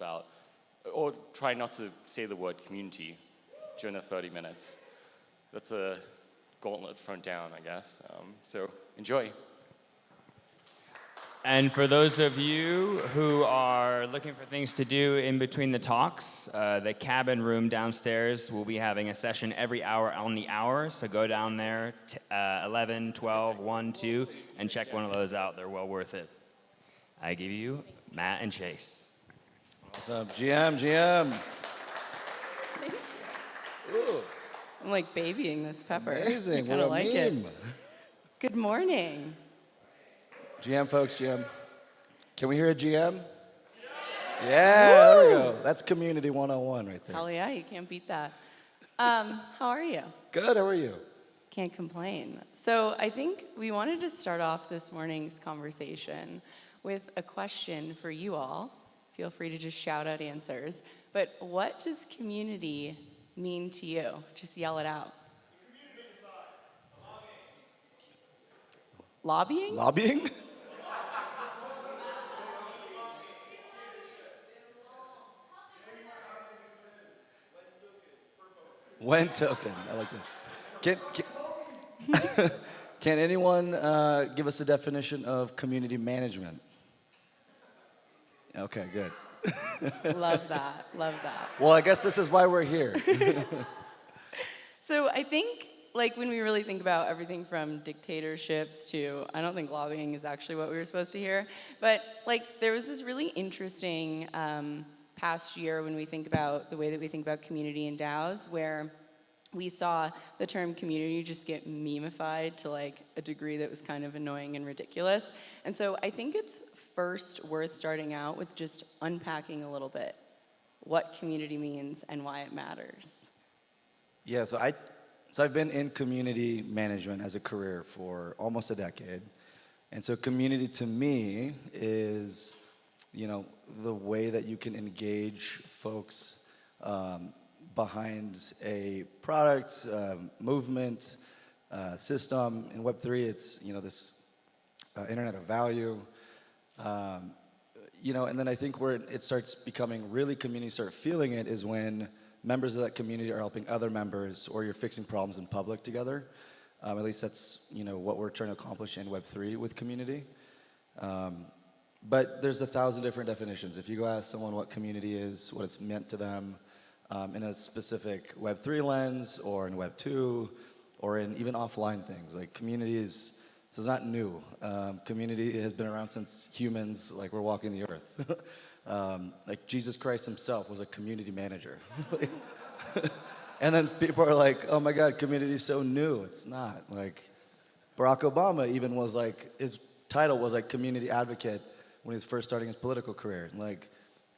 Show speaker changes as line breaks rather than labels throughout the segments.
about, or try not to say the word community during the 30 minutes. That's a gauntlet thrown down, I guess. So enjoy.
And for those of you who are looking for things to do in between the talks, the cabin room downstairs will be having a session every hour on the hour. So go down there, 11, 12, 1, 2, and check one of those out. They're well worth it. I give you Matt and Chase.
What's up, GM? Ooh.
I'm like babying this pepper.
Amazing.
I kind of
What a
like
meme.
it. Good morning.
GM, folks, GM. Can we hear a GM? Yeah, there we go. That's Community 101 right there.
Hell yeah, you can't beat that. How are you?
Good, how are you?
Can't complain. So I think we wanted to start off this morning's conversation with a question for you all. Feel free to just shout out answers. But what does community mean to you? Just yell it out. Lobbying?
Lobbying? When token. I like this. Can anyone give us a definition of community management? Okay, good.
Love that. Love that.
Well, I guess this is why we're here.
So I think, like, when we really think about everything from dictatorships to, I don't think lobbying is actually what we were supposed to hear, but, like, there was this really interesting past year when we think about the way that we think about community and DAOs, where we saw the term community just get memified to, like, a degree that was kind of annoying and ridiculous. And so I think it's first worth starting out with just unpacking a little bit what community means and why it matters.
Yeah, so I've been in community management as a career for almost a decade. And so community to me is, you know, the way that you can engage folks behind a product, movement, system. In Web3, it's, you know, this internet of value. You know, and then I think where it starts becoming really community, start feeling it, is when members of that community are helping other members, or you're fixing problems in public together. At least that's, you know, what we're trying to accomplish in Web3 with community. But there's 1,000 different definitions. If you go ask someone what community is, what it's meant to them, in a specific Web3 lens, or in Web2, or in even offline things, like community is, this is not new. Community has been around since humans, like, we're walking the earth. Like, Jesus Christ himself was a community manager. And then people are like, oh my God, community is so new. It's not. Like, Barack Obama even was like, his title was like community advocate when he was first starting his political career. Like,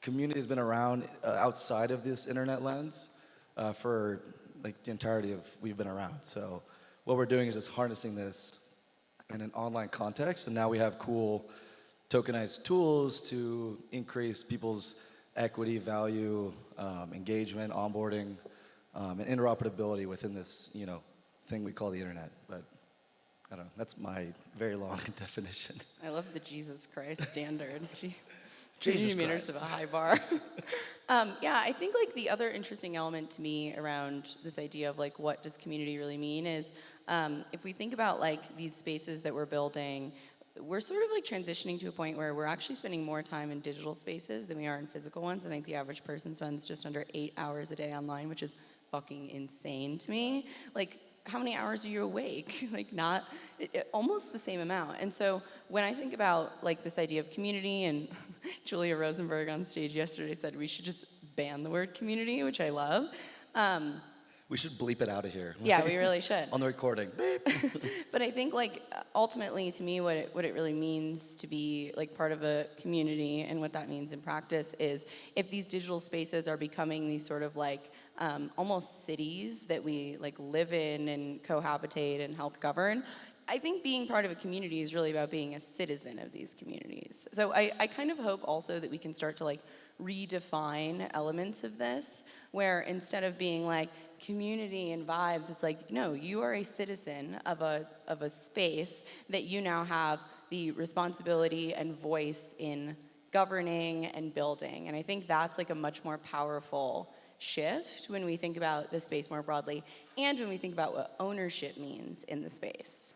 community has been around outside of this internet lens for, like, the entirety of we've been around. So what we're doing is just harnessing this in an online context, and now we have cool tokenized tools to increase people's equity, value, engagement, onboarding, and interoperability within this, you know, thing we call the internet. But I don't know, that's my very long definition.
I love the Jesus Christ standard.
Jesus
Meters
Christ.
of a high bar. Yeah, I think, like, the other interesting element to me around this idea of, like, what does community really mean is, if we think about, like, these spaces that we're building, we're sort of, like, transitioning to a point where we're actually spending more time in digital spaces than we are in physical ones. I think the average person spends just under 8 hours a day online, which is fucking insane to me. Like, how many hours are you awake? Like, not, almost the same amount. And so when I think about, like, this idea of community, and Julia Rosenberg on stage yesterday said we should just ban the word community, which I love.
We should bleep it out of here.
Yeah, we really should.
On the recording. Beep.
But I think, like, ultimately, to me, what it really means to be, like, part of a community, and what that means in practice, is if these digital spaces are becoming these sort of, like, almost cities that we, like, live in and cohabitate and help govern, I think being part of a community is really about being a citizen of these communities. So I kind of hope also that we can start to, like, redefine elements of this, where instead of being like community and vibes, it's like, no, you are a citizen of a space that you now have the responsibility and voice in governing and building. And I think that's like a much more powerful shift when we think about the space more broadly and when we think about what ownership means in the space.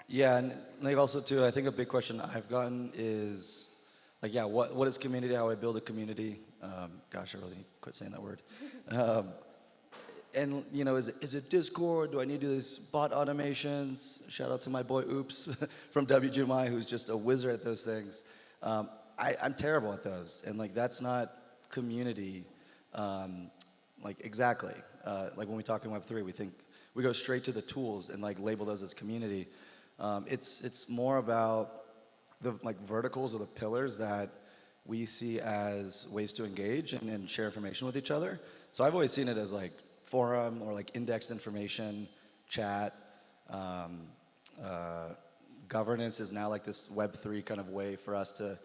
Yeah, and like also too, I think a big question I've gotten is like, yeah, what is community? How do I build a community? Gosh, I really need to quit saying that word. And you know, is it Discord? Do I need to do these bot automations? Shout out to my boy Oops from WGMI, who's just a wizard at those things. I'm terrible at those, and like that's not community. Like exactly. Like when we talk in Web3, we think we go straight to the tools and like label those as community. It's more about the like verticals or the pillars that we see as ways to engage and share information with each other. So I've always seen it as like forum or like indexed information, chat. Governance is now like this Web3 kind of way for us to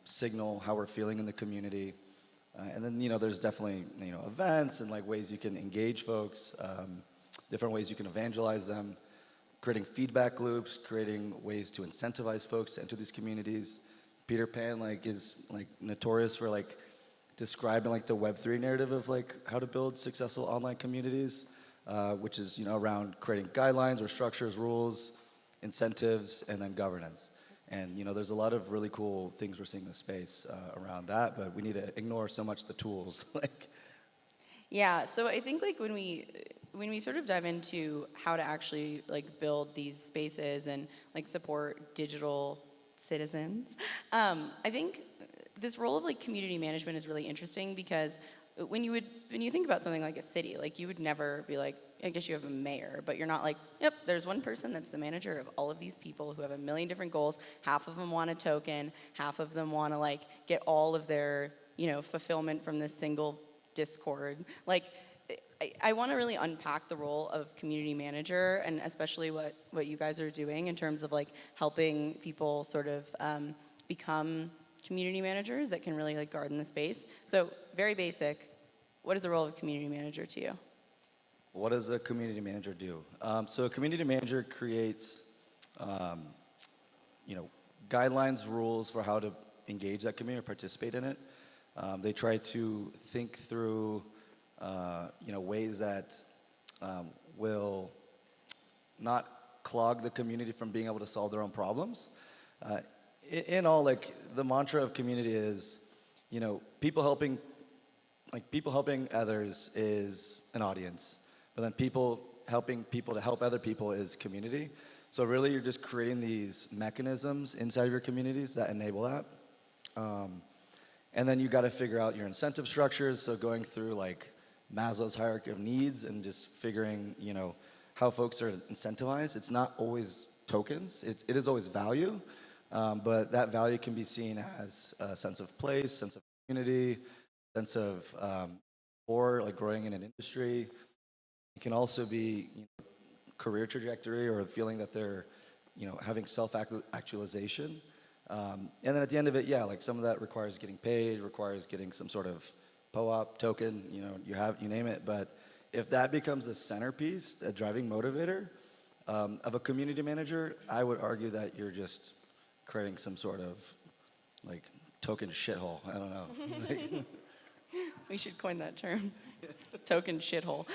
signal how we're feeling in the community. And then, you know, there's definitely, you know, events and like ways you can engage folks, different ways you can evangelize them, creating feedback loops, creating ways to incentivize folks to enter these communities. Peter Pan like is like notorious for like describing like the Web3 narrative of like how to build successful online communities, which is, you know, around creating guidelines or structures, rules, incentives, and then governance. And you know, there's a lot of really cool things we're seeing in the space around that, but we need to ignore so much the tools. Like,
yeah. So I think like when we sort of dive into how to actually like build these spaces and like support digital citizens, I think this role of like community management is really interesting because when you think about something like a city, like you would never be like, I guess you have a mayor, but you're not like, yep, there's one person that's the manager of all of these people who have a million different goals. Half of them want a token, half of them want to like get all of their, you know, fulfillment from this single Discord. Like, I want to really unpack the role of community manager and especially what you guys are doing in terms of like helping people sort of become community managers that can really like garden the space. So very basic, what is the role of a community manager to you?
what does a community manager do? So a community manager creates, you know, guidelines, rules for how to engage that community or participate in it. They try to think through, you know, ways that will not clog the community from being able to solve their own problems. In all, like the mantra of community is, you know, people helping others is an audience, but then people helping people to help other people is community. So really, you're just creating these mechanisms inside of your communities that enable that. And then you got to figure out your incentive structures. So going through like Maslow's hierarchy of needs and just figuring, you know, how folks are incentivized. It's not always tokens. It is always value, but that value can be seen as a sense of place, sense of community, sense of or like growing in an industry. It can also be, you know, career trajectory or feeling that they're, you know, having self-actualization. And then at the end of it, yeah, like some of that requires getting paid, requires getting some sort of POAP token, you know, you name it. But if that becomes the centerpiece, a driving motivator of a community manager, I would argue that you're just creating some sort of like token shithole. I don't know.
We should coin that term, token shithole.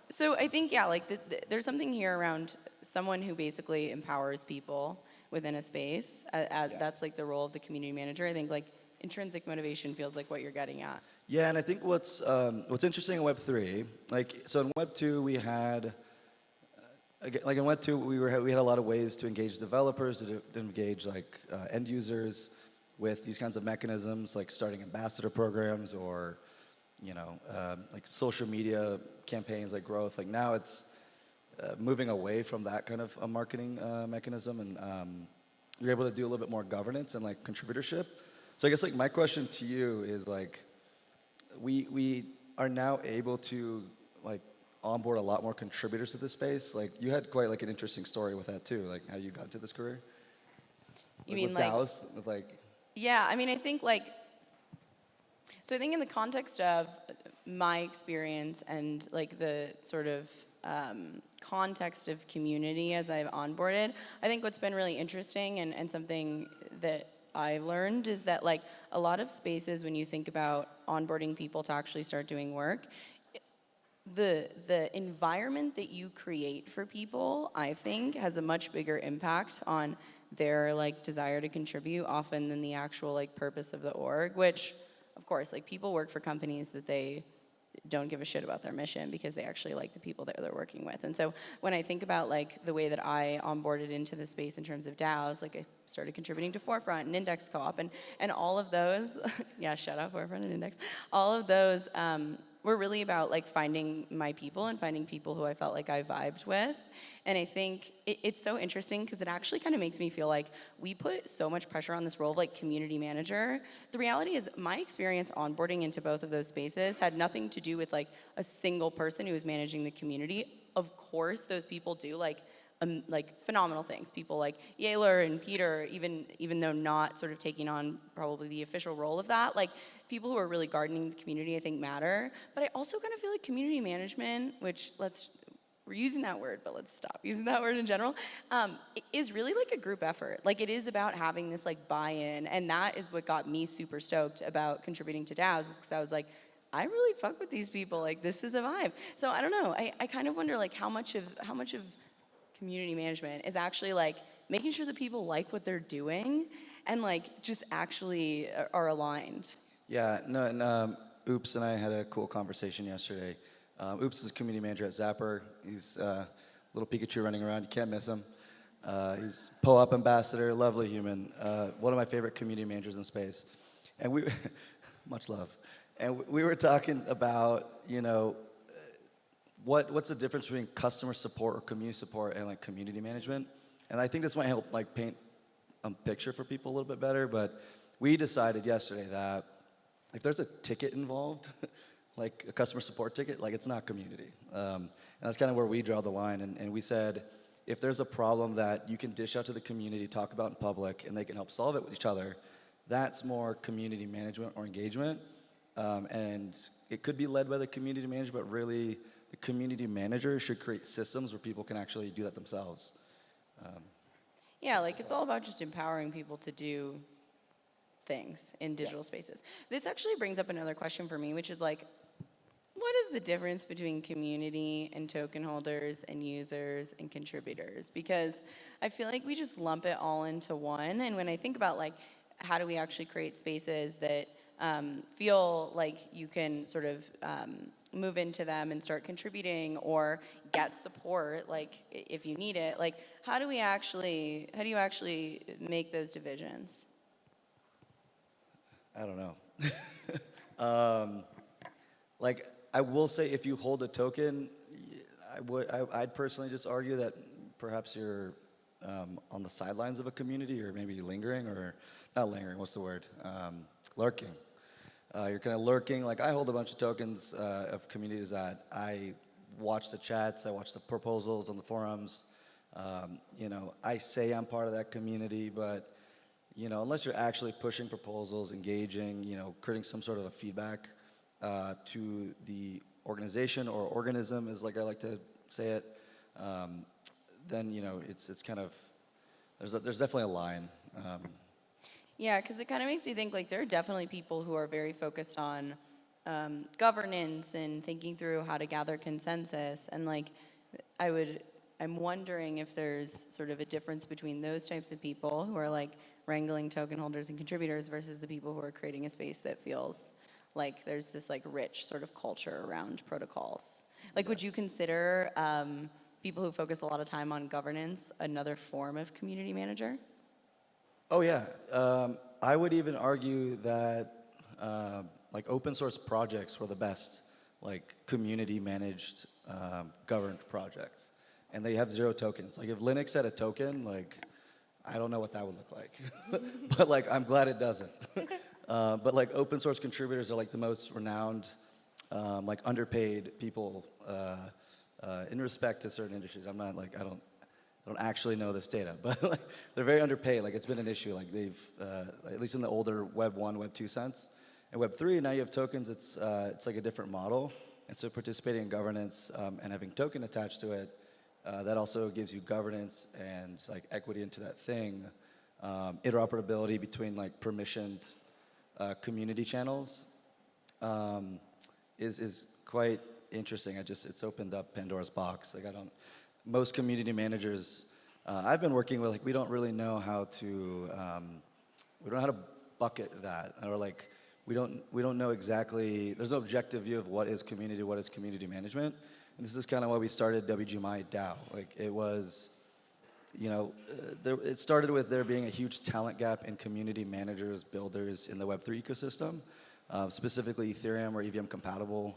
So I think, yeah, like there's something here around someone who basically empowers people within a space. That's like the role of the community manager. I think like intrinsic motivation feels like what you're getting at.
Yeah, and I think what's interesting in Web3, like so in Web2 we had, like in Web2 we had a lot of ways to engage developers, to engage like end users with these kinds of mechanisms, like starting ambassador programs or, you know, like social media campaigns like growth. Like now it's moving away from that kind of a marketing mechanism, and you're able to do a little bit more governance and like contributorship. So I guess like my question to you is like, we are now able to like onboard a lot more contributors to this space. Like you had quite like an interesting story with that too, like how you got into this career.
You mean
with
like
DAOs, with like? Yeah,
I mean, I think like, so I think in the context of my experience and like the sort of context of community as I've onboarded, I think what's been really interesting and something that I learned is that like a lot of spaces when you think about onboarding people to actually start doing work, the environment that you create for people, I think, has a much bigger impact on their like desire to contribute often than the actual like purpose of the org, which of course like people work for companies that they don't give a shit about their mission because they actually like the people that they're working with. And so when I think about like the way that I onboarded into the space in terms of DAOs, like I started contributing to Forefront and Index Co-op and all of those, yeah, shout out Forefront and Index, all of those were really about like finding my people and finding people who I felt like I vibed with. And I think it's so interesting because it actually kind of makes me feel like we put so much pressure on this role of like community manager. The reality is my experience onboarding into both of those spaces had nothing to do with like a single person who was managing the community. Of course, those people do like phenomenal things. People like Yaler and Peter, even though not sort of taking on probably the official role of that, like people who are really gardening the community, I think matter. But I also kind of feel like community management, which we're using that word, but let's stop using that word in general, is really like a group effort. Like it is about having this like buy-in, and that is what got me super stoked about contributing to DAOs, is because I was like, I really fuck with these people. Like this is a vibe. So I don't know. I kind of wonder like how much of community management is actually like making sure that people like what they're doing and like just actually are aligned.
Yeah, no, and Oops and I had a cool conversation yesterday. Oops is community manager at Zapper. He's a little Pikachu running around. You can't miss him. He's POAP ambassador, lovely human. One of my favorite community managers in space. And we, much love. And we were talking about, you know, what's the difference between customer support or community support and like community management? And I think this might help like paint a picture for people a little bit better. But we decided yesterday that if there's a ticket involved, like a customer support ticket, like it's not community. And that's kind of where we draw the line. And we said, if there's a problem that you can dish out to the community, talk about in public, and they can help solve it with each other, that's more community management or engagement. And it could be led by the community manager, but really the community manager should create systems where people can actually do that themselves.
Yeah, like it's all about just empowering people to do things in digital spaces. This actually brings up another question for me, which is like, what is the difference between community and token holders and users and contributors? Because I feel like we just lump it all into one. And when I think about like, how do we actually create spaces that feel like you can sort of move into them and start contributing or get support, like if you need it, like how do you actually make those divisions?
I don't know. Like I will say, if you hold a token, I'd personally just argue that perhaps you're on the sidelines of a community, or maybe lingering, or not lingering. What's the word? Lurking. You're kind of lurking. Like I hold a bunch of tokens of communities that I watch the chats, I watch the proposals on the forums. You know, I say I'm part of that community, but you know, unless you're actually pushing proposals, engaging, you know, creating some sort of a feedback to the organization or organism, is like I like to say it, then you know, it's kind of there's definitely a line.
Yeah, because it kind of makes me think like there are definitely people who are very focused on governance and thinking through how to gather consensus, and like I'm wondering if there's sort of a difference between those types of people who are like wrangling token holders and contributors versus the people who are creating a space that feels like there's this like rich sort of culture around protocols. Like, would you consider people who focus a lot of time on governance another form of community manager?
Oh yeah, I would even argue that like open source projects were the best like community managed governed projects, and they have 0 tokens. Like if Linux had a token, like I don't know what that would look like, but like I'm glad it doesn't. But like open source contributors are like the most renowned, like underpaid people in respect to certain industries. I'm not like I don't actually know this data, but like, they're very underpaid. Like it's been an issue. Like they've, at least in the older Web 1, Web 2 sense, and Web 3. Now you have tokens. It's like a different model. And so participating in governance and having token attached to it, that also gives you governance and like equity into that thing. interoperability between like permissioned community channels is quite interesting. It's opened up Pandora's box. Like most community managers I've been working with, like we don't really know how to bucket that, or like we don't know exactly. There's no objective view of what is community management, and this is kind of why we started WGMI DAO. Like it was, it started with there being a huge talent gap in community managers, builders in the Web3 ecosystem, specifically Ethereum or EVM compatible,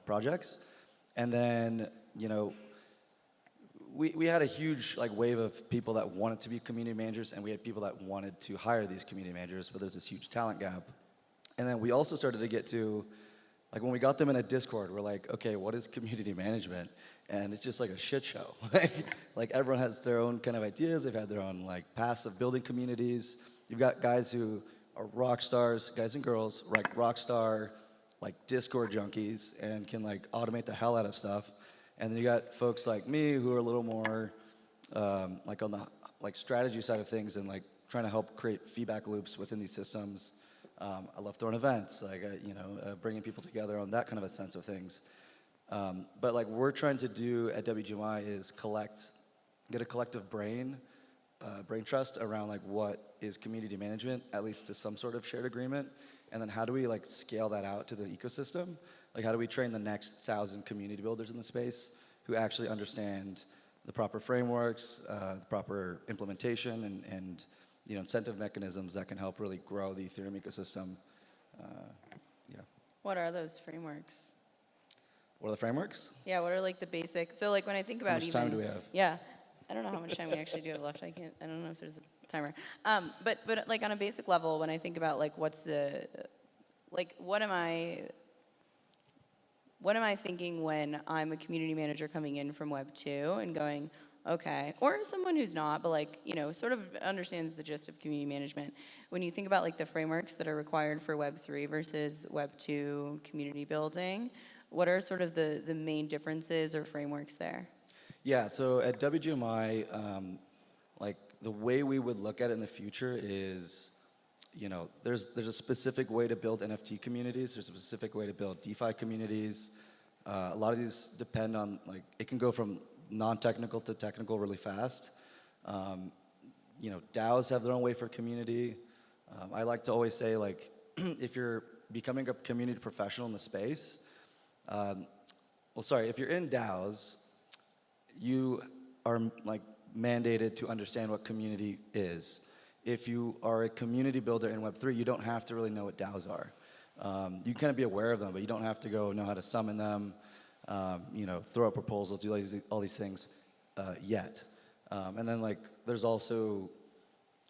projects, and then we had a huge like wave of people that wanted to be community managers, and we had people that wanted to hire these community managers, but there's this huge talent gap. And then we also started to get to, like when we got them in a Discord, we're like, okay, what is community management? And it's just like a shit show. Like everyone has their own kind of ideas. They've had their own like paths of building communities. You've got guys who are rock stars, guys and girls, like rock star, like Discord junkies, and can like automate the hell out of stuff. And then you got folks like me who are a little more like on the like strategy side of things, and like trying to help create feedback loops within these systems. I love throwing events, like bringing people together on that kind of a sense of things. But like we're trying to do at WGMI is get a collective brain trust around like what is community management, at least to some sort of shared agreement, and then how do we like scale that out to the ecosystem? Like how do we train the next 1,000 community builders in the space who actually understand the proper frameworks, the proper implementation, and incentive mechanisms that can help really grow the Ethereum ecosystem. Yeah.
What are those frameworks?
What are the frameworks?
Yeah, what are like the basic? So like when I think about
How much time do we have?
Yeah, I don't know how much time we actually do have left. I don't know if there's a timer. But like on a basic level, when I think about like what am I thinking when I'm a community manager coming in from Web 2 and going, okay, or someone who's not, but like, sort of understands the gist of community management. When you think about like the frameworks that are required for Web 3 versus Web 2 community building, what are sort of the main differences or frameworks there?
Yeah, so at WGMI, like the way we would look at it in the future is, there's a specific way to build NFT communities. There's a specific way to build DeFi communities. A lot of these depend on, like, it can go from non-technical to technical really fast. DAOs have their own way for community. I like to always say, like, if you're becoming a community professional in the space, if you're in DAOs, you are like mandated to understand what community is. If you are a community builder in Web3, you don't have to really know what DAOs are. You can kind of be aware of them, but you don't have to know how to summon them, throw out proposals, do all these things yet. And then like there's also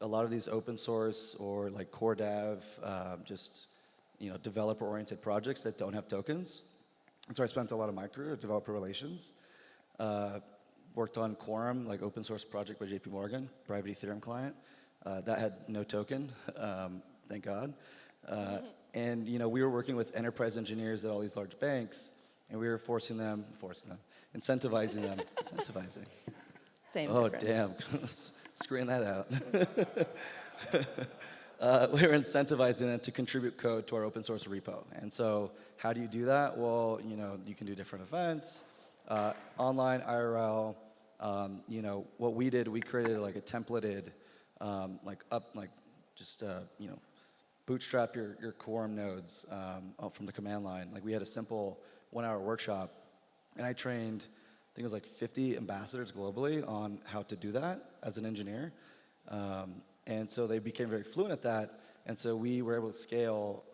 a lot of these open source or like core dev, developer-oriented projects that don't have tokens. And so I spent a lot of my career at developer relations. Worked on Quorum, like open source project by JP Morgan, private Ethereum client. That had no token, thank God. And we were working with enterprise engineers at all these large banks, and we were incentivizing them.
Same.
Oh,
difference.
damn, screen that out. We were incentivizing them to contribute code to our open source repo. And so how do you do that? Well, you can do different events, online, IRL. What we did, we created like a templated, bootstrap your Quorum nodes from the command line. Like we had a simple 1-hour workshop, and I trained, I think it was like 50 ambassadors globally on how to do that as an engineer. And so they became very fluent at that. And so we were able to scale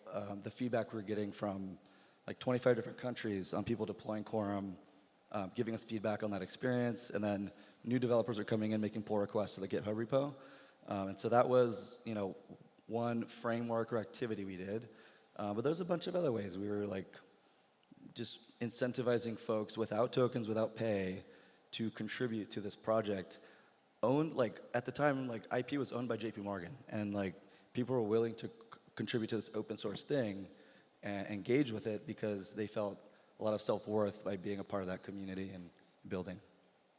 the feedback we were getting from like 25 different countries on people deploying Quorum, giving us feedback on that experience. And then new developers are coming in, making pull requests to the GitHub repo. And so that was, one framework or activity we did. But there's a bunch of other ways. We were like just incentivizing folks without tokens, without pay, to contribute to this project. At the time, like IP was owned by JP Morgan, and like people were willing to contribute to this open source thing and engage with it because they felt a lot of self-worth by being a part of that community and building.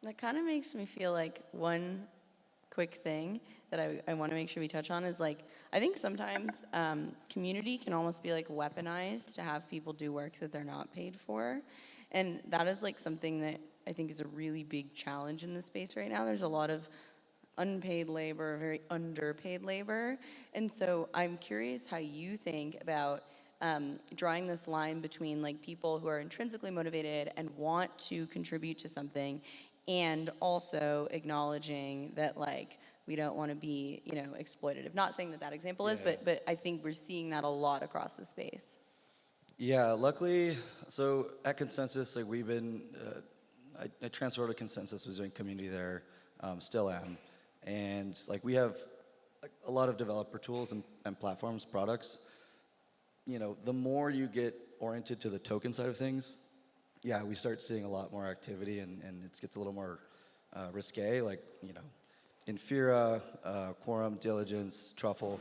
That kind of makes me feel like one quick thing that I want to make sure we touch on is like, I think sometimes community can almost be like weaponized to have people do work that they're not paid for. And that is like something that I think is a really big challenge in this space right now. There's a lot of unpaid labor, very underpaid labor. And so I'm curious how you think about drawing this line between like people who are intrinsically motivated and want to contribute to something, and also acknowledging that like we don't want to be, you know, exploitative. Not saying that that example is, but I think we're seeing that a lot across the space.
Yeah, luckily, so at Consensus, like we've been, I transferred to Consensus, was doing community there, still am, and like we have like a lot of developer tools and platforms, products. You know, the more you get oriented to the token side of things, yeah, we start seeing a lot more activity, and it gets a little more risque, like, you know, Infura, Quorum, Diligence, Truffle,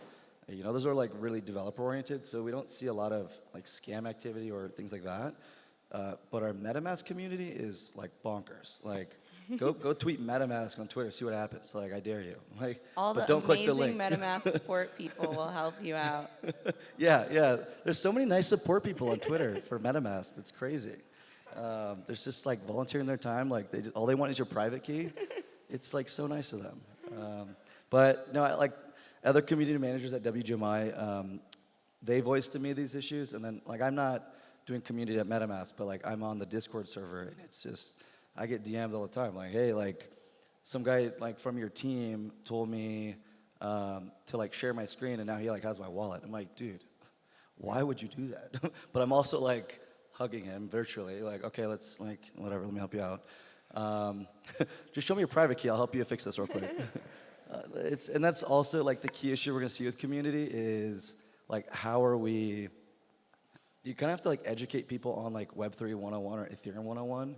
you know, those are like really developer oriented, so we don't see a lot of like scam activity or things like that. But our MetaMask community is like bonkers. Like, go tweet MetaMask on Twitter, see what happens. Like, I dare you. Like,
All
but
the
don't click the
amazing
link.
MetaMask support people will help you out.
Yeah. There's so many nice support people on Twitter for MetaMask. It's crazy. There's just like volunteering their time. Like, all they want is your private key. It's like so nice of them. But no, like other community managers at WGMI, they voiced to me these issues, and then like I'm not doing community at MetaMask, but like I'm on the Discord server, and it's just I get DM'd all the time, like, hey, like some guy like from your team told me to like share my screen, and now he like has my wallet. I'm like, dude, why would you do that? But I'm also like hugging him virtually, like, okay, let's like whatever, let me help you out. Just show me your private key, I'll help you fix this real quick. And that's also like the key issue we're gonna see with community is like how are we, you kind of have to like educate people on like Web3 101 or Ethereum 101,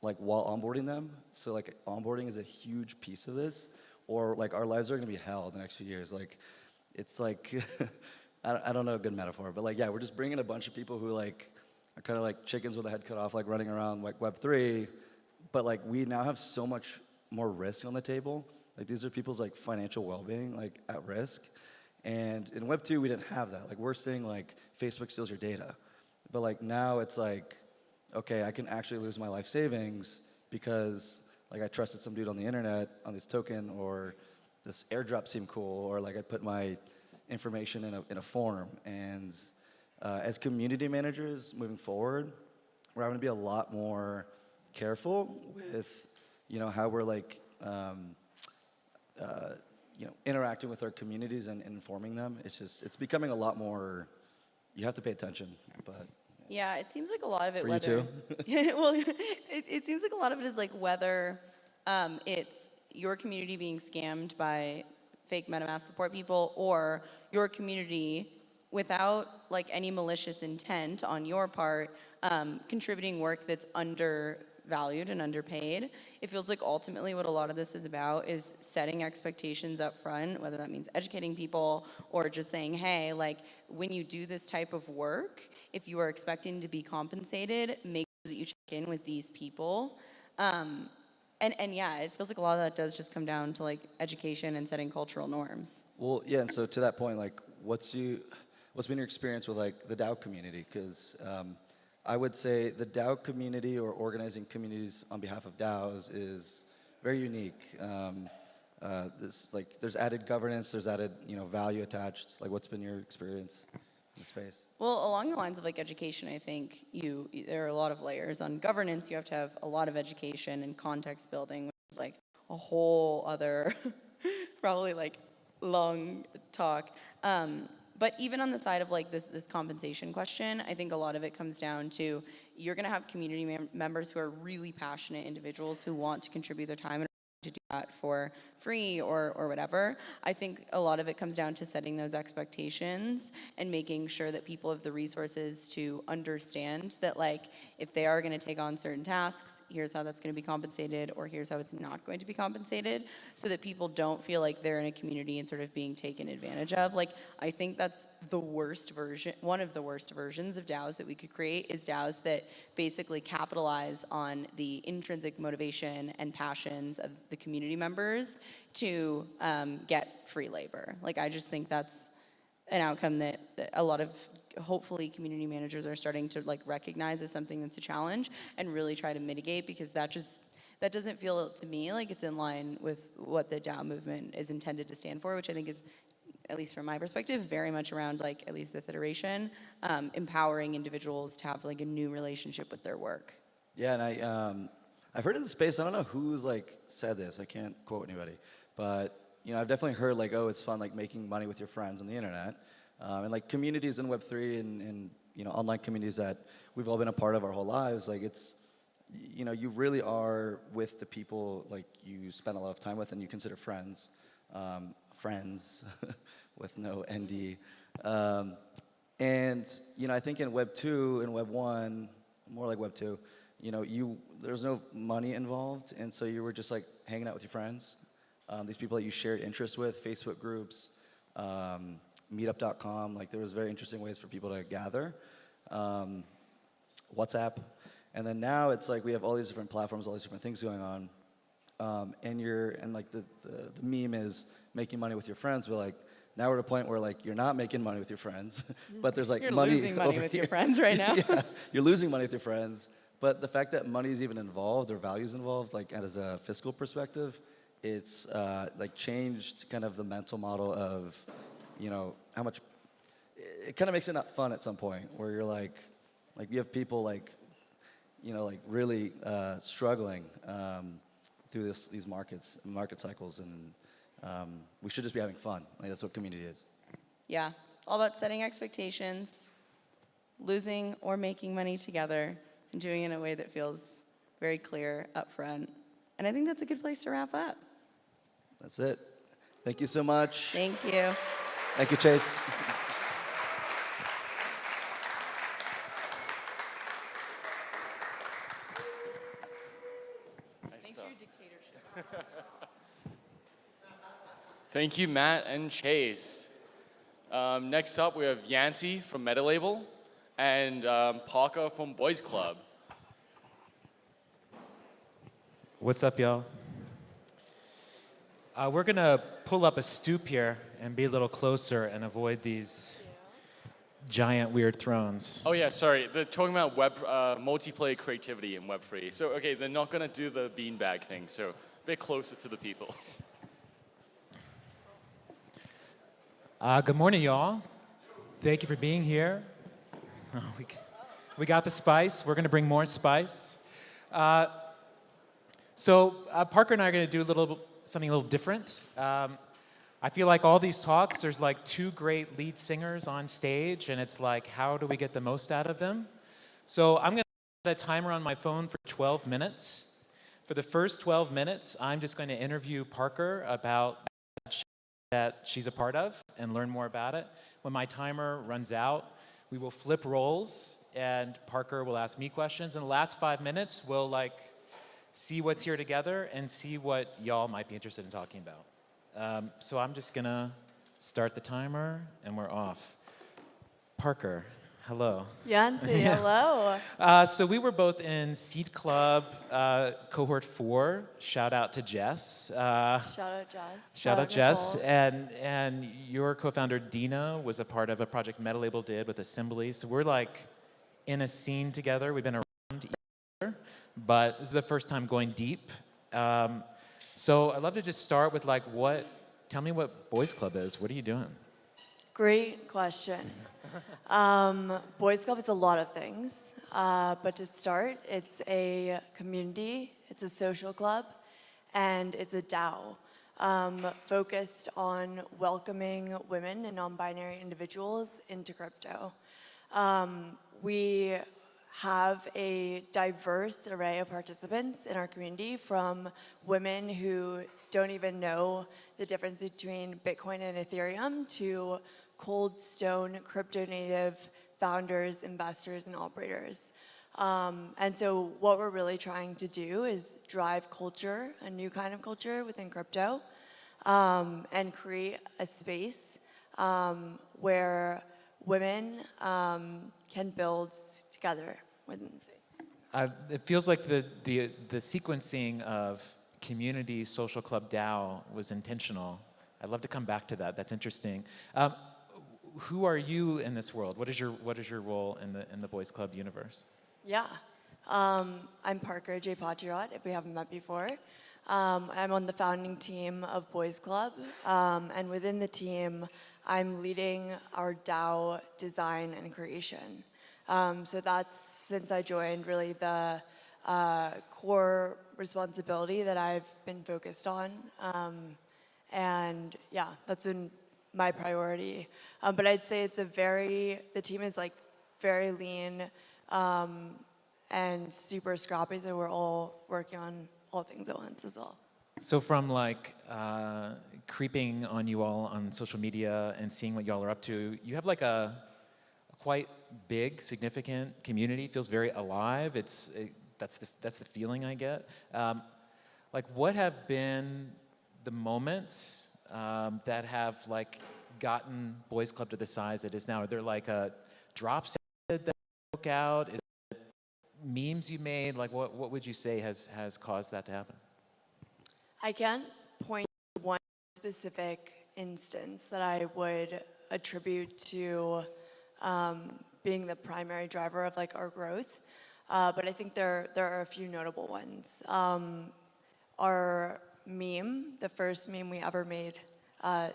like while onboarding them. So like onboarding is a huge piece of this, or like our lives are gonna be hell the next few years. Like it's like, I don't know a good metaphor, but like, yeah, we're just bringing a bunch of people who like are kind of like chickens with a head cut off, like running around like Web3, but like we now have so much more risk on the table. Like these are people's like financial well-being like at risk. And in Web2, we didn't have that. Like we're saying like Facebook steals your data. But like now it's like, okay, I can actually lose my life savings because like I trusted some dude on the internet on this token, or this airdrop seemed cool, or like I put my information in a form. And as community managers moving forward, we're having to be a lot more careful with, you know, how we're like, you know, interacting with our communities and informing them. It's becoming a lot more, you have to pay attention, but.
Yeah, it seems like a lot of it,
For
whether,
you too?
well, it seems like a lot of it is like whether it's your community being scammed by fake MetaMask support people, or your community without like any malicious intent on your part, contributing work that's undervalued and underpaid. It feels like ultimately what a lot of this is about is setting expectations up front, whether that means educating people or just saying, hey, like when you do this type of work, if you are expecting to be compensated, make sure that you check in with these people. And yeah, it feels like a lot of that does just come down to like education and setting cultural norms.
Well, yeah, and so to that point, like what's been your experience with like the DAO community? Because I would say the DAO community, or organizing communities on behalf of DAOs, is very unique. There's added governance, there's added, you know, value attached. Like, what's been your experience in the space?
Well, along the lines of like education, I think there are a lot of layers. On governance, you have to have a lot of education and context building, which is like a whole other, probably like long talk. But even on the side of like this compensation question, I think a lot of it comes down to you're going to have community members who are really passionate individuals who want to contribute their time and to do that for free or whatever. I think a lot of it comes down to setting those expectations and making sure that people have the resources to understand that like if they are going to take on certain tasks, here's how that's going to be compensated, or here's how it's not going to be compensated, so that people don't feel like they're in a community and sort of being taken advantage of. Like I think that's the worst version, one of the worst versions of DAOs that we could create is DAOs that basically capitalize on the intrinsic motivation and passions of the community members to get free labor. Like, I just think that's an outcome that a lot of, hopefully, community managers are starting to like recognize as something that's a challenge and really try to mitigate, because that doesn't feel to me like it's in line with what the DAO movement is intended to stand for, which I think is, at least from my perspective, very much around, like, at least this iteration, empowering individuals to have like a new relationship with their work.
Yeah, and I've heard in the space, I don't know who's like said this, I can't quote anybody, but you know, I've definitely heard like, oh, it's fun like making money with your friends on the internet. And like communities in Web3 and you know, online communities that we've all been a part of our whole lives, like it's, you know, you really are with the people like you spend a lot of time with and you consider friends, friends with no ND. And you know, I think in Web 2 and Web 1, more like Web 2, you know, there's no money involved, and so you were just like hanging out with your friends, these people that you shared interests with, Facebook groups, meetup.com, like there was very interesting ways for people to gather, WhatsApp, and then now it's like we have all these different platforms, all these different things going on, and like the meme is making money with your friends, but like now we're at a point where like you're not making money with your friends, but there's like
You're
money
losing money
over
with
here.
your friends right now.
Yeah, you're losing money with your friends, but the fact that money is even involved or values involved, like as a fiscal perspective, it's like changed kind of the mental model of, you know, how much, it kind of makes it not fun at some point where you're like you have people like, you know, like really struggling through these market cycles, and we should just be having fun. Like that's what community is.
Yeah, all about setting expectations, losing or making money together, and doing it in a way that feels very clear up front. And I think that's a good place to wrap up.
That's it. Thank you so much.
Thank you.
Thank you, Chase.
Thanks for your dictatorship.
Thank you, Matt and Chase. Next up, we have Yancy from Meta Label and Parker from Boys Club.
What's up, y'all? We're gonna pull up a stoop here and be a little closer and avoid these giant weird thrones.
Oh yeah, sorry. They're talking about multiplayer creativity in Web3. So okay, they're not gonna do the beanbag thing. So a bit closer to the people.
Good morning, y'all. Thank you for being here. Oh, we got the spice. We're gonna bring more spice. So Parker and I are gonna do something a little different. I feel like all these talks, there's like two great lead singers on stage, and it's like, how do we get the most out of them? So I'm gonna set a timer on my phone for 12 minutes. For the first 12 minutes, I'm just going to interview Parker about that she's a part of and learn more about it. When my timer runs out, we will flip roles, and Parker will ask me questions. In the last 5 minutes, we'll like see what's here together and see what y'all might be interested in talking about. So I'm just gonna start the timer, and we're off. Parker, hello.
Yancy, hello.
So we were both in Seed Club cohort 4. Shout out to Jess.
Shout out Jess.
Shout out Jess. And your co-founder Dina was a part of a project Meta Label did with Assembly. So we're like in a scene together. We've been around each other, but this is the first time going deep. So I'd love to just start with like tell me what Boys Club is. What are you doing?
Great question. Boys Club is a lot of things, but to start, it's a community, it's a social club, and it's a DAO focused on welcoming women and non-binary individuals into crypto. We have a diverse array of participants in our community, from women who don't even know the difference between Bitcoin and Ethereum to cold stone crypto native founders, investors, and operators. And so what we're really trying to do is drive culture, a new kind of culture within crypto, and create a space where women can build together within the space.
It feels like the sequencing of community social club DAO was intentional. I'd love to come back to that. That's interesting. Who are you in this world? What is your role in the Boys Club universe?
Yeah. I'm Parker J. Patriot, if we haven't met before. I'm on the founding team of Boys Club, and within the team, I'm leading our DAO design and creation. So that's, since I joined, really the core responsibility that I've been focused on. And yeah, that's been my priority. But I'd say it's the team is like very lean and super scrappy, so we're all working on all things at once as well.
So from like creeping on you all on social media and seeing what y'all are up to, you have like a quite big, significant community. It feels very alive. That's the feeling I get. Like, what have been the moments that have like gotten Boys Club to the size it is now? Are there like a drops that broke out? Is it memes you made? Like, what would you say has caused that to happen?
I can't point to one specific instance that I would attribute to being the primary driver of like our growth, but I think there are a few notable ones. Our meme, the first meme we ever made,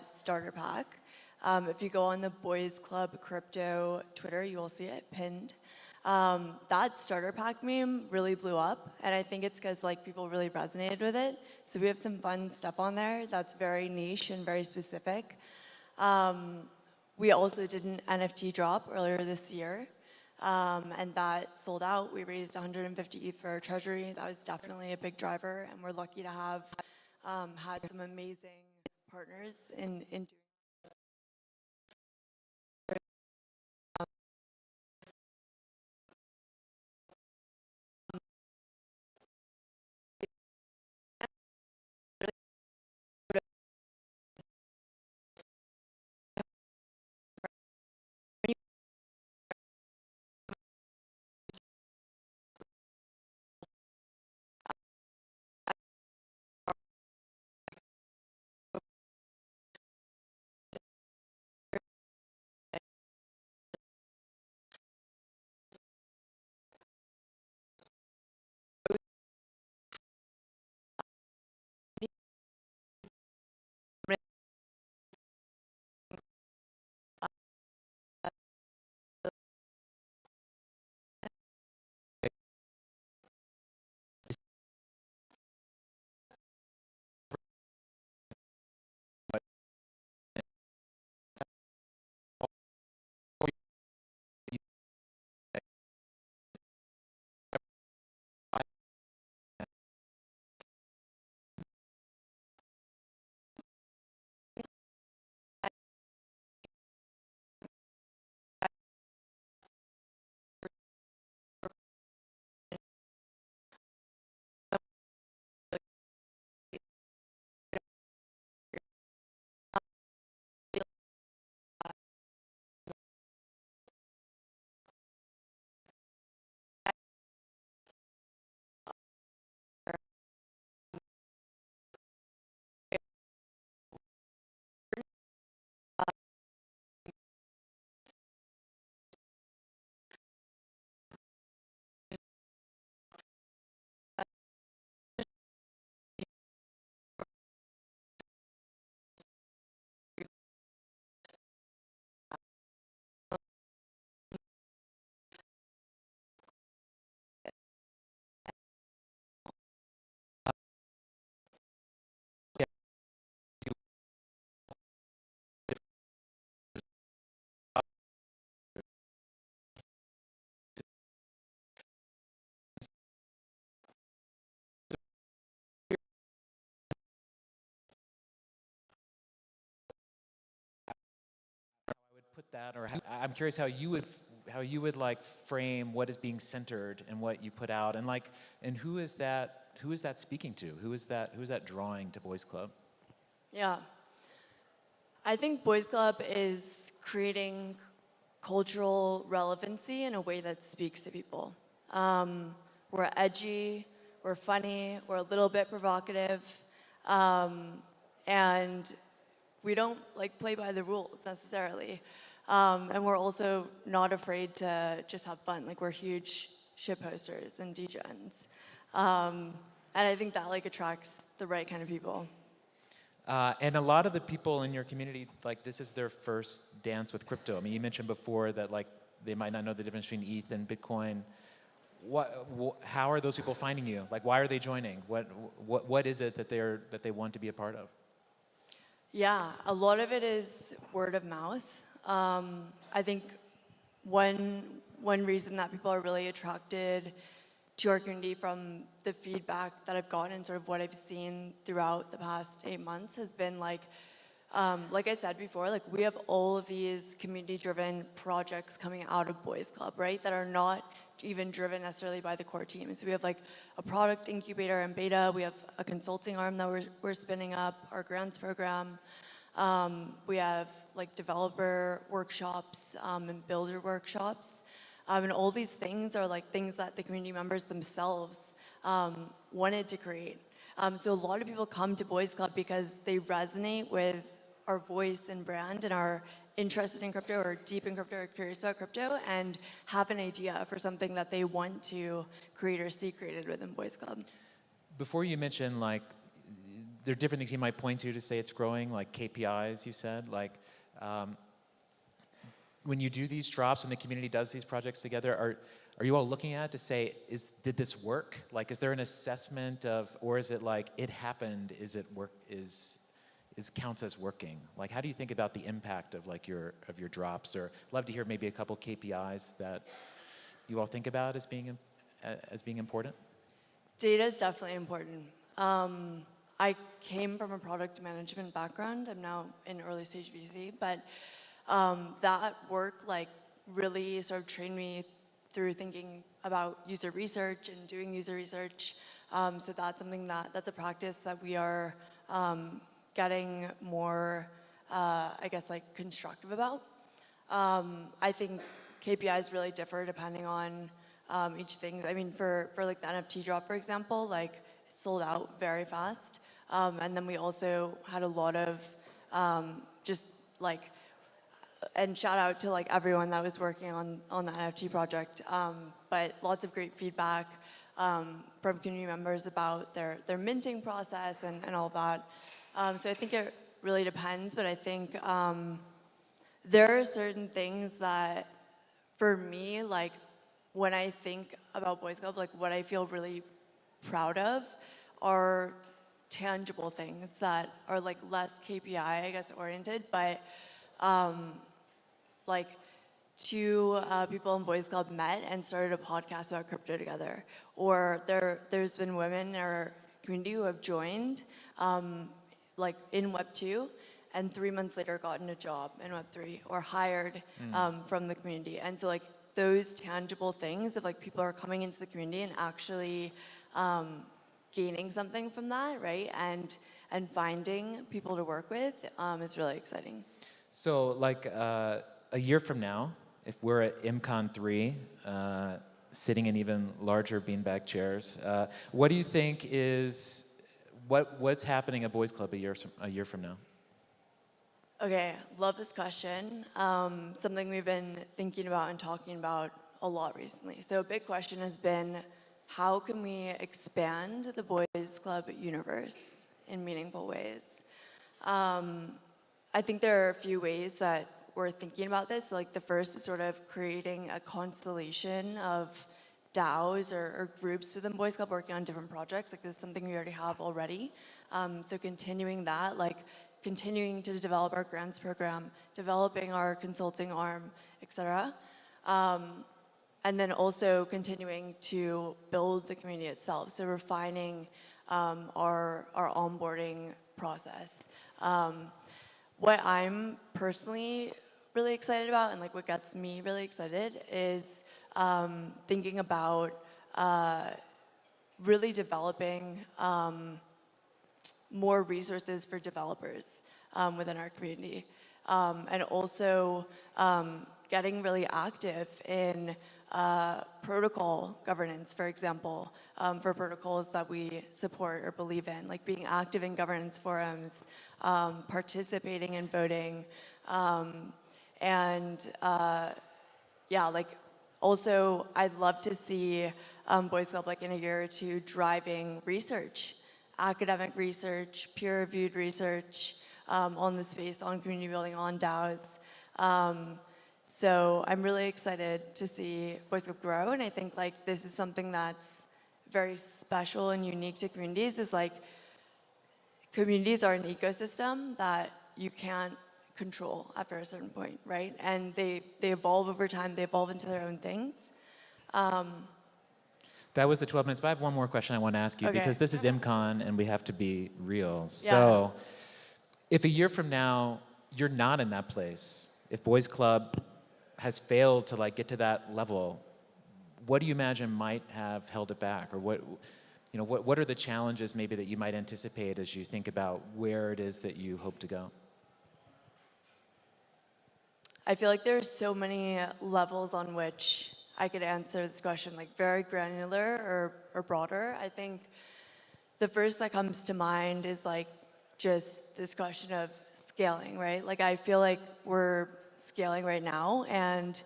starter pack. If you go on the Boys Club crypto Twitter, you will see it pinned. That starter pack meme really blew up, and I think it's because like people really resonated with it. So we have some fun stuff on there that's very niche and very specific. We also did an NFT drop earlier this year, and that sold out. We raised 150 ETH for our treasury. That was definitely a big driver, and we're lucky to have had some amazing partners in doing.
Put that, or I'm curious how you would like frame what is being centered and what you put out, and who is that speaking to? Who is that drawing to Boys Club?
Yeah. I think Boys Club is creating cultural relevancy in a way that speaks to people. We're edgy, we're funny, we're a little bit provocative, and we don't like play by the rules necessarily. And we're also not afraid to just have fun. Like we're huge ship posters and degens. And I think that like attracts the right kind of people.
And a lot of the people in your community, like this is their first dance with crypto. I mean, you mentioned before that like they might not know the difference between ETH and Bitcoin. How are those people finding you? Like, why are they joining? What is it that they want to be a part of?
Yeah, a lot of it is word of mouth. I think one reason that people are really attracted to our community from the feedback that I've gotten and sort of what I've seen throughout the past 8 months has been like I said before, like we have all of these community-driven projects coming out of Boys Club, right? That are not even driven necessarily by the core team. So we have like a product incubator and beta. We have a consulting arm that we're spinning up, our grants program. We have like developer workshops and builder workshops. And all these things are like things that the community members themselves wanted to create. So a lot of people come to Boys Club because they resonate with our voice and brand and are interested in crypto or deep in crypto or curious about crypto and have an idea for something that they want to create or see created within Boys Club.
Before you mentioned like, there are different things you might point to say it's growing, like KPIs you said, like, when you do these drops and the community does these projects together, are you all looking at it to say, did this work? Like, is there an assessment of, or is it like, it happened, is it work, is counts as working? Like, how do you think about the impact of like your drops? Or love to hear maybe a couple KPIs that you all think about as being important.
Data is definitely important. I came from a product management background. I'm now in early stage VC, but that work like really sort of trained me through thinking about user research and doing user research. So that's something that's a practice that we are getting more, I guess, like constructive about. I think KPIs really differ depending on each thing. I mean, for like the NFT drop, for example, like sold out very fast. And then we also had a lot of just like, and shout out to like everyone that was working on the NFT project. But lots of great feedback from community members about their minting process and all that. So I think it really depends, but I think there are certain things that, for me, like when I think about Boys Club, like what I feel really proud of are tangible things that are like less KPI, I guess, oriented, but like two people in Boys Club met and started a podcast about crypto together. Or there's been women in our community who have joined like in Web 2 and 3 months later gotten a job in Web 3 or hired from the community. And so like those tangible things of like people are coming into the community and actually gaining something from that, right? And finding people to work with is really exciting.
So like a year from now, if we're at MCON2 sitting in even larger beanbag chairs, what do you think is, what's happening at Boys Club a year from now?
Okay, love this question. Something we've been thinking about and talking about a lot recently. So a big question has been, how can we expand the Boys Club universe in meaningful ways? I think there are a few ways that we're thinking about this. Like the first is sort of creating a constellation of DAOs or groups within Boys Club working on different projects. Like this is something we already have already. So continuing that, like continuing to develop our grants program, developing our consulting arm, et cetera. And then also continuing to build the community itself. So refining our onboarding process. What I'm personally really excited about and like what gets me really excited is thinking about really developing more resources for developers within our community. And also getting really active in protocol governance, for example, for protocols that we support or believe in, like being active in governance forums, participating in voting, and yeah, like also I'd love to see Boys Club like in a year or two driving research, academic research, peer-reviewed research on the space, on community building, on DAOs. So I'm really excited to see Boys Club grow, and I think like this is something that's very special and unique to communities, is like communities are an ecosystem that you can't control after a certain point, right? And they evolve over time, they evolve into their own things.
That was the 12 minutes, but I have one more question I want to ask you,
Okay.
because this is MCON and we have to be real. So if a year from now you're not in that place, if Boys Club has failed to like get to that level, what do you imagine might have held it back? Or what are the challenges maybe that you might anticipate as you think about where it is that you hope to go?
I feel like there's so many levels on which I could answer this question, like very granular or broader. I think the first that comes to mind is like just this question of scaling, right? Like I feel like we're scaling right now, and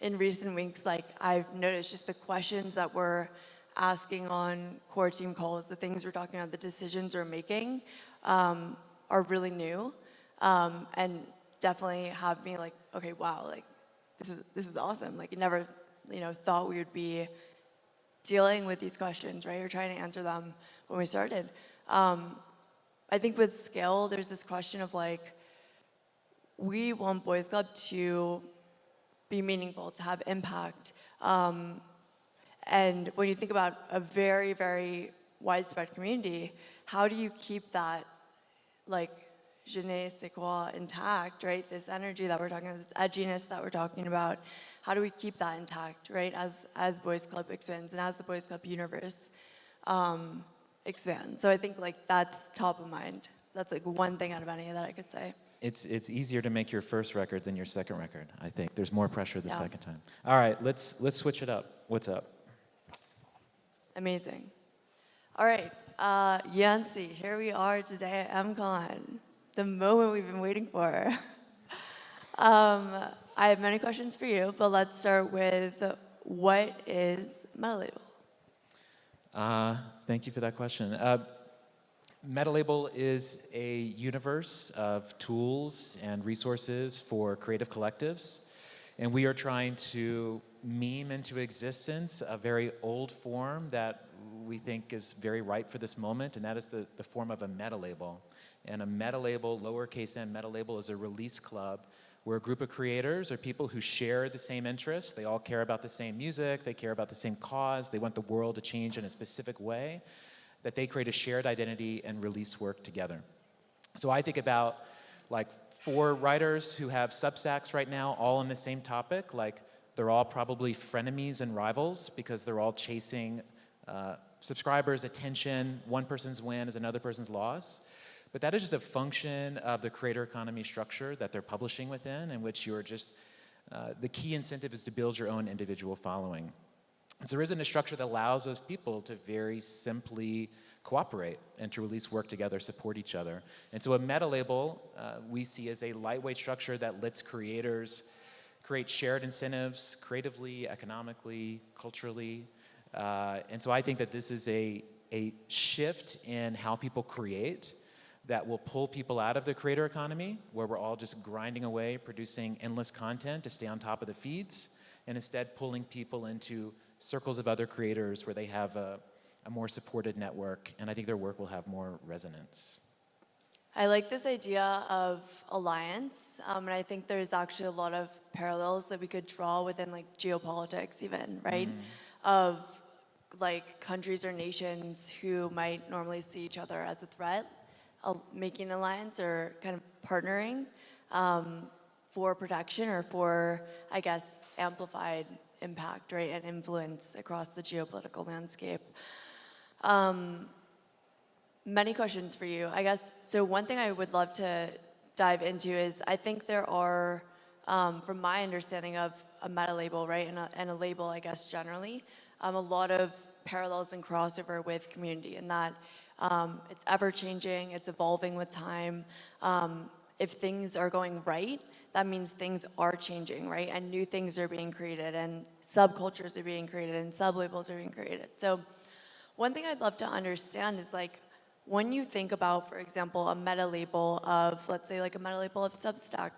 in recent weeks, like I've noticed just the questions that we're asking on core team calls, the things we're talking about, the decisions we're making are really new, and definitely have me like, okay, wow, like this is awesome. Like you never, thought we would be dealing with these questions, right? Or trying to answer them when we started. I think with scale, there's this question of like, we want Boys Club to be meaningful, to have impact. And when you think about a very, very widespread community, how do you keep that like je ne sais quoi intact, right? This energy that we're talking about, this edginess that we're talking about, how do we keep that intact, right? As Boys Club expands and as the Boys Club universe expands. So I think like that's top of mind. That's like one thing out of any that I could say.
It's easier to make your first record than your second record, I think. There's more pressure the second time. All right, let's switch it up. What's up?
Amazing. All right, Yancy, here we are today at MCON, the moment we've been waiting for. I have many questions for you, but let's start with what is MetaLabel?
Thank you for that question. MetaLabel is a universe of tools and resources for creative collectives, and we are trying to meme into existence a very old form that we think is very ripe for this moment, and that is the form of a MetaLabel. And a MetaLabel, lowercase m MetaLabel, is a release club where a group of creators or people who share the same interests, they all care about the same music, they care about the same cause, they want the world to change in a specific way, that they create a shared identity and release work together. So I think about like 4 writers who have Substacks right now, all on the same topic. Like they're all probably frenemies and rivals because they're all chasing subscribers, attention. One person's win is another person's loss. But that is just a function of the creator economy structure that they're publishing within, in which you're just, the key incentive is to build your own individual following. So there isn't a structure that allows those people to very simply cooperate and to release work together, support each other. And so a meta label we see as a lightweight structure that lets creators create shared incentives creatively, economically, culturally. And so I think that this is a shift in how people create that will pull people out of the creator economy, where we're all just grinding away, producing endless content to stay on top of the feeds, and instead pulling people into circles of other creators where they have a more supported network, and I think their work will have more resonance.
I like this idea of alliance, and I think there's actually a lot of parallels that we could draw within like geopolitics even, right? Of like countries or nations who might normally see each other as a threat, making an alliance or kind of partnering for protection or for, I guess, amplified impact, right, and influence across the geopolitical landscape. Many questions for you, I guess. So one thing I would love to dive into is I think there are from my understanding of a meta label, right, and a label, I guess, generally, a lot of parallels and crossover with community, and that it's ever changing, it's evolving with time. If things are going right, that means things are changing, right? And new things are being created, and subcultures are being created, and sublabels are being created. So one thing I'd love to understand is like, when you think about, for example, a meta label of, let's say like a meta label of Substack,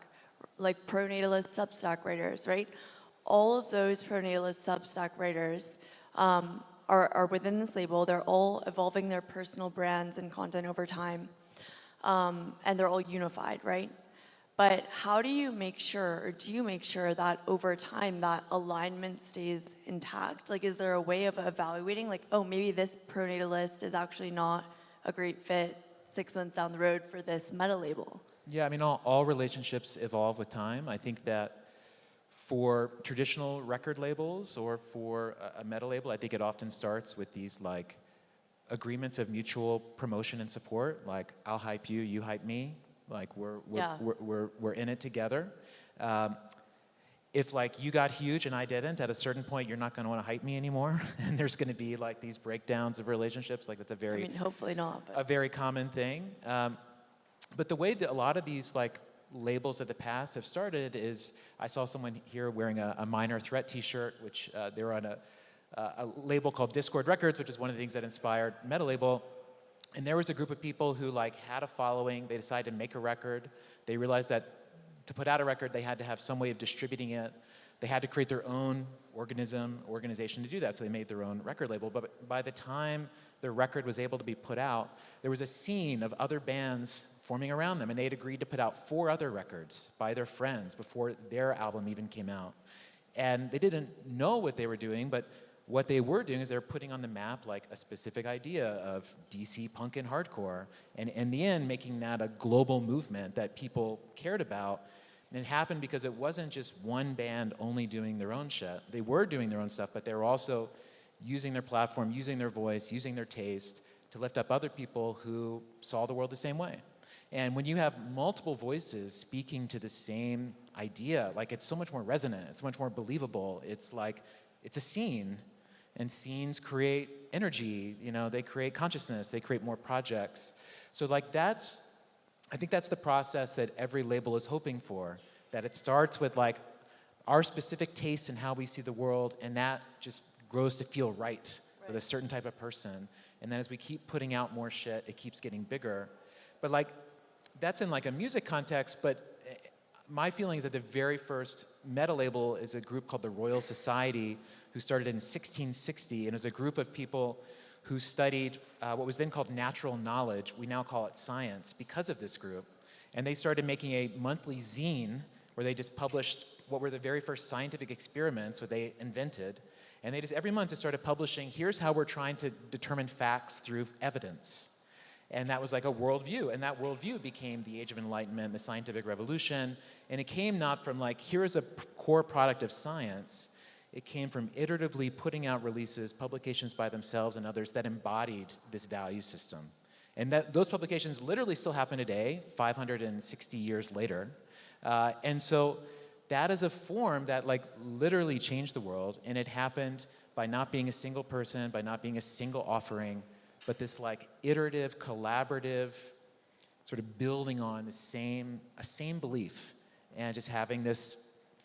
like pronatalist Substack writers, right? All of those pronatalist Substack writers are within this label. They're all evolving their personal brands and content over time, and they're all unified, right? But how do you make sure, or do you make sure that over time that alignment stays intact? Like, is there a way of evaluating, like, oh, maybe this pronatalist is actually not a great fit 6 months down the road for this meta label?
Yeah, I mean, all relationships evolve with time. I think that for traditional record labels or for a meta label, I think it often starts with these like agreements of mutual promotion and support, like I'll hype you, you hype me, like we're in it together. If like you got huge and I didn't, at a certain point you're not going to want to hype me anymore, and there's going to be like these breakdowns of relationships. Like that's a very,
I mean, hopefully not, but
a very common thing. But the way that a lot of these like labels of the past have started is, I saw someone here wearing a Minor Threat t-shirt, which they were on a label called Discord Records, which is one of the things that inspired Meta Label. And there was a group of people who like had a following. They decided to make a record. They realized that to put out a record, they had to have some way of distributing it. They had to create their own organization to do that, so they made their own record label. But by the time the record was able to be put out, there was a scene of other bands forming around them, and they had agreed to put out 4 other records by their friends before their album even came out. And they didn't know what they were doing, but what they were doing is they were putting on the map like a specific idea of DC punk and hardcore, and in the end making that a global movement that people cared about. And it happened because it wasn't just one band only doing their own shit. They were doing their own stuff, but they were also using their platform, using their voice, using their taste to lift up other people who saw the world the same way. And when you have multiple voices speaking to the same idea, like it's so much more resonant, it's so much more believable. It's like, it's a scene, and scenes create energy, you know, they create consciousness, they create more projects. So like I think that's the process that every label is hoping for, that it starts with like our specific taste in how we see the world, and that just grows to feel right with a certain type of person. And then as we keep putting out more shit, it keeps getting bigger. But like, that's in like a music context, but my feeling is that the very first meta label is a group called the Royal Society, who started in 1660, and it was a group of people who studied what was then called natural knowledge. We now call it science because of this group. And they started making a monthly zine where they just published what were the very first scientific experiments that they invented. And they just every month just started publishing, here's how we're trying to determine facts through evidence. And that was like a worldview. And that worldview became the Age of Enlightenment, the scientific revolution. And it came not from like, here's a core product of science. It came from iteratively putting out releases, publications by themselves and others that embodied this value system. And those publications literally still happen today, 560 years later. And so that is a form that like literally changed the world. And it happened by not being a single person, by not being a single offering, but this like iterative, collaborative, sort of building on a same belief, and just having this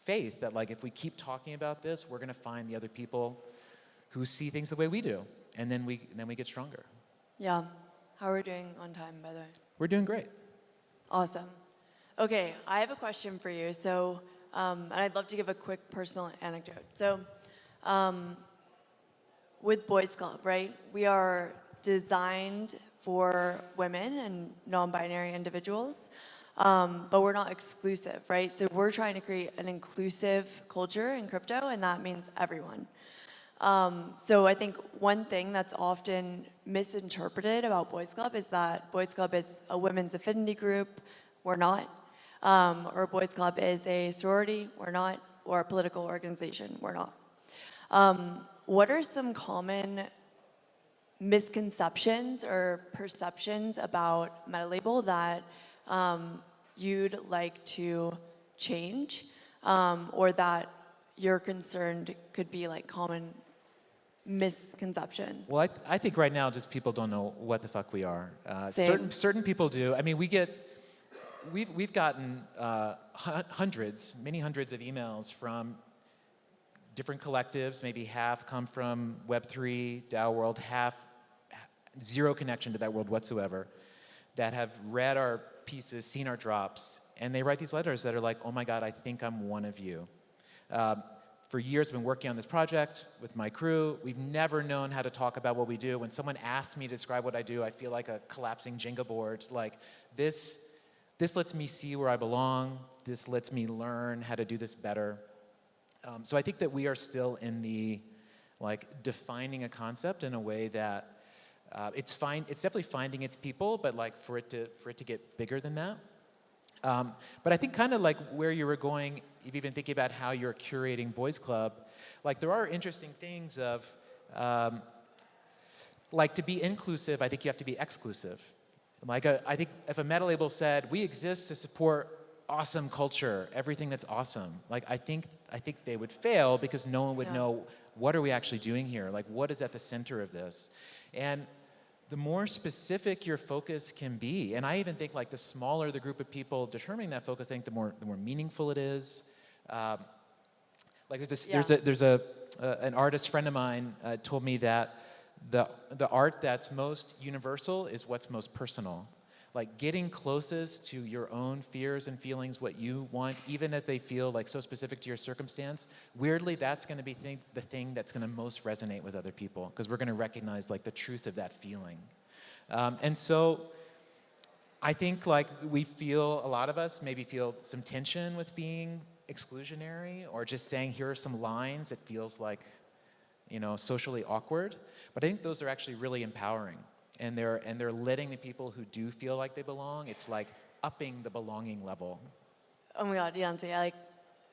faith that like if we keep talking about this, we're gonna find the other people who see things the way we do, and then we get stronger.
Yeah. How are we doing on time, by the way?
We're doing great.
Awesome. Okay, I have a question for you. So, and I'd love to give a quick personal anecdote. So, with Boys Club, right? We are designed for women and non-binary individuals, but we're not exclusive, right? So we're trying to create an inclusive culture in crypto, and that means everyone. So I think one thing that's often misinterpreted about Boys Club is that Boys Club is a women's affinity group. We're not. Or Boys Club is a sorority. We're not. Or a political organization. We're not. What are some common misconceptions or perceptions about MetaLabel that you'd like to change? or that you're concerned could be like common misconceptions?
Well, I think right now just people don't know what the fuck we are.
Same.
Certain people do. I mean, we've gotten many hundreds of emails from different collectives. Maybe half come from Web3, DAO world, half zero connection to that world whatsoever, that have read our pieces, seen our drops, and they write these letters that are like, oh my God, I think I'm one of you. For years, I've been working on this project with my crew. We've never known how to talk about what we do. When someone asks me to describe what I do, I feel like a collapsing Jenga board. Like, this lets me see where I belong. This lets me learn how to do this better. So I think that we are still in the, like, defining a concept in a way that it's definitely finding its people, but like for it to get bigger than that. But I think kind of like where you were going, if even thinking about how you're curating Boys Club, like there are interesting things of, like to be inclusive, I think you have to be exclusive. Like I think if a meta label said, we exist to support awesome culture, everything that's awesome, like I think they would fail because no one would know what are we actually doing here, like what is at the center of this. And the more specific your focus can be, and I even think like the smaller the group of people determining that focus, I think the more meaningful it is. Like there's an artist friend of mine told me that the art that's most universal is what's most personal. Like getting closest to your own fears and feelings, what you want, even if they feel like so specific to your circumstance, weirdly that's going to be the thing that's going to most resonate with other people, because we're going to recognize like the truth of that feeling. And so I think like a lot of us maybe feel some tension with being exclusionary or just saying here are some lines that feels like, you know, socially awkward. But I think those are actually really empowering. And they're letting the people who do feel like they belong, it's like upping the belonging level.
Oh my God, Yancy, I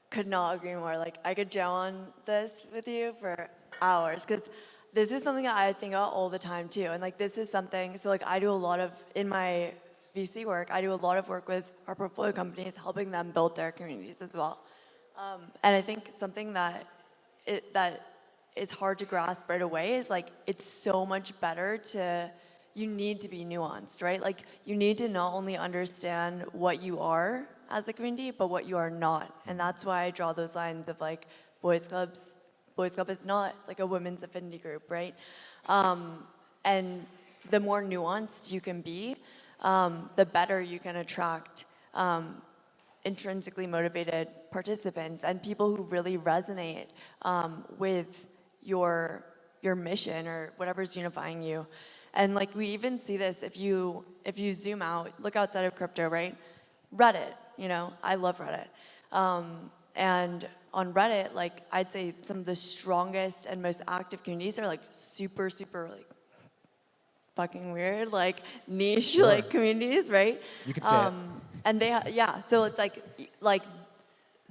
could not agree more. Like I could jam on this with you for hours, because this is something that I think about all the time too. And like this is something, so like I do a lot of, in my VC work, I do a lot of work with our portfolio companies, helping them build their communities as well. And I think something that is hard to grasp right away is like, it's so much better you need to be nuanced, right? Like you need to not only understand what you are as a community, but what you are not. And that's why I draw those lines of like Boys Club is not like a women's affinity group, right? And the more nuanced you can be, the better you can attract intrinsically motivated participants and people who really resonate with your mission or whatever's unifying you. And like we even see this if you zoom out, look outside of crypto, right? Reddit, you know, I love Reddit. And on Reddit, like I'd say some of the strongest and most active communities are like super, super like fucking weird, like niche like communities, right?
You could say it.
And so it's like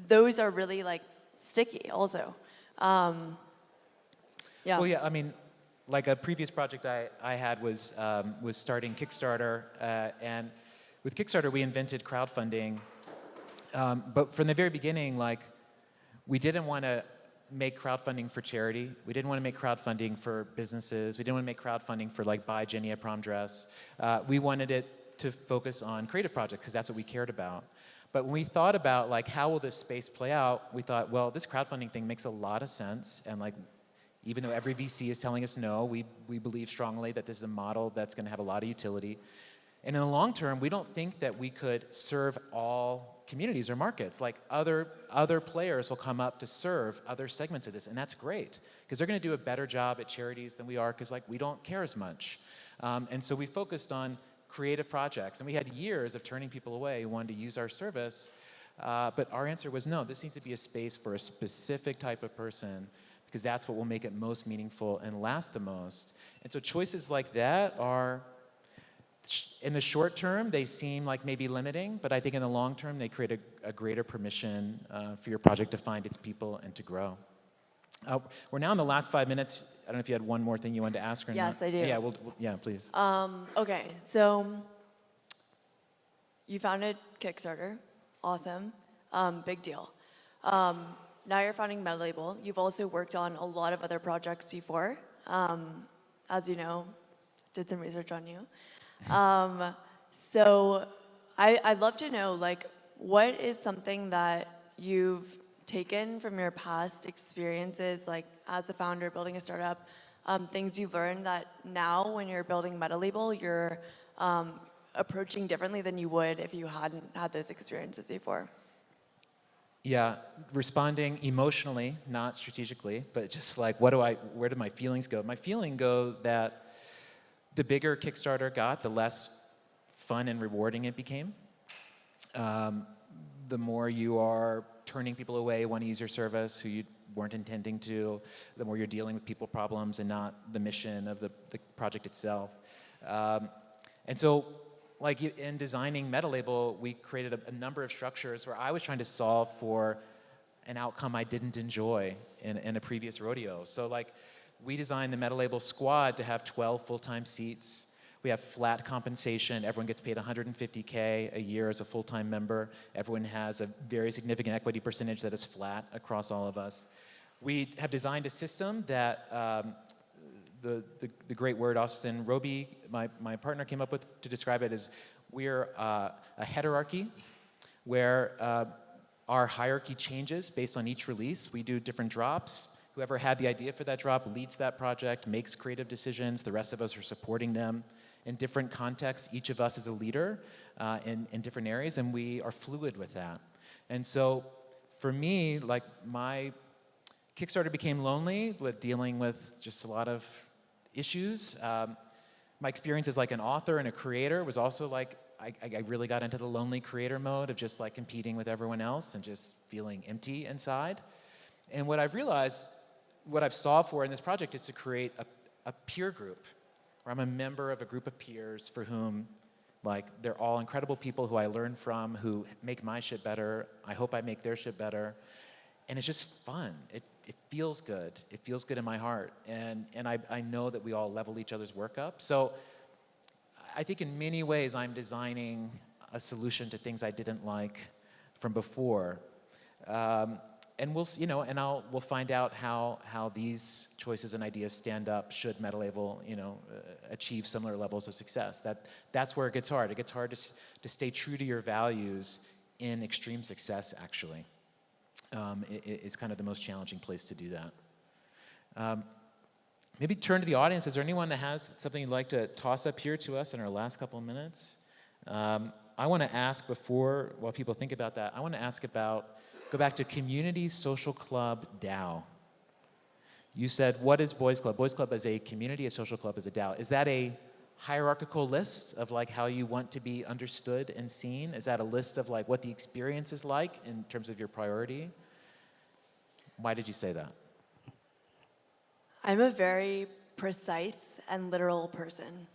those are really like sticky also.
Well, yeah, I mean, like a previous project I had was starting Kickstarter, and with Kickstarter we invented crowdfunding, but from the very beginning, like we didn't want to make crowdfunding for charity. We didn't want to make crowdfunding for businesses. We didn't want to make crowdfunding for like buy Jenny a prom dress. We wanted it to focus on creative projects because that's what we cared about. But when we thought about like how will this space play out, we thought, well, this crowdfunding thing makes a lot of sense, and like even though every VC is telling us no, we believe strongly that this is a model that's going to have a lot of utility. And in the long term, we don't think that we could serve all communities or markets. Like other players will come up to serve other segments of this, and that's great because they're going to do a better job at charities than we are because like we don't care as much. And so we focused on creative projects, and we had years of turning people away who wanted to use our service. But our answer was no, this needs to be a space for a specific type of person, because that's what will make it most meaningful and last the most. And so choices like that are, in the short term, they seem like maybe limiting, but I think in the long term, they create a greater permission for your project to find its people and to grow. We're now in the last 5 minutes. I don't know if you had one more thing you wanted to ask or not.
Yes, I do.
Yeah, yeah, please.
Okay, so you founded Kickstarter. Awesome. Big deal. Now you're founding MetaLabel. You've also worked on a lot of other projects before. As you know, did some research on you. So I'd love to know, like, what is something that you've taken from your past experiences, like as a founder building a startup, things you've learned that now when you're building MetaLabel, you're approaching differently than you would if you hadn't had those experiences before?
Yeah, responding emotionally, not strategically, but just like, where do my feelings go? My feeling go that the bigger Kickstarter got, the less fun and rewarding it became. The more you are turning people away, want to use your service who you weren't intending to, the more you're dealing with people problems and not the mission of the project itself. And so, like in designing MetaLabel, we created a number of structures where I was trying to solve for an outcome I didn't enjoy in a previous rodeo. So like, we designed the MetaLabel squad to have 12 full-time seats. We have flat compensation. Everyone gets paid $150K a year as a full-time member. Everyone has a very significant equity percentage that is flat across all of us. We have designed a system that the great word Austin Roby, my partner, came up with to describe it as we're a heterarchy where our hierarchy changes based on each release. We do different drops. Whoever had the idea for that drop leads that project, makes creative decisions. The rest of us are supporting them in different contexts. Each of us is a leader in different areas, and we are fluid with that. And so for me, like, my Kickstarter became lonely with dealing with just a lot of issues. My experience as like an author and a creator was also like, I really got into the lonely creator mode of just like competing with everyone else and just feeling empty inside. And what I've realized, what I've solved for in this project is to create a peer group where I'm a member of a group of peers for whom, like, they're all incredible people who I learn from, who make my shit better. I hope I make their shit better. And it's just fun. It feels good. It feels good in my heart. And I know that we all level each other's work up. So I think in many ways I'm designing a solution to things I didn't like from before. And we'll, you know, and we'll find out how these choices and ideas stand up should MetaLabel, you know, achieve similar levels of success. That's where it gets hard. It gets hard to stay true to your values in extreme success, actually. It's kind of the most challenging place to do that. Maybe turn to the audience. Is there anyone that has something you'd like to toss up here to us in our last couple of minutes? I want to ask while people think about that, I want to ask about, go back to Community Social Club DAO. You said, what is Boys Club? Boys Club is a community, a social club is a DAO. Is that a hierarchical list of like how you want to be understood and seen? Is that a list of like what the experience is like in terms of your priority? Why did you say that?
I'm a very precise and literal person.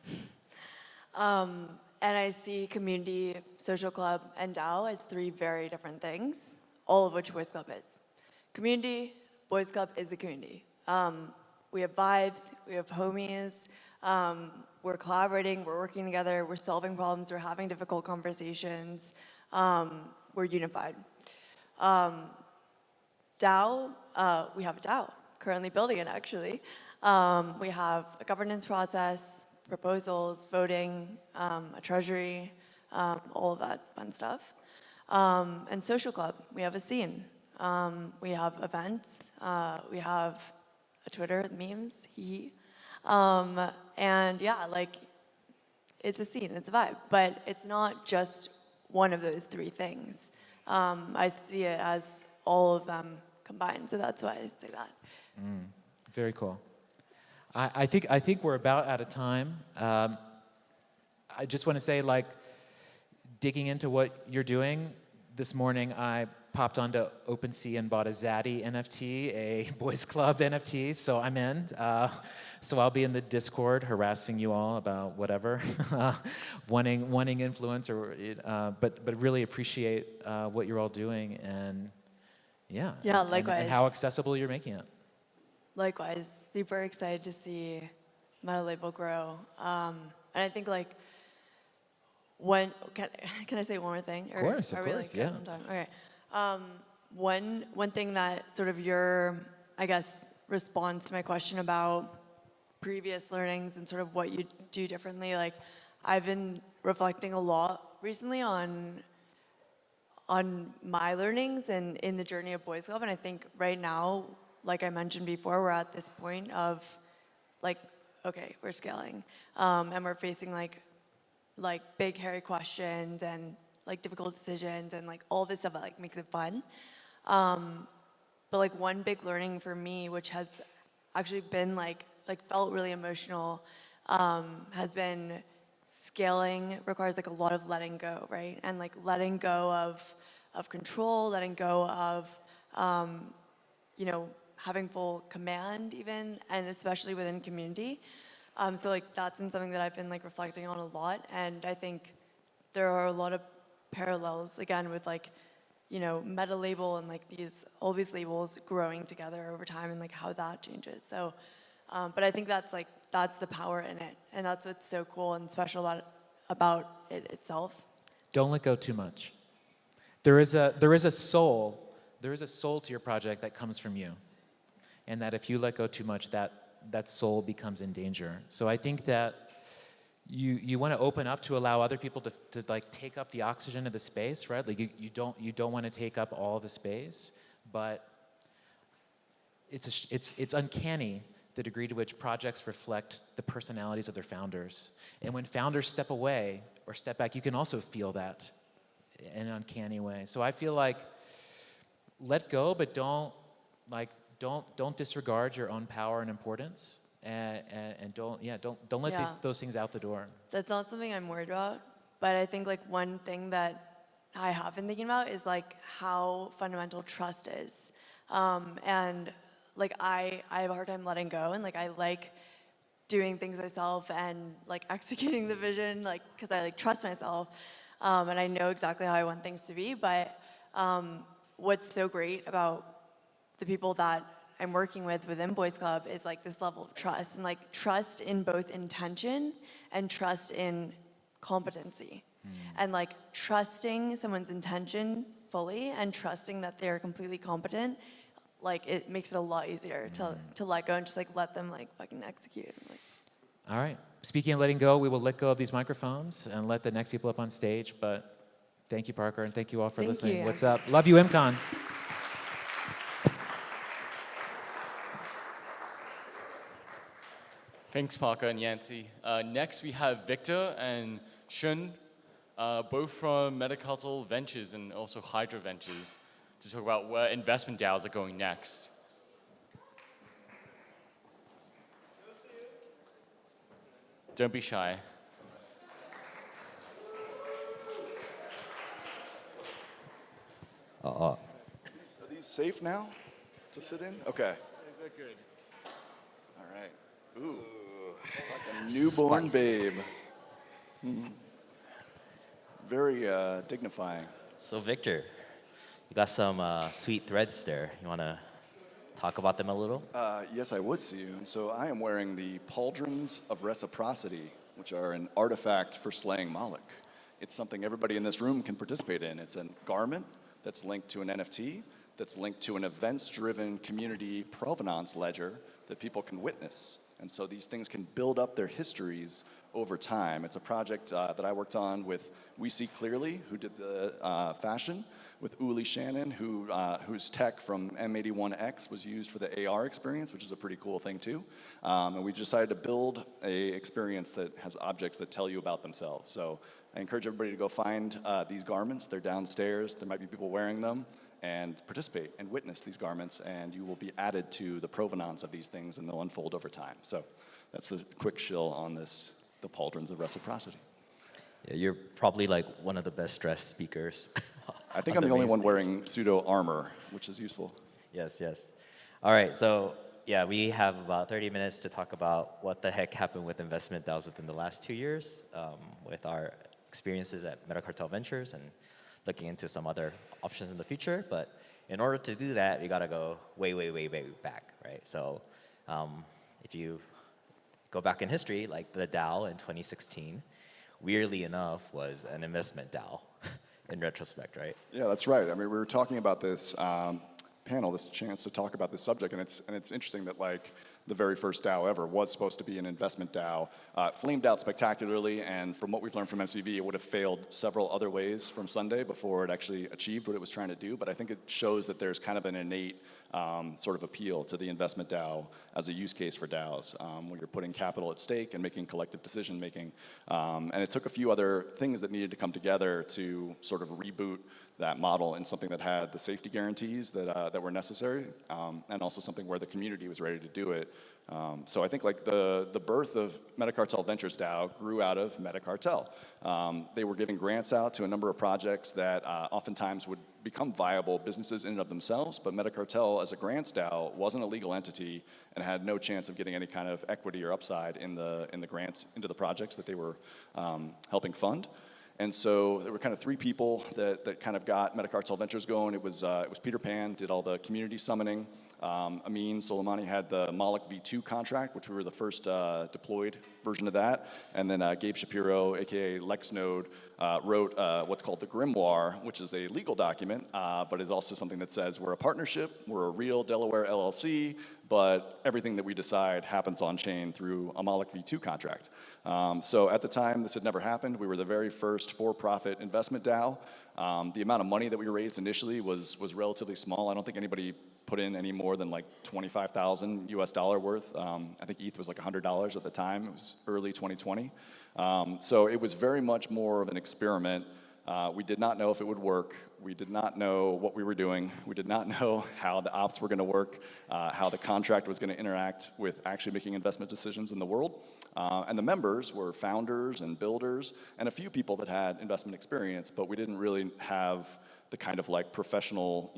And I see community, social club, and DAO as three very different things, all of which Boys Club is. Community, Boys Club is a community. We have vibes, we have homies, we're collaborating, we're working together, we're solving problems, we're having difficult conversations, we're unified. DAO, we have a DAO, currently building it actually. We have a governance process, proposals, voting, a treasury, all of that fun stuff. And social club, we have a scene. We have events, we have a Twitter, memes, and yeah, like, it's a scene, it's a vibe, but it's not just one of those three things. I see it as all of them combined, so that's why I say that.
Very cool. I think we're about out of time. I just want to say, like, digging into what you're doing, this morning I popped onto OpenSea and bought a Zaddy NFT, a Boys Club NFT, so I'm in. So I'll be in the Discord harassing you all about whatever, wanting influence, but really appreciate what you're all doing, and yeah,
likewise.
and how accessible you're making it.
Likewise, super excited to see MetaLabel grow. And I think, like, can I say one more thing?
Of course,
are we, like,
yeah.
on time? Okay. one thing that sort of your, I guess, response to my question about previous learnings and sort of what you do differently, like I've been reflecting a lot recently on my learnings and in the journey of Boys Club, and I think right now, like I mentioned before, we're at this point of like, okay, we're scaling, and we're facing like big hairy questions and like difficult decisions and like all this stuff that like makes it fun. But like one big learning for me, which has actually been like felt really emotional, has been scaling requires like a lot of letting go, right? And like letting go of control, letting go of, you know, having full command even, and especially within community. So like that's been something that I've been like reflecting on a lot, and I think there are a lot of parallels again with like, you know, meta label and like all these labels growing together over time and like how that changes. So, but I think that's the power in it, and that's what's so cool and special about it itself. Don't
let go too much. There is a soul to your project that comes from you, and that if you let go too much, that soul becomes in danger. So I think that you want to open up to allow other people to like take up the oxygen of the space, right? Like you don't want to take up all the space, but it's uncanny the degree to which projects reflect the personalities of their founders. And when founders step away or step back, you can also feel that in an uncanny way. So I feel like let go, but don't disregard your own power and importance. And don't let those things out the door. That's not something I'm worried about, but I think like one thing that I have been thinking about is like how fundamental trust is, and like I have a hard time letting go, and like I like doing things myself and like executing the vision, like because I like trust myself, and I know exactly how I want things to be. But what's so great about the people that I'm working with within Boys Club is like this level of trust, and like trust in both intention and trust in competency. And like trusting someone's intention fully and trusting that they're completely competent, like it makes it a lot easier to let go and just like let them like fucking execute. Like. All right. Speaking of letting go, we will let go of these microphones and let the next people up on stage. But thank you, Parker, and thank you all for listening. What's up? Love you, MCON.
Thanks, Parker and Yancy. Next, we have Victor and Shun, both from Metacultural Ventures and also Hydra Ventures, to talk about where investment DAOs are going next. Don't be shy.
Are these safe now to sit in? Okay.
They're good.
All right. Ooh, like a newborn babe. Very dignifying.
So Victor, you got some sweet threads there. You want to talk about them a little?
Yes, I would, see you. And so I am wearing the Pauldrons of Reciprocity, which are an artifact for slaying Moloch. It's something everybody in this room can participate in. It's a garment that's linked to an NFT, that's linked to an events-driven community provenance ledger that people can witness. And so these things can build up their histories over time. It's a project that I worked on with We See Clearly, who did the fashion, with Uli Shannon, whose tech from M81X was used for the AR experience, which is a pretty cool thing too. And we decided to build a experience that has objects that tell you about themselves. So I encourage everybody to go find these garments. They're downstairs. There might be people wearing them. And participate and witness these garments, and you will be added to the provenance of these things, and they'll unfold over time. So that's the quick shill on this, the Pauldrons of Reciprocity.
Yeah, you're probably like one of the best dressed speakers.
I think I'm the only one wearing pseudo armor, which is useful.
Yes, yes. All right, so yeah, we have about 30 minutes to talk about what the heck happened with investment DAOs within the last 2 years, with our experiences at Metacultural Ventures and looking into some other options in the future. But in order to do that, you got to go way, way, way, way back, right? So if you go back in history, like the DAO in 2016, weirdly enough, was an investment DAO. in retrospect, right?
Yeah, that's right. I mean, we were talking about this panel, this chance to talk about this subject, and it's interesting that like the very first DAO ever was supposed to be an investment DAO. It flamed out spectacularly, and from what we've learned from MCV, it would have failed several other ways from Sunday before it actually achieved what it was trying to do. But I think it shows that there's kind of an innate sort of appeal to the investment DAO as a use case for DAOs, where you're putting capital at stake and making collective decision making. And it took a few other things that needed to come together to sort of reboot that model in something that had the safety guarantees that were necessary, and also something where the community was ready to do it. So I think like the birth of Metacartel Ventures DAO grew out of Metacartel. They were giving grants out to a number of projects that oftentimes would become viable businesses in and of themselves, but Metacartel as a grants DAO wasn't a legal entity and had no chance of getting any kind of equity or upside in the grants into the projects that they were helping fund. And so there were kind of three people that kind of got Metacartel Ventures going. It was Peter Pan, did all the community summoning. Amin Soleimani had the Moloch V2 contract, which we were the first deployed version of that. And then Gabe Shapiro, aka LexNode, wrote what's called the Grimoire, which is a legal document, but is also something that says we're a partnership, we're a real Delaware LLC, but everything that we decide happens on chain through a Moloch V2 contract. So at the time, this had never happened. We were the very first for-profit investment DAO. The amount of money that we raised initially was relatively small. I don't think anybody put in any more than like 25,000 US dollar worth. I think ETH was like $100 at the time. It was early 2020. So it was very much more of an experiment. We did not know if it would work. We did not know what we were doing. We did not know how the ops were going to work, how the contract was going to interact with actually making investment decisions in the world. And the members were founders and builders and a few people that had investment experience, but we didn't really have the kind of like professional,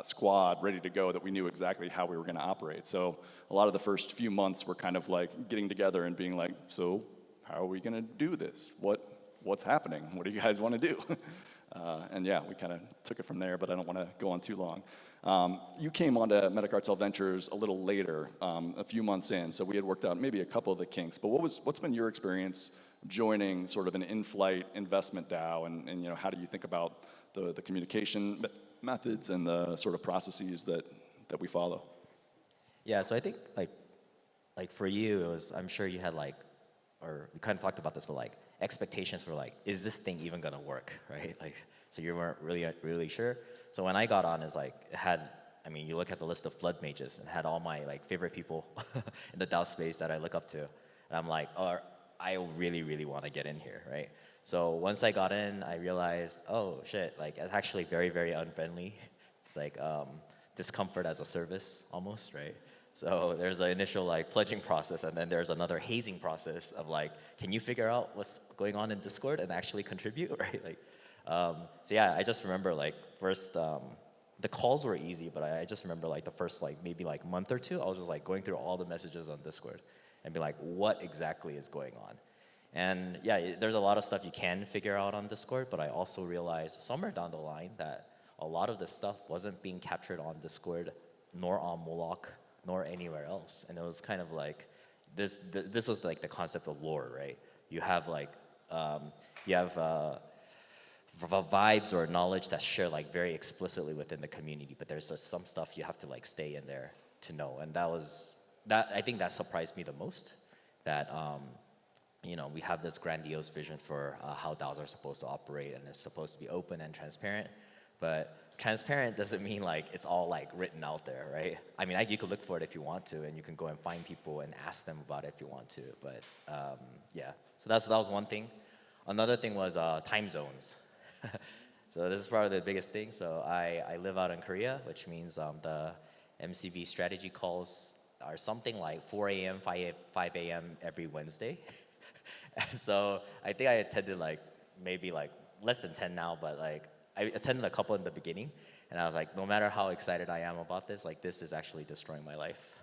squad ready to go that we knew exactly how we were going to operate. So a lot of the first few months were kind of like getting together and being like, so how are we going to do this? What's happening? What do you guys want to do? And yeah, we kind of took it from there, but I don't want to go on too long. You came onto Metacartel Ventures a little later, a few months in, so we had worked out maybe a couple of the kinks. But what's been your experience joining sort of an in-flight investment DAO, and how do you think about the communication methods and the sort of processes that we follow?
Yeah, so I think like for you, it was, I'm sure you had or we kind of talked about this, but like expectations were like, is this thing even gonna work, right? Like, so you weren't really sure. So when I got on, is like, it had, you look at the list of blood mages, and had all my favorite people in the DAO space that I look up to, and I'm like, oh, I really want to get in here, right? So once I got in, I realized, oh shit, like it's actually very unfriendly. It's like discomfort as a service almost, right? So there's an initial pledging process, and then there's another hazing process of can you figure out what's going on in Discord and actually contribute, right? So yeah, I just remember first, the calls were easy, but I just remember the first maybe month or two, I was just going through all the messages on Discord and be like, what exactly is going on? And yeah, there's a lot of stuff you can figure out on Discord, but I also realized somewhere down the line that a lot of this stuff wasn't being captured on Discord, nor on Moloch, nor anywhere else. And it was kind of this was the concept of lore, right? You have vibes or knowledge that's shared very explicitly within the community, but there's just some stuff you have to stay in there to know. And I think that surprised me the most, that we have this grandiose vision for how DAOs are supposed to operate, and it's supposed to be open and transparent, but transparent doesn't mean it's all written out there, right? You could look for it if you want to, and you can go and find people and ask them about it if you want to, but yeah. So that was one thing. Another thing was time zones. So this is probably the biggest thing. So I live out in Korea, which means the MCV strategy calls are something like 4 a.m., 5 a.m. every Wednesday. And so I think I attended maybe less than 10 now, but I attended a couple in the beginning, and I was like, no matter how excited I am about this, this is actually destroying my life.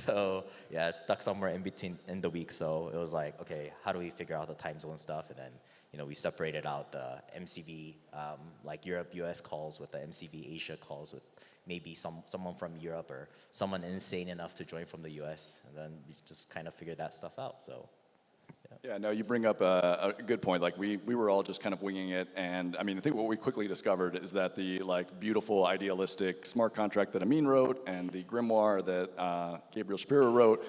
So yeah, stuck somewhere in between in the week. So it was like, okay, how do we figure out the time zone stuff? And then we separated out the MCV Europe US calls with the MCV Asia calls with maybe someone from Europe or someone insane enough to join from the US, and then we just kind of figured that stuff out. So yeah.
Yeah, no, you bring up a good point. Like we were all just kind of winging it, and I mean, I think what we quickly discovered is that the like beautiful, idealistic smart contract that Amin wrote and the grimoire that Gabriel Shapiro wrote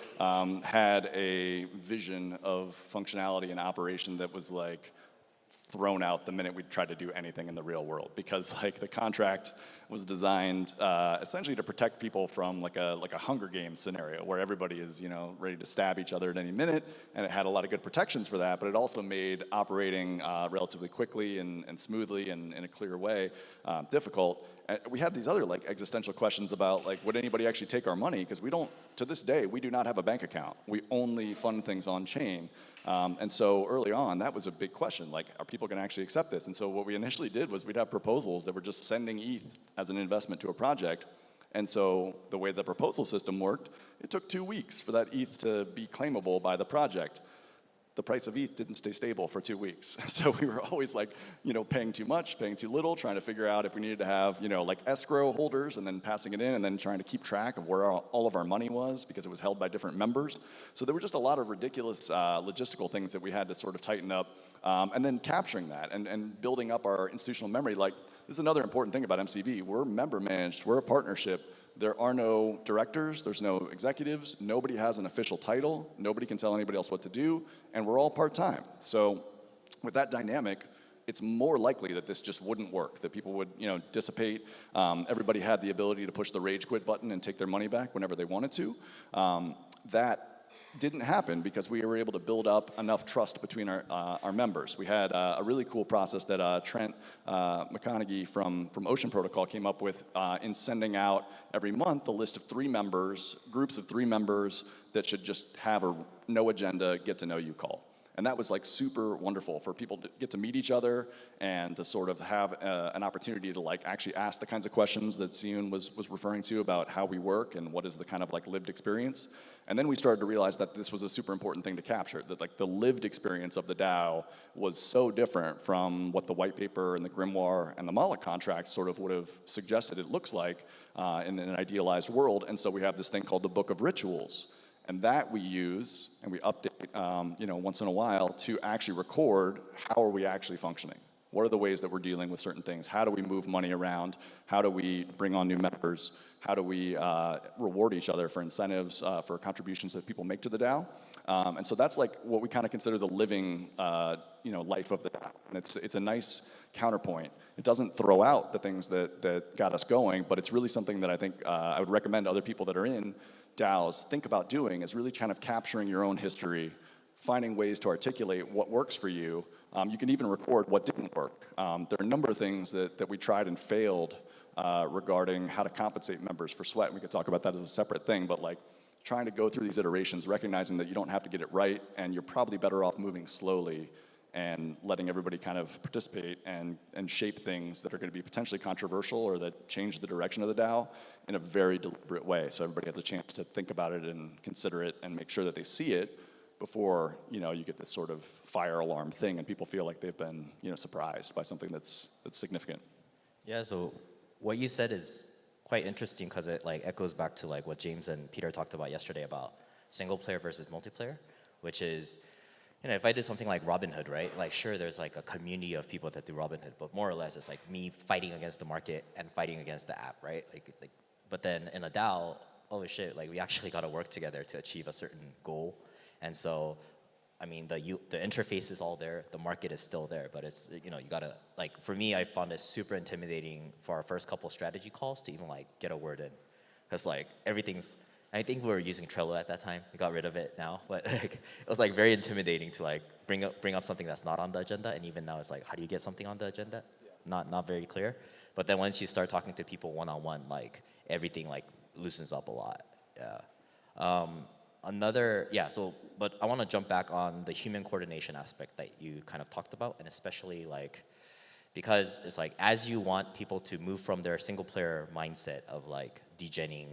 had a vision of functionality and operation that was like thrown out the minute we tried to do anything in the real world, because like the contract was designed essentially to protect people from like a Hunger Games scenario where everybody is, you know, ready to stab each other at any minute, and it had a lot of good protections for that, but it also made operating relatively quickly and smoothly and in a clear way difficult. And we had these other like existential questions about like, would anybody actually take our money? Because we don't, to this day, we do not have a bank account. We only fund things on chain. And so early on, that was a big question. Like, are people going to actually accept this? And so what we initially did was we'd have proposals that were just sending ETH as an investment to a project. And so the way the proposal system worked, it took 2 weeks for that ETH to be claimable by the project. The price of ETH didn't stay stable for 2 weeks. So we were always like, you know, paying too much, paying too little, trying to figure out if we needed to have, you know, like escrow holders and then passing it in and then trying to keep track of where all of our money was because it was held by different members. So there were just a lot of ridiculous logistical things that we had to sort of tighten up. And then capturing that and building up our institutional memory. Like, this is another important thing about MCV. We're member managed, we're a partnership. There are no directors, there's no executives, nobody has an official title, nobody can tell anybody else what to do, and we're all part-time. So with that dynamic, it's more likely that this just wouldn't work, that people would, you know, dissipate. Everybody had the ability to push the rage quit button and take their money back whenever they wanted to. That didn't happen because we were able to build up enough trust between our members. We had a really cool process that Trent McConaughey from Ocean Protocol came up with in sending out every month a list of 3 members, groups of 3 members that should just have a no agenda, get to know you call. And that was like super wonderful for people to get to meet each other and to sort of have an opportunity to like actually ask the kinds of questions that Siyun was referring to about how we work and what is the kind of like lived experience. And then we started to realize that this was a super important thing to capture, that like the lived experience of the DAO was so different from what the white paper and the grimoire and the Moloch contract sort of would have suggested it looks like in an idealized world. And so we have this thing called the Book of Rituals. And that we use and we update, you know, once in a while to actually record how are we actually functioning. What are the ways that we're dealing with certain things? How do we move money around? How do we bring on new members? How do we reward each other for incentives, for contributions that people make to the DAO? And so that's like what we kind of consider the living, you know, life of the DAO. And it's a nice counterpoint. It doesn't throw out the things that got us going, but it's really something that I think I would recommend other people that are in DAOs think about doing, is really kind of capturing your own history, finding ways to articulate what works for you. You can even record what didn't work. There are a number of things that we tried and failed regarding how to compensate members for sweat. We could talk about that as a separate thing, but like trying to go through these iterations, recognizing that you don't have to get it right, and you're probably better off moving slowly and letting everybody kind of participate and shape things that are going to be potentially controversial or that change the direction of the DAO in a very deliberate way. So everybody has a chance to think about it and consider it and make sure that they see it before, you know, you get this sort of fire alarm thing and people feel like they've been, you know, surprised by something that's significant.
Yeah, so what you said is quite interesting because it like echoes back to like what James and Peter talked about yesterday about single player versus multiplayer, which is, you know, if I did something like Robinhood, right? Like, sure, there's like a community of people that do Robinhood, but more or less, it's like me fighting against the market and fighting against the app, right? Like, but then in a DAO, oh shit, like we actually got to work together to achieve a certain goal, and so, I mean, the interface is all there, the market is still there, but it's, you know, you gotta, like, for me, I found it super intimidating for our first couple strategy calls to even like get a word in, because like everything's. I think we were using Trello at that time. We got rid of it now, but like, it was like very intimidating to like bring up something that's not on the agenda, and even now it's like, how do you get something on the agenda? Yeah. Not very clear. But then once you start talking to people one-on-one, like everything like loosens up a lot. Yeah. But I want to jump back on the human coordination aspect that you kind of talked about, and especially like, because it's like as you want people to move from their single player mindset of like degenning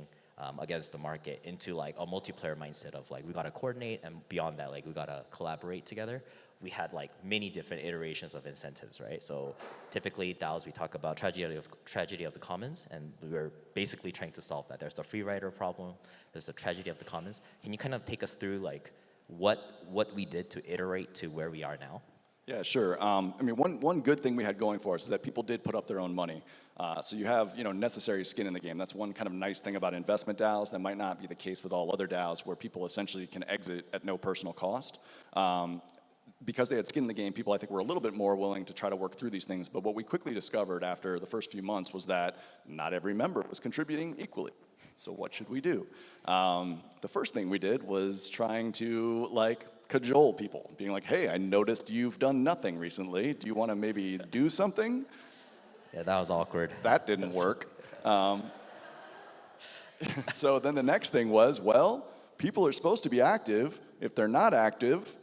against the market into like a multiplayer mindset of like we gotta coordinate, and beyond that like we gotta collaborate together. We had like many different iterations of incentives, right? So typically DAOs, we talk about tragedy of the commons, and we were basically trying to solve that. There's the free rider problem, there's the tragedy of the commons. Can you kind of take us through like what we did to iterate to where we are now?
Yeah, sure. I mean, one good thing we had going for us is that people did put up their own money. So you have, necessary skin in the game. That's one kind of nice thing about investment DAOs that might not be the case with all other DAOs, where people essentially can exit at no personal cost. Because they had skin in the game, people I think were a little bit more willing to try to work through these things. But what we quickly discovered after the first few months was that not every member was contributing equally. So what should we do? The first thing we did was trying to cajole people, being like, hey, I noticed you've done nothing recently. Do you want to maybe do something?
Yeah, that was awkward.
That didn't work. So then the next thing was, well, people are supposed to be active. If they're not active,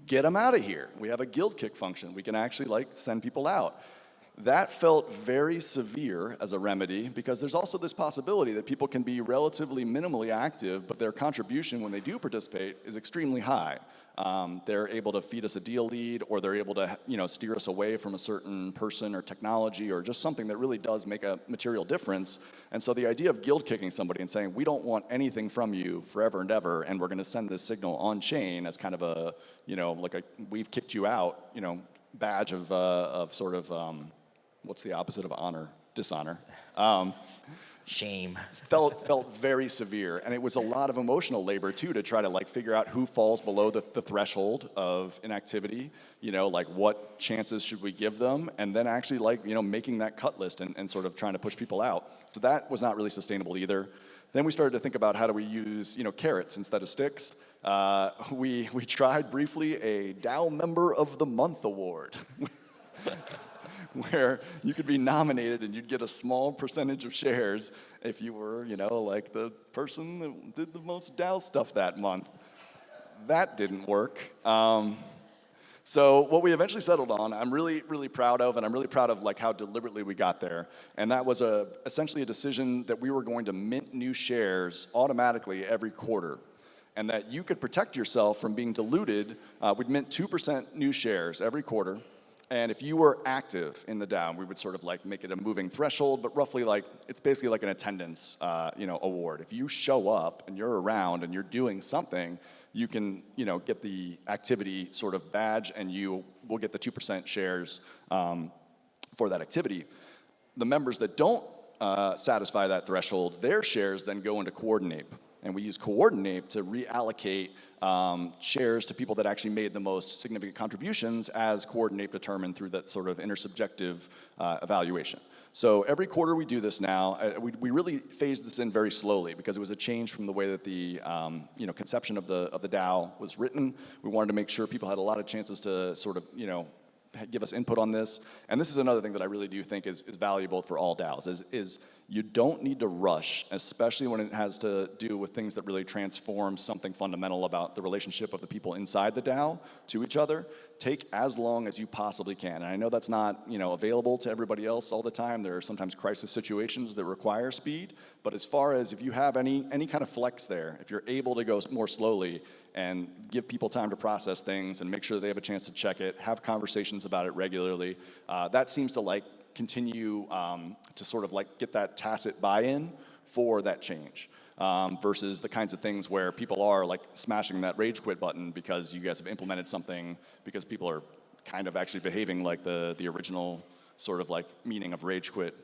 get them out of here. We have a guild kick function. We can actually send people out. That felt very severe as a remedy, because there's also this possibility that people can be relatively minimally active, but their contribution when they do participate is extremely high. They're able to feed us a deal lead, or they're able to steer us away from a certain person or technology, or just something that really does make a material difference. And so the idea of guild kicking somebody and saying, we don't want anything from you forever and ever, and we're going to send this signal on chain as kind of a, like a we've kicked you out, badge of sort of, what's the opposite of honor? Dishonor.
Shame.
Felt very severe, and it was a lot of emotional labor too to try to figure out who falls below the threshold of inactivity. What chances should we give them, and then actually making that cut list and sort of trying to push people out. So that was not really sustainable either. Then we started to think about how do we use carrots instead of sticks. We tried briefly a DAO Member of the Month award. Where you could be nominated and you'd get a small percentage of shares if you were, the person that did the most DAO stuff that month. That didn't work. So what we eventually settled on, I'm really, really proud of, and I'm really proud of how deliberately we got there. And that was essentially a decision that we were going to mint new shares automatically every quarter, and that you could protect yourself from being diluted. We'd mint 2% new shares every quarter. And if you were active in the DAO, we would sort of make it a moving threshold, but roughly it's basically like an attendance, award. If you show up and you're around and you're doing something, you can, get the activity sort of badge, and you will get the 2% shares for that activity. The members that don't satisfy that threshold, their shares then go into Coordinate. And we use Coordinate to reallocate shares to people that actually made the most significant contributions, as Coordinate determined through that sort of intersubjective evaluation. So every quarter we do this now. We really phased this in very slowly, because it was a change from the way that the conception of the DAO was written. We wanted to make sure people had a lot of chances to sort of give us input on this. And this is another thing that I really do think is valuable for all DAOs, is you don't need to rush, especially when it has to do with things that really transform something fundamental about the relationship of the people inside the DAO to each other. Take as long as you possibly can. And I know that's not available to everybody else all the time. There are sometimes crisis situations that require speed. But as far as if you have any kind of flex there, if you're able to go more slowly and give people time to process things and make sure they have a chance to check it, have conversations about it regularly, that seems to continue to sort of get that tacit buy-in for that change. Versus the kinds of things where people are smashing that rage quit button because you guys have implemented something, because people are kind of actually behaving like the original sort of meaning of rage quit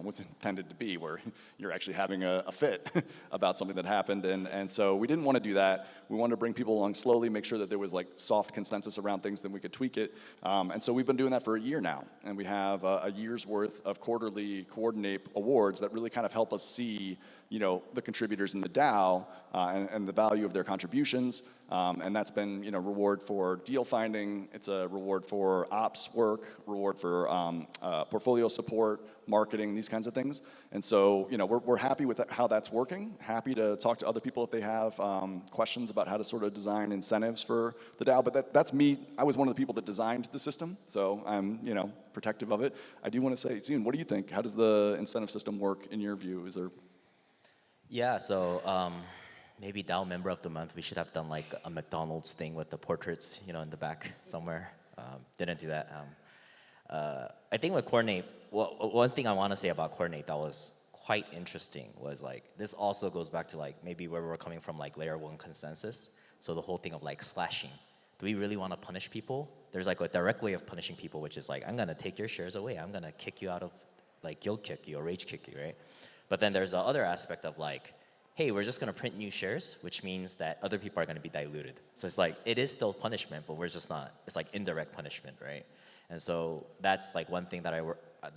was intended to be, where you're actually having a fit about something that happened. And so we didn't want to do that. We wanted to bring people along slowly, make sure that there was soft consensus around things, then we could tweak it. And so we've been doing that for a year now. And we have a year's worth of quarterly Coordinate awards that really kind of help us see the contributors in the DAO and the value of their contributions. And that's been reward for deal finding. It's a reward for ops work, reward for portfolio support, marketing, these kinds of things. And so we're happy with how that's working. Happy to talk to other people if they have questions about how to sort of design incentives for the DAO. But that's me. I was one of the people that designed the system, so I'm protective of it. I do want to say, Zion, what do you think? How does the incentive system work in your view? Is there? Yeah, so maybe DAO Member of the Month, we should have done a McDonald's thing with the portraits, in the back somewhere. Didn't do that. I think with Coordinate, one thing I want to say about Coordinate that was
quite interesting was like, this also goes back to like maybe where we're coming from, like layer 1 consensus. So the whole thing of like slashing. Do we really want to punish people? There's like a direct way of punishing people, which is like, I'm gonna take your shares away. I'm gonna kick you out of, like guild kick you or rage kick you, right? But then there's the other aspect of like, hey, we're just gonna print new shares, which means that other people are gonna be diluted. So it's like, it is still punishment, but we're just not, it's like indirect punishment, right? And so that's like one thing that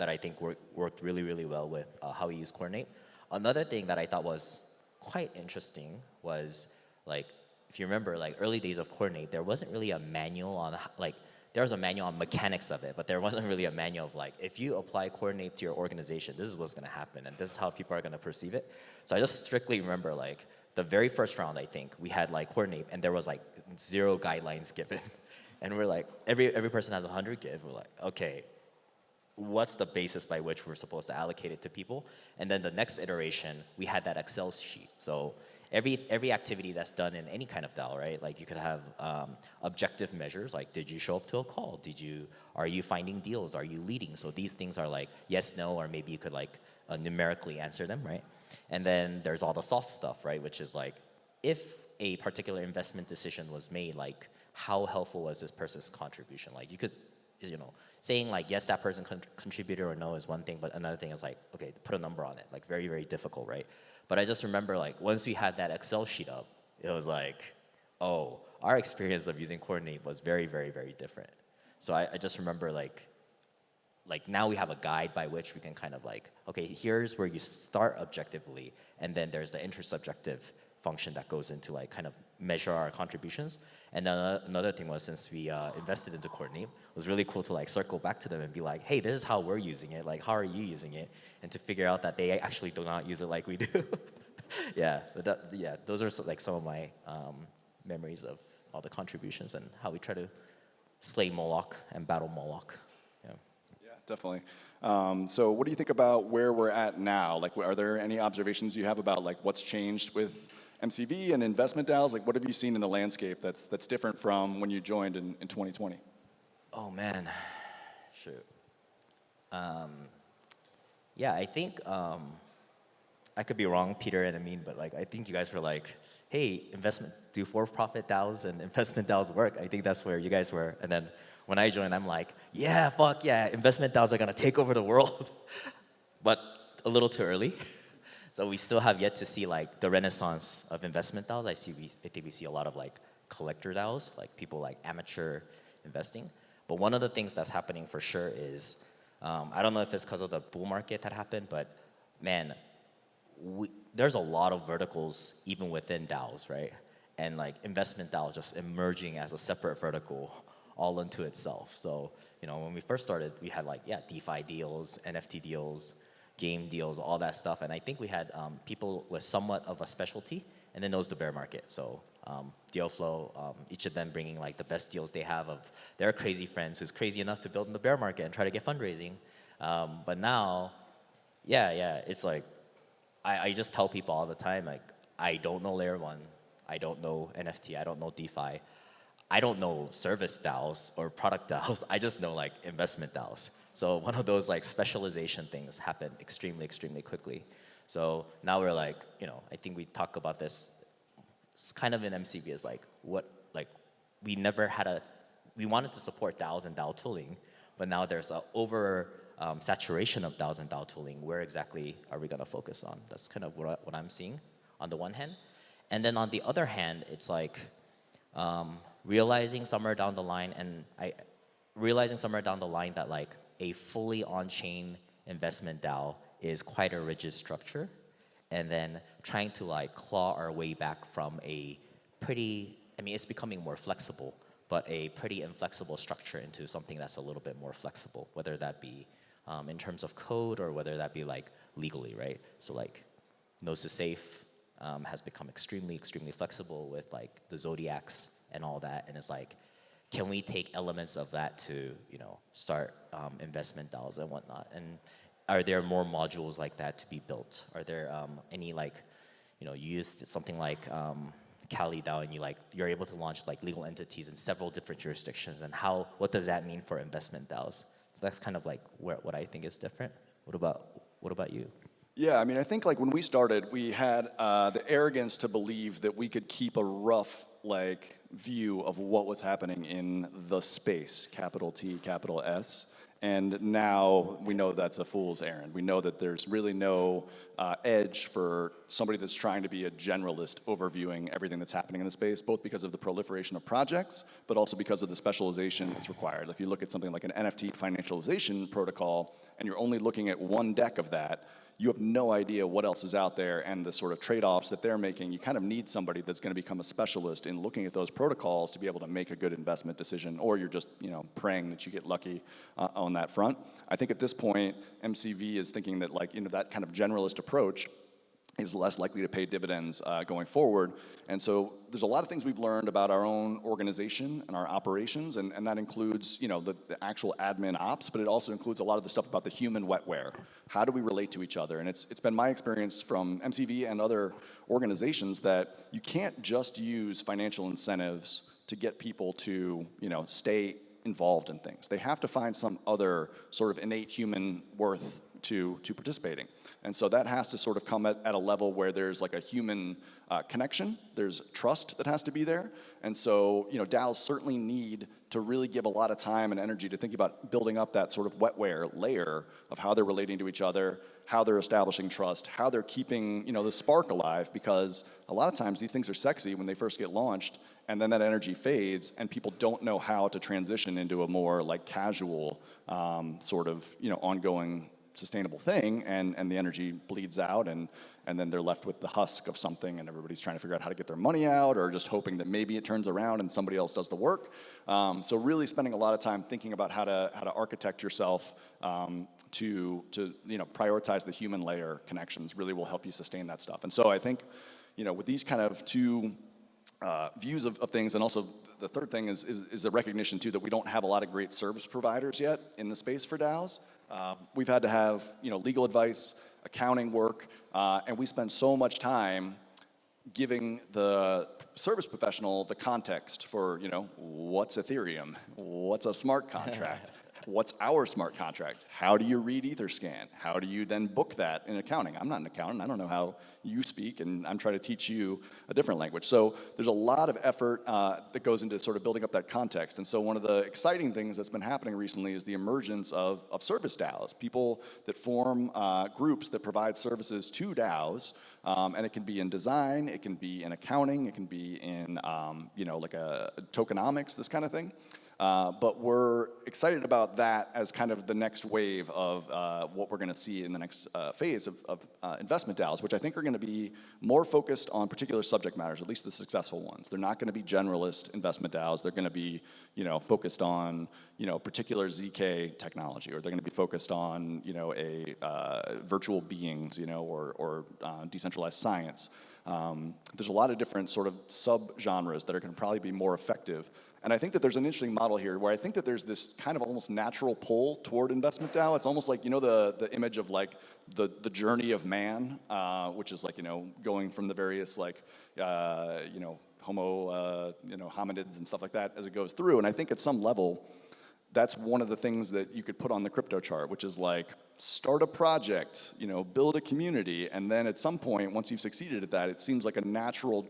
I think worked really, really well with how we use Coordinate. Another thing that I thought was quite interesting was like, if you remember, like early days of Coordinate, there wasn't really a manual on like, there was a manual on mechanics of it, but there wasn't really a manual of like, if you apply Coordinate to your organization, this is what's gonna happen, and this is how people are gonna perceive it. So I just strictly remember like, the very first round, I think, we had like Coordinate, and there was like 0 guidelines given. And we're like, every person has 100 give. We're like, okay, what's the basis by which we're supposed to allocate it to people? And then the next iteration, we had that Excel sheet. So every activity that's done in any kind of DAO, right? Like you could have objective measures, like did you show up to a call? Are you finding deals? Are you leading? So these things are like yes, no, or maybe you could like numerically answer them, right? And then there's all the soft stuff, right? Which is like, if a particular investment decision was made, like how helpful was this person's contribution? Like you could, saying like, yes, that person contributed or no is one thing, but another thing is like, okay, put a number on it, like very, very difficult, right? But I just remember like, once we had that Excel sheet up, it was like, oh, our experience of using Coordinate was very, very, very different. So I just remember like now we have a guide by which we can kind of like, okay, here's where you start objectively, and then there's the intersubjective function that goes into like kind of measure our contributions. And then another thing was, since we invested into Coordinate, it was really cool to like circle back to them and be like, hey, this is how we're using it. Like, how are you using it? And to figure out that they actually do not use it like we do. Yeah, but those are like some of my memories of all the contributions and how we try to slay Moloch and battle Moloch. Yeah,
yeah, definitely. So what do you think about where we're at now? Like, are there any observations you have about like what's changed with MCV and investment DAOs? Like, what have you seen in the landscape that's different from when you joined in 2020?
Oh man, shoot. Yeah, I think I could be wrong, Peter and Amin, but like I think you guys were like, hey, do for-profit DAOs and investment DAOs work? I think that's where you guys were. And then when I joined, I'm like, yeah, fuck yeah, investment DAOs are gonna take over the world. But a little too early. So we still have yet to see like the renaissance of investment DAOs. I think we see a lot of like collector DAOs, like people like amateur investing. But one of the things that's happening for sure is, I don't know if it's because of the bull market that happened, but man, there's a lot of verticals even within DAOs, right? And like investment DAO just emerging as a separate vertical all into itself. So, when we first started, we had like, DeFi deals, NFT deals, game deals, all that stuff. And I think we had people with somewhat of a specialty, and then there was the bear market. So deal flow, each of them bringing like the best deals they have of their crazy friends who's crazy enough to build in the bear market and try to get fundraising. But now, it's like, I just tell people all the time, like, I don't know layer 1, I don't know NFT, I don't know DeFi, I don't know service DAOs or product DAOs, I just know like investment DAOs. So one of those like specialization things happened extremely, extremely quickly. So now we're like, I think we talk about this, it's kind of in MCB is like, we wanted to support DAOs and DAO tooling, but now there's a saturation of DAOs and DAO tooling. Where exactly are we gonna focus on? That's kind of what I'm seeing on the one hand. And then on the other hand, it's like realizing somewhere down the line that like a fully on-chain investment DAO is quite a rigid structure, and then trying to like claw our way back from a pretty, it's becoming more flexible, but a pretty inflexible structure into something that's a little bit more flexible, whether that be in terms of code or whether that be like legally, right? So like Nose to Safe has become extremely, extremely flexible with like the Zodiacs and all that, and it's like, can we take elements of that to, start investment DAOs and whatnot? And are there more modules like that to be built? Are there any like, you used something like Cali DAO, and you're able to launch like legal entities in several different jurisdictions, and what does that mean for investment DAOs? So that's kind of like what I think is different. What about you?
Yeah, I mean, I think like when we started, we had the arrogance to believe that we could keep a rough like view of what was happening in the space, capital T, capital S. And now we know that's a fool's errand. We know that there's really no edge for somebody that's trying to be a generalist overviewing everything that's happening in the space, both because of the proliferation of projects, but also because of the specialization that's required. If you look at something like an NFT financialization protocol, and you're only looking at one deck of that, you have no idea what else is out there and the sort of trade-offs that they're making. You kind of need somebody that's going to become a specialist in looking at those protocols to be able to make a good investment decision, or you're just praying that you get lucky on that front. I think at this point, MCV is thinking that that kind of generalist approach is less likely to pay dividends going forward. And so there's a lot of things we've learned about our own organization and our operations, and that includes the actual admin ops, but it also includes a lot of the stuff about the human wetware. How do we relate to each other? And it's been my experience from MCV and other organizations that you can't just use financial incentives to get people to stay involved in things. They have to find some other sort of innate human worth to participating. And so that has to sort of come at a level where there's like a human connection, there's trust that has to be there. And so, DAOs certainly need to really give a lot of time and energy to think about building up that sort of wetware layer of how they're relating to each other, how they're establishing trust, how they're keeping, the spark alive, because a lot of times these things are sexy when they first get launched, and then that energy fades, and people don't know how to transition into a more like casual sort of, ongoing sustainable thing, and the energy bleeds out, and then they're left with the husk of something, and everybody's trying to figure out how to get their money out, or just hoping that maybe it turns around and somebody else does the work. So really spending a lot of time thinking about how to architect yourself to prioritize the human layer connections really will help you sustain that stuff. And so I think with these kind of two views of things, and also the third thing is the recognition too that we don't have a lot of great service providers yet in the space for DAOs. We've had to have legal advice, accounting work, and we spend so much time giving the service professional the context for what's Ethereum, what's a smart contract, what's our smart contract, how do you read Etherscan, how do you then book that in accounting? I'm not an accountant, I don't know how you speak, and I'm trying to teach you a different language. So there's a lot of effort that goes into sort of building up that context. And so one of the exciting things that's been happening recently is the emergence of service DAOs, people that form groups that provide services to DAOs, and it can be in design, it can be in accounting, it can be in like a tokenomics, this kind of thing. But we're excited about that as kind of the next wave of what we're going to see in the next phase of investment DAOs, which I think are going to be more focused on particular subject matters, at least the successful ones. They're not going to be generalist investment DAOs. They're going to be, focused on, particular ZK technology, or they're going to be focused on, virtual beings, or decentralized science. There's a lot of different sort of sub-genres that are going to probably be more effective. And I think that there's an interesting model here where I think that there's this kind of almost natural pull toward investment DAO. It's almost like, the image of like the journey of man, which is like, going from the various like, Homo, hominids and stuff like that as it goes through. And I think at some level, that's one of the things that you could put on the crypto chart, which is like start a project, build a community, and then at some point, once you've succeeded at that, it seems like a natural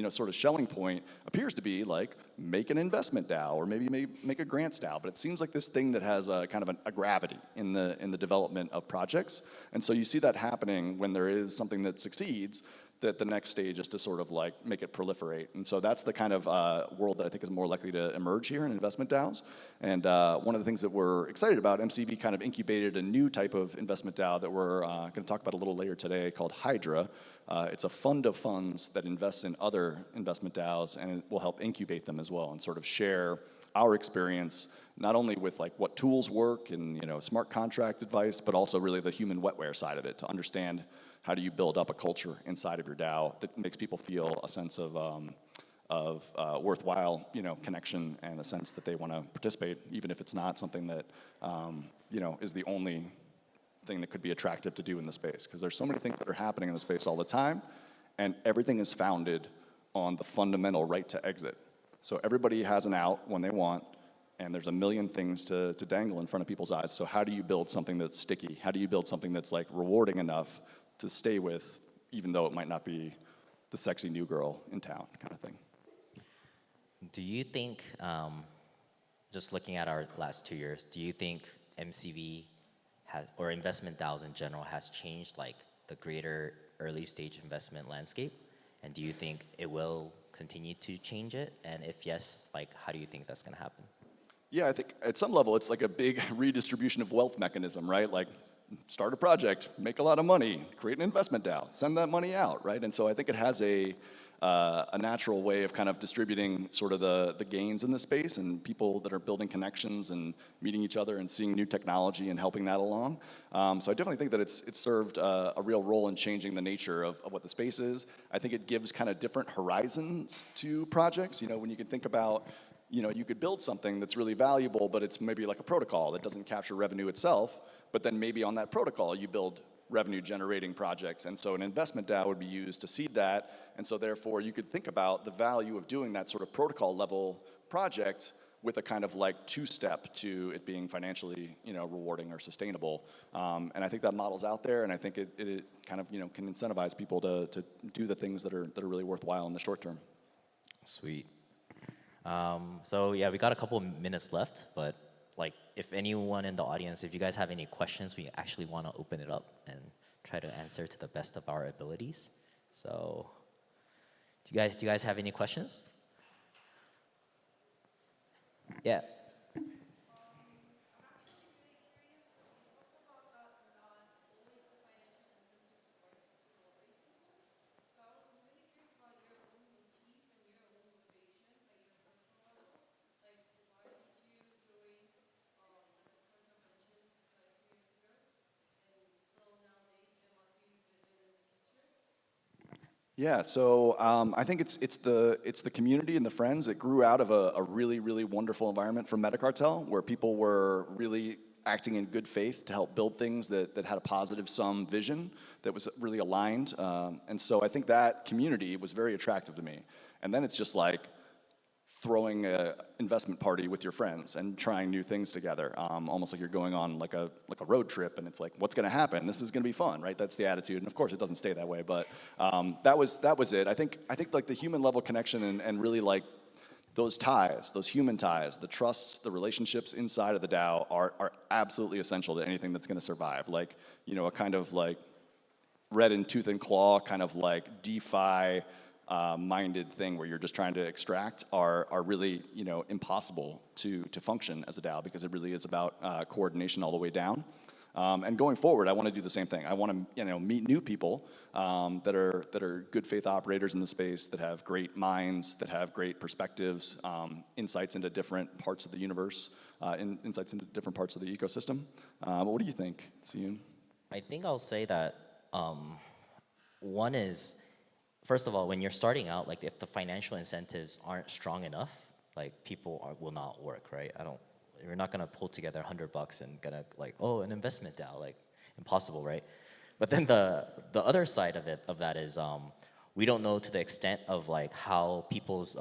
sort of shelling point appears to be like make an investment DAO, or maybe make a grants DAO. But it seems like this thing that has a kind of a gravity in the development of projects. And so you see that happening when there is something that succeeds, that the next stage is to sort of like make it proliferate. And so that's the kind of world that I think is more likely to emerge here in investment DAOs. And one of the things that we're excited about, MCV kind of incubated a new type of investment DAO that we're going to talk about a little later today called Hydra. It's a fund of funds that invests in other investment DAOs, and it will help incubate them as well and sort of share our experience, not only with like what tools work and smart contract advice, but also really the human wetware side of it, to understand how do you build up a culture inside of your DAO that makes people feel a sense of worthwhile, connection, and a sense that they want to participate, even if it's not something that, is the only thing that could be attractive to do in the space. Because there's so many things that are happening in the space all the time, and everything is founded on the fundamental right to exit. So everybody has an out when they want, and there's a million things to dangle in front of people's eyes. So how do you build something that's sticky? How do you build something that's like rewarding enough to stay with, even though it might not be the sexy new girl in town kind of thing.
Do you think, just looking at our last 2 years, do you think MCV has, or investment DAOs in general, has changed like the greater early stage investment landscape? And do you think it will continue to change it? And if yes, like how do you think that's going to happen?
Yeah, I think at some level it's like a big redistribution of wealth mechanism, right? Like start a project, make a lot of money, create an investment DAO, send that money out, right? And so I think it has a natural way of kind of distributing sort of the gains in the space and people that are building connections and meeting each other and seeing new technology and helping that along. So I definitely think that it's served a real role in changing the nature of what the space is. I think it gives kind of different horizons to projects. You know, when you can think about, you know, you could build something that's really valuable, but it's maybe like a protocol that doesn't capture revenue itself, but then maybe on that protocol you build revenue generating projects. And so an investment DAO would be used to seed that. And so therefore you could think about the value of doing that sort of protocol level project with a kind of like two-step to it being financially, you know, rewarding or sustainable. And I think that model's out there, and I think it kind of, you know, can incentivize people to do the things that are really worthwhile in the short term.
Sweet. So yeah, we got a couple minutes left, but like if anyone in the audience, if you guys have any questions, we actually want to open it up and try to answer to the best of our abilities. So do you guys have any questions? Yeah.
Yeah, so I think it's the community and the friends. It grew out of a really, really wonderful environment from Metacartel, where people were really acting in good faith to help build things that had a positive sum vision that was really aligned. And so I think that community was very attractive to me. And then it's just like throwing an investment party with your friends and trying new things together, almost like you're going on like a road trip, and it's like, what's going to happen? This is going to be fun, right? That's the attitude, and of course it doesn't stay that way, but that was it. I think like the human level connection and really like those ties, those human ties, the trusts, the relationships inside of the DAO are absolutely essential to anything that's going to survive. Like, you know, a kind of like red in tooth and claw kind of like DeFi minded thing where you're just trying to extract are really, you know, impossible to function as a DAO, because it really is about coordination all the way down. And going forward, I want to do the same thing. I want to, you know, meet new people that are good faith operators in the space, that have great minds, that have great perspectives, insights into different parts of the universe, insights into different parts of the ecosystem. What do you think, Siyun?
I think I'll say that one is, first of all, when you're starting out, like if the financial incentives aren't strong enough, like people will not work, right? You're not gonna pull together $100 and gonna like, oh, an investment DAO, like impossible, right? But then the other side of that is we don't know to the extent of like how people's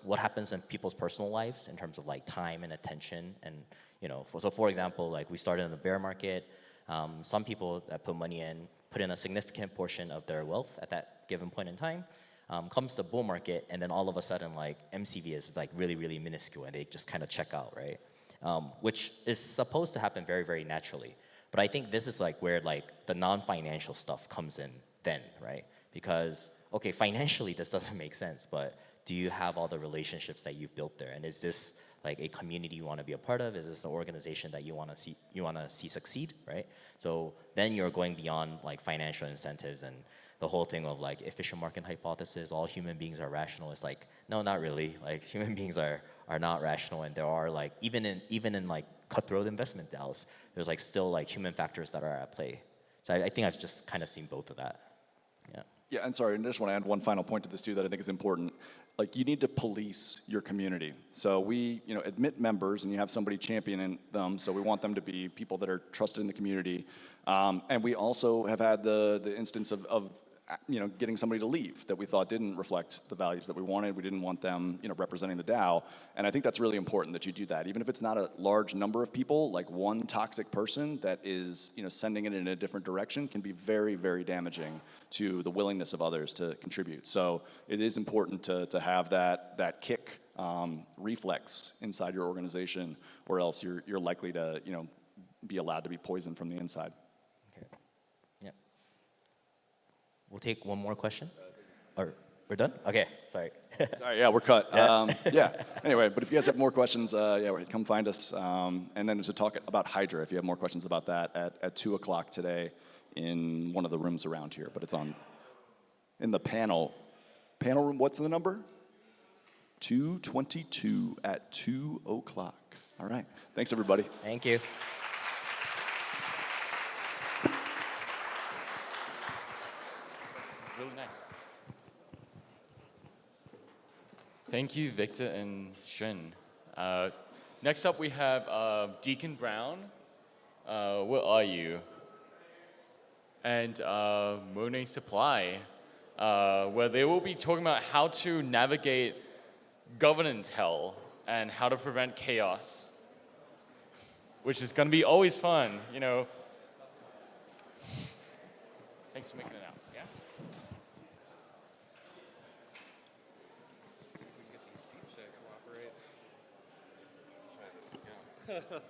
what happens in people's personal lives in terms of like time and attention, and you know, so for example, like we started in the bear market. Some people that put in a significant portion of their wealth at that given point in time. Comes to bull market, and then all of a sudden, like MCV is like really, really minuscule, and they just kind of check out, right? Which is supposed to happen very, very naturally. But I think this is like where like the non-financial stuff comes in then, right? Because okay, financially this doesn't make sense, but do you have all the relationships that you've built there? And is this like a community you want to be a part of? Is this an organization that you want to see succeed, right? So then you're going beyond like financial incentives and the whole thing of like efficient market hypothesis, all human beings are rational. It's like, no, not really. Like human beings are not rational, and there are like even in like cutthroat investment DAOs, there's like still like human factors that are at play. So I think I've just kind of seen both of that. Yeah.
Yeah, and sorry, I just want to add one final point to this too that I think is important. Like, you need to police your community. So we, you know, admit members, and you have somebody championing them. So we want them to be people that are trusted in the community. And we also have had the instance of getting somebody to leave that we thought didn't reflect the values that we wanted. We didn't want them, representing the DAO. And I think that's really important that you do that. Even if it's not a large number of people, like one toxic person that is, sending it in a different direction can be very, very damaging to the willingness of others to contribute. So it is important to have that kick reflex inside your organization, or else you're likely to, be allowed to be poisoned from the inside.
Okay. Yeah. We'll take one more question. Or we're done? Okay, sorry.
Sorry, yeah, we're cut.
Yeah.
Anyway, but if you guys have more questions, come find us. And then there's a talk about Hydra, if you have more questions about that, at 2 o'clock today in one of the rooms around here. But it's in the panel room. What's the number? 222 at 2 o'clock. All right. Thanks, everybody.
Thank you.
Really nice. Thank you, Victor and Shun. Next up, we have Deacon Brown. Where are you? And Monet Supply, where they will be talking about how to navigate governance hell and how to prevent chaos, which is going to be always fun, Thanks for making it out. Yeah.
Let's see if we can get these seats to cooperate.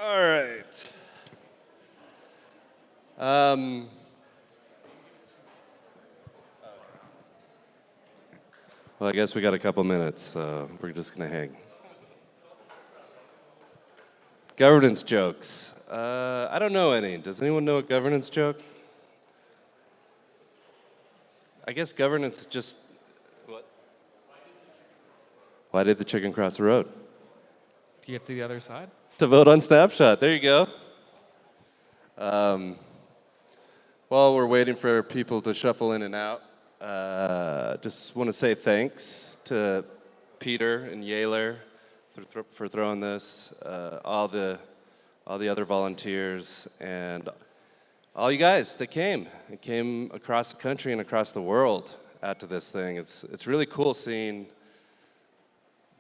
All right. Well, I guess we got a couple minutes, so we're just gonna hang. Governance jokes. I don't know any. Does anyone know a governance joke? I guess governance is just. What? Why did the chicken cross the road?
To get to the other side?
To vote on Snapshot. There you go. While we're waiting for people to shuffle in and out, just want to say thanks to Peter and Yaler for throwing this, all the other volunteers, and all you guys that came. It came across the country and across the world out to this thing. It's really cool seeing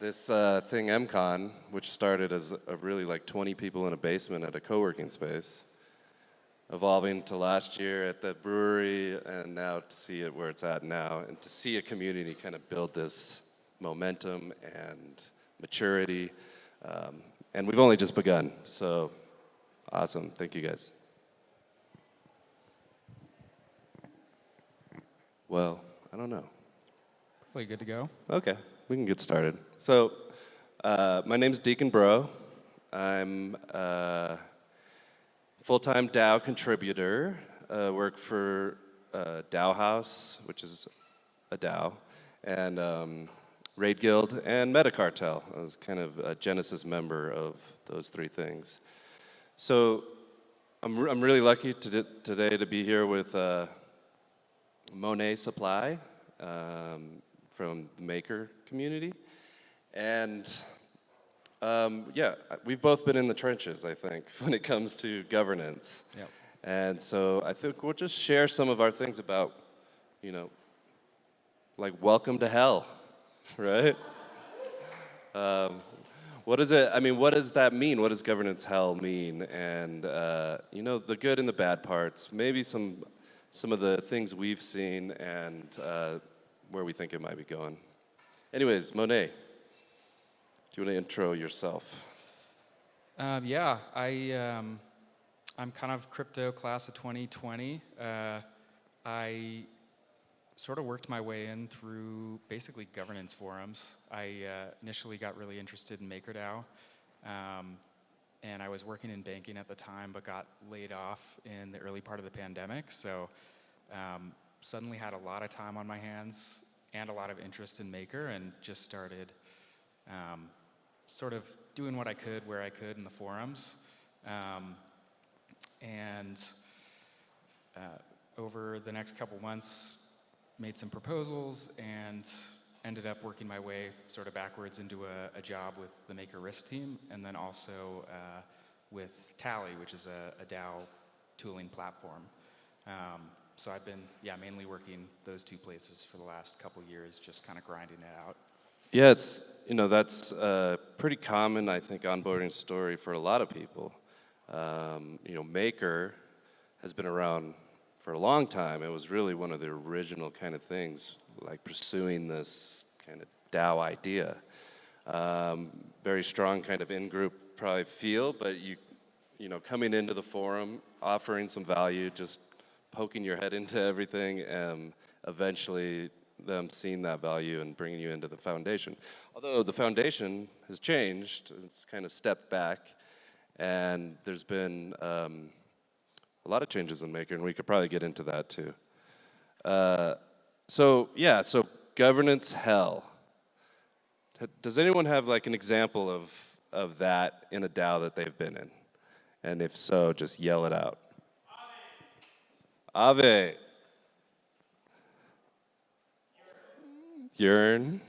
this thing, MCON, which started as really like 20 people in a basement at a co-working space, evolving to last year at the brewery, and now to see it where it's at now, and to see a community kind of build this momentum and maturity. And we've only just begun, so awesome. Thank you, guys. Well, I don't know.
Probably good to go.
Okay, we can get started. So, my name's Deacon Bro. I'm a full-time DAO contributor. Work for DAO House, which is a DAO, and Raid Guild and Metacartel. I was kind of a Genesis member of those three things. So, I'm really lucky today to be here with Monet Supply from the maker community. And yeah, we've both been in the trenches, I think, when it comes to governance.
Yep.
And so I think we'll just share some of our things about, like welcome to hell, right? What is it? I mean, what does that mean? What does governance hell mean? And the good and the bad parts. Maybe some of the things we've seen and where we think it might be going. Anyways, Monet, do you want to intro yourself?
Yeah, I'm kind of crypto class of 2020. I sort of worked my way in through basically governance forums. I initially got really interested in MakerDAO, and I was working in banking at the time, but got laid off in the early part of the pandemic. So suddenly had a lot of time on my hands and a lot of interest in Maker, and just started sort of doing what I could where I could in the forums. And over the next couple months, made some proposals and ended up working my way sort of backwards into a job with the Maker Risk team, and then also with Tally, which is a DAO tooling platform. So I've been, mainly working those two places for the last couple years, just kind of grinding it out.
Yeah, it's, that's a pretty common, I think, onboarding story for a lot of people. Maker has been around for a long time. It was really one of the original kind of things, like pursuing this kind of DAO idea. Very strong kind of in-group probably feel, but coming into the forum, offering some value, just poking your head into everything, and eventually them seeing that value and bringing you into the foundation. Although the foundation has changed, it's kind of stepped back, and there's been a lot of changes in Maker, and we could probably get into that too. So governance hell. Does anyone have like an example of that in a DAO that they've been in? And if so, just yell it out. Ave. Yearn.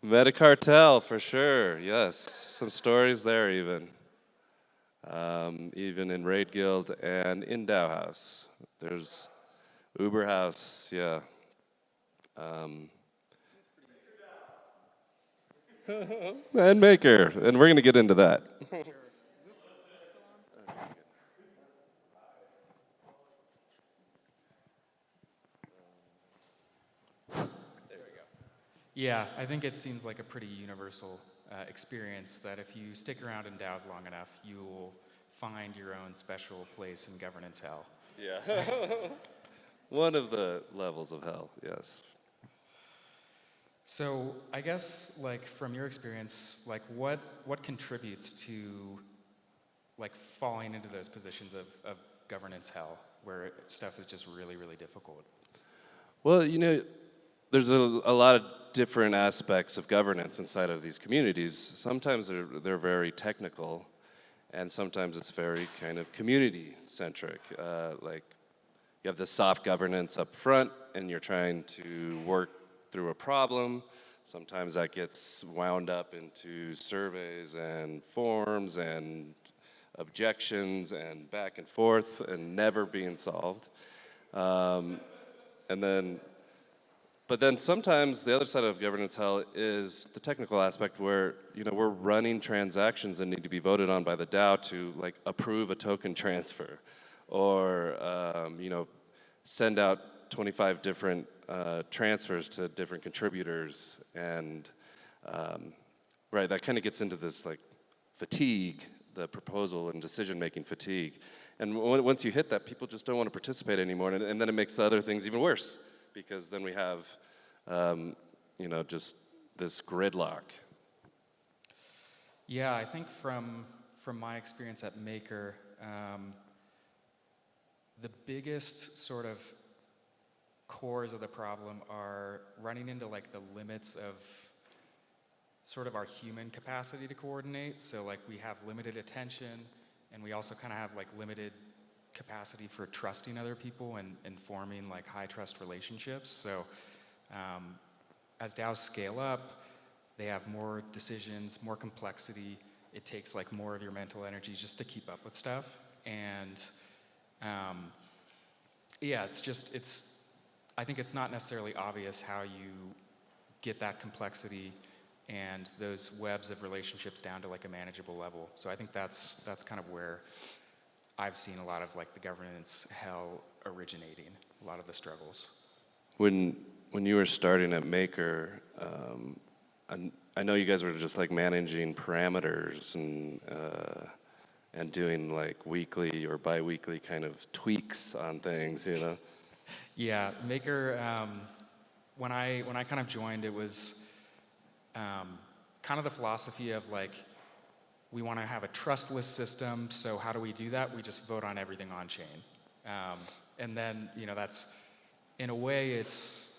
Metacartel, for sure, yes. Some stories there even. Even in Raid Guild and in DAO House. There's Uber House, yeah. And Maker, and we're going to get into that.
Yeah, I think it seems like a pretty universal experience that if you stick around in DAOs long enough, you will find your own special place in governance hell.
Yeah. One of the levels of hell, yes.
So I guess, like, from your experience, like, what contributes to, like, falling into those positions of governance hell, where stuff is just really, really difficult?
Well, there's a lot of different aspects of governance inside of these communities. Sometimes they're very technical, and sometimes it's very kind of community-centric. Like, you have the soft governance up front, and you're trying to work through a problem. Sometimes that gets wound up into surveys and forms and objections and back and forth and never being solved. But then sometimes the other side of governance hell is the technical aspect where, we're running transactions that need to be voted on by the DAO to, like, approve a token transfer or, send out 25 different transfers to different contributors. And, that kind of gets into this, like, fatigue, the proposal and decision-making fatigue. And once you hit that, people just don't want to participate anymore, and then it makes the other things even worse. Because then we have, just this gridlock.
Yeah, I think from my experience at Maker, the biggest sort of cores of the problem are running into, like, the limits of sort of our human capacity to coordinate. So, like, we have limited attention, and we also kind of have, like, limited capacity for trusting other people and forming, like, high trust relationships. So as DAOs scale up, they have more decisions, more complexity. It takes, like, more of your mental energy just to keep up with stuff. And I think it's not necessarily obvious how you get that complexity and those webs of relationships down to, like, a manageable level. So I think that's kind of where I've seen a lot of, like, the governance hell originating, a lot of the struggles.
When you were starting at Maker, I know you guys were just, like, managing parameters and doing, like, weekly or bi-weekly kind of tweaks on things,
Yeah, Maker, when I kind of joined, it was kind of the philosophy of, like, we want to have a trustless system, so how do we do that? We just vote on everything on chain. And then, that's, in a way, it's,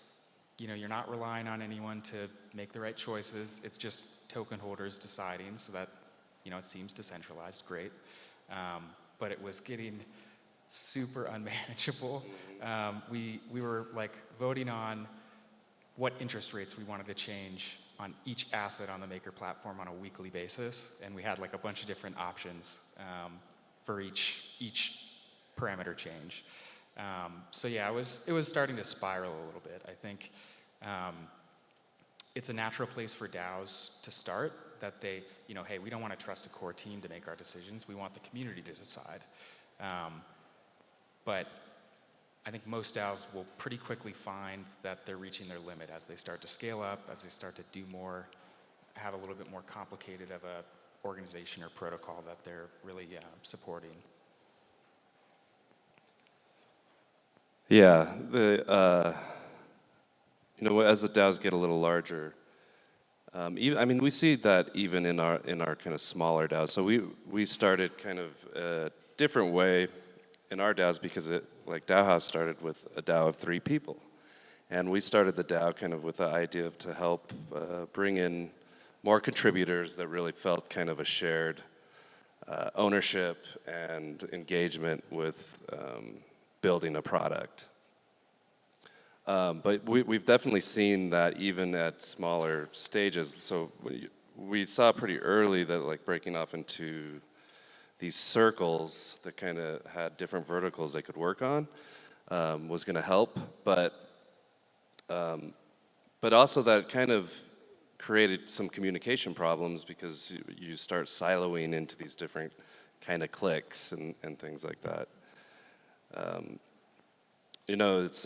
you're not relying on anyone to make the right choices. It's just token holders deciding, so that, it seems decentralized, great. But it was getting super unmanageable. We were, like, voting on what interest rates we wanted to change on each asset on the Maker platform on a weekly basis, and we had, like, a bunch of different options for each parameter change. So yeah, it was starting to spiral a little bit. I think it's a natural place for DAOs to start, that they, hey, we don't want to trust a core team to make our decisions. We want the community to decide. But I think most DAOs will pretty quickly find that they're reaching their limit as they start to scale up, as they start to do more, have a little bit more complicated of a organization or protocol that they're really supporting.
Yeah, as the DAOs get a little larger, we see that even in our kind of smaller DAOs. So we started kind of a different way in our DAOs because DAO House started with a DAO of 3 people, and we started the DAO kind of with the idea of to help bring in more contributors that really felt kind of a shared ownership and engagement with building a product. But we've definitely seen that even at smaller stages. So we saw pretty early that breaking off into these circles that kind of had different verticals they could work on was going to help. But also that kind of created some communication problems because you start siloing into these different kind of cliques and things like that. It's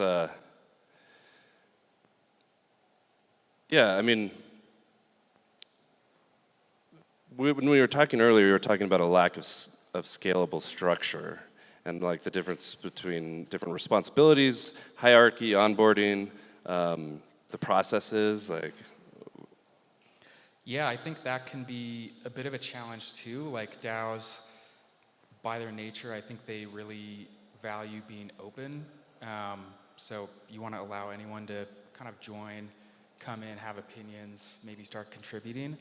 when we were talking earlier, we were talking about a lack of scalable structure and the difference between different responsibilities, hierarchy, onboarding, the processes,
Yeah, I think that can be a bit of a challenge too. DAOs, by their nature, I think they really value being open. So you want to allow anyone to kind of join, come in, have opinions, maybe start contributing.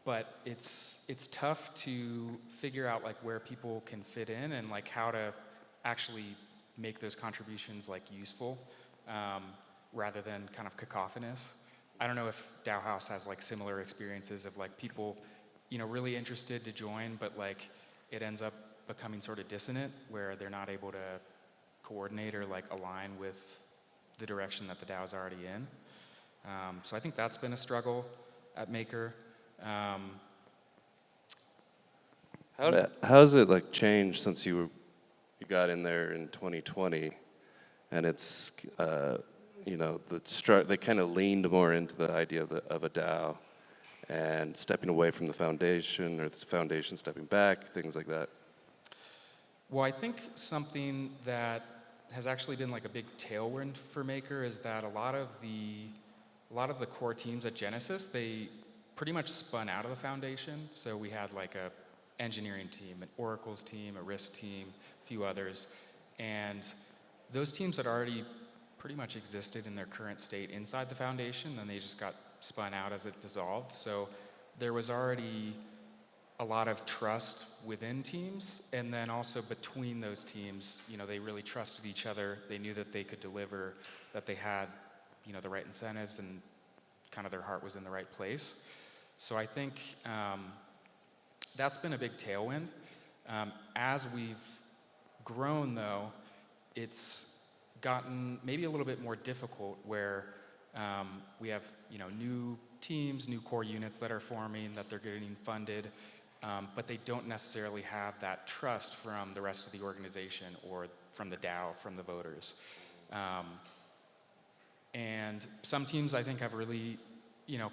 But it's tough to figure out where people can fit in and how to actually make those contributions useful rather than kind of cacophonous. I don't know if DAO House has similar experiences of people, really interested to join, but it ends up becoming sort of dissonant where they're not able to coordinate or align with the direction that the DAO is already in. So I think that's been a struggle at Maker.
How's it changed since you got in there in 2020, and it's they kind of leaned more into the idea of a DAO and stepping away from the foundation, or the foundation stepping back, things like that?
Well, I think something that has actually been a big tailwind for Maker is that a lot of the core teams at Genesis, they pretty much spun out of the foundation. So we had a engineering team, an Oracle's team, a risk team, a few others, and those teams had already pretty much existed in their current state inside the foundation, and they just got spun out as it dissolved. So there was already a lot of trust within teams, and then also between those teams, they really trusted each other. They knew that they could deliver, that they had, the right incentives, and kind of their heart was in the right place. So I think that's been a big tailwind. As we've grown, though, it's gotten maybe a little bit more difficult where we have new teams, new core units that are forming, that they're getting funded, but they don't necessarily have that trust from the rest of the organization or from the DAO, from the voters. And some teams, I think, have really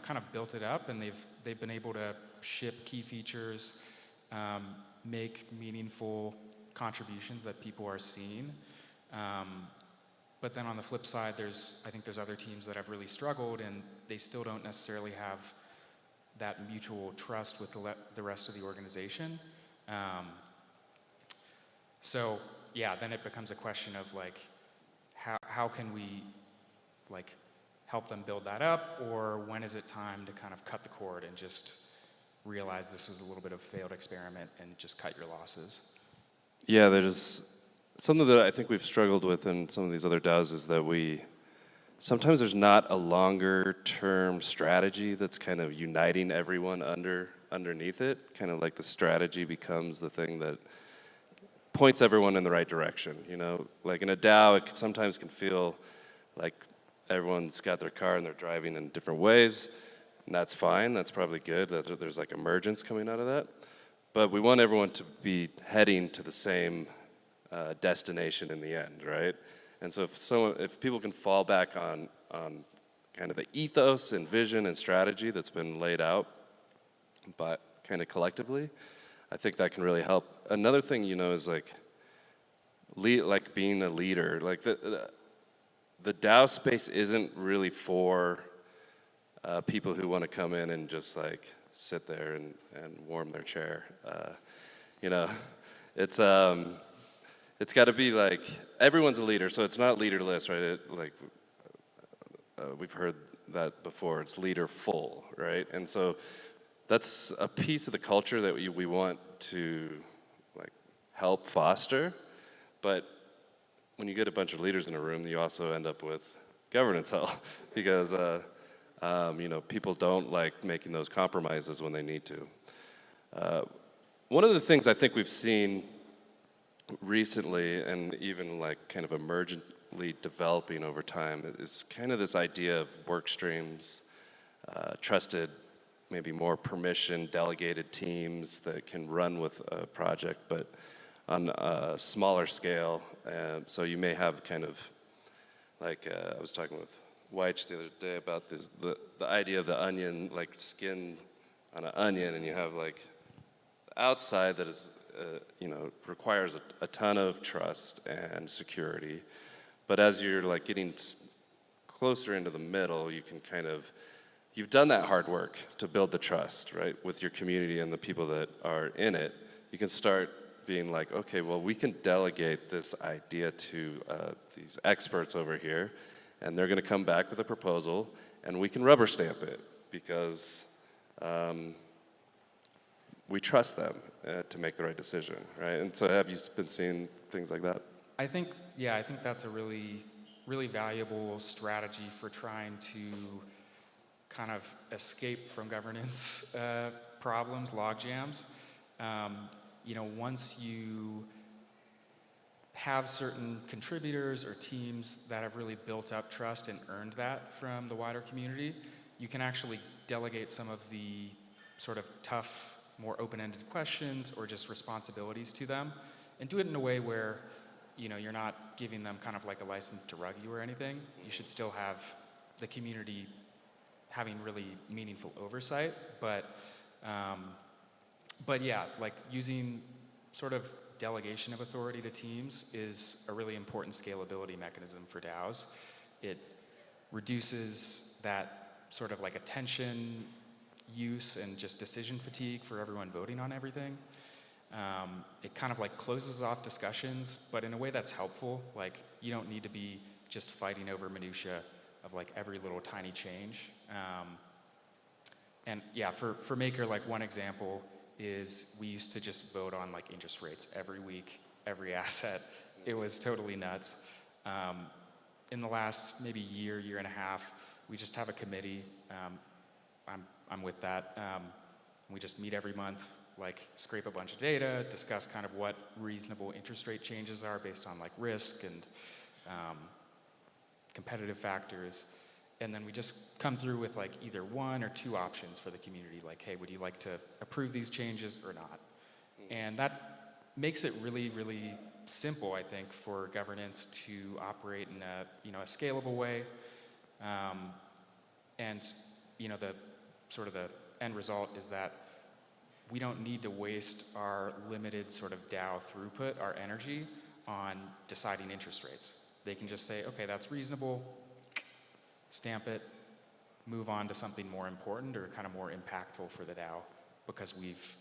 kind of built it up, and they've been able to ship key features, make meaningful contributions that people are seeing. But then on the flip side, I think there's other teams that have really struggled, and they still don't necessarily have that mutual trust with the rest of the organization. So yeah, then it becomes a question of how can we help them build that up, or when is it time to kind of cut the cord and just realize this was a little bit of a failed experiment and just cut your losses?
Yeah, there's something that I think we've struggled with in some of these other DAOs is that sometimes there's not a longer term strategy that's kind of uniting everyone underneath it. Kind of the strategy becomes the thing that points everyone in the right direction. You know, like in a DAO, it sometimes can feel like everyone's got their car and they're driving in different ways, and that's fine. That's probably good. There's like emergence coming out of that. But we want everyone to be heading to the same destination in the end, right? And so if people can fall back on kind of the ethos and vision and strategy that's been laid out, but kind of collectively, I think that can really help. Another thing, you know, is like being a leader. Like the DAO space isn't really for people who want to come in and just like sit there and warm their chair. You know, it's got to be like everyone's a leader, so it's not leaderless, right? We've heard that before. It's leaderful, right? And so that's a piece of the culture that we want to like help foster. But when you get a bunch of leaders in a room, you also end up with governance hell because you know, people don't like making those compromises when they need to. One of the things I think we've seen recently, and even like kind of emergently developing over time, is kind of this idea of work streams, trusted, maybe more permission, delegated teams that can run with a project, but on a smaller scale. So you may have kind of like, I was talking with Weich the other day about this, the idea of the onion, like skin on an onion, and you have like the outside that is, you know, requires a ton of trust and security. But as you're like getting closer into the middle, you can kind of, you've done that hard work to build the trust, right, with your community and the people that are in it. You can start being like, okay, well, we can delegate this idea to these experts over here, and they're going to come back with a proposal, and we can rubber stamp it because we trust them to make the right decision, right? And so have you been seeing things like that?
I think that's a really, really valuable strategy for trying to kind of escape from governance problems, log jams. You know, once you have certain contributors or teams that have really built up trust and earned that from the wider community, you can actually delegate some of the sort of tough, more open-ended questions or just responsibilities to them, and do it in a way where, you know, you're not giving them kind of like a license to rug you or anything. You should still have the community having really meaningful oversight, but yeah, like using sort of delegation of authority to teams is a really important scalability mechanism for DAOs. It reduces that sort of like attention use and just decision fatigue for everyone voting on everything. It kind of like closes off discussions, but in a way that's helpful. Like, you don't need to be just fighting over minutia of like every little tiny change. And yeah, for Maker, like one example is we used to just vote on like interest rates every week, every asset. It was totally nuts. In the last maybe year and a half, we just have a committee. I'm with that. We just meet every month, like scrape a bunch of data, discuss kind of what reasonable interest rate changes are based on like risk and competitive factors. And then we just come through with like either one or two options for the community, like, hey, would you like to approve these changes or not? And that makes it really, really simple, I think, for governance to operate in a, you know, a scalable way. And, you know, the sort of the end result is that we don't need to waste our limited sort of DAO throughput, our energy, on deciding interest rates. They can just say, okay, that's reasonable, stamp it, move on to something more important or kind of more impactful for the DAO, because we've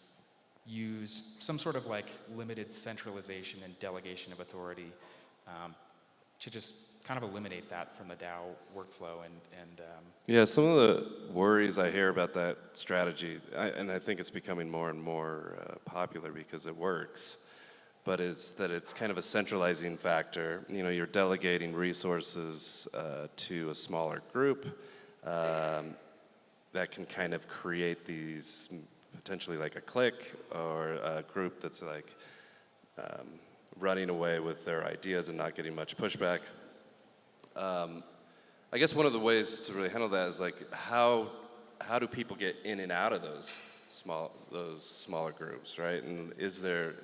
used some sort of like limited centralization and delegation of authority to just kind of eliminate that from the DAO workflow. And
yeah, some of the worries I hear about that strategy, and I think it's becoming more and more popular because it works, but it's that it's kind of a centralizing factor. You know, you're delegating resources to a smaller group that can kind of create these potentially like a clique or a group that's like running away with their ideas and not getting much pushback. I guess one of the ways to really handle that is like how do people get in and out of those smaller groups, right? And is there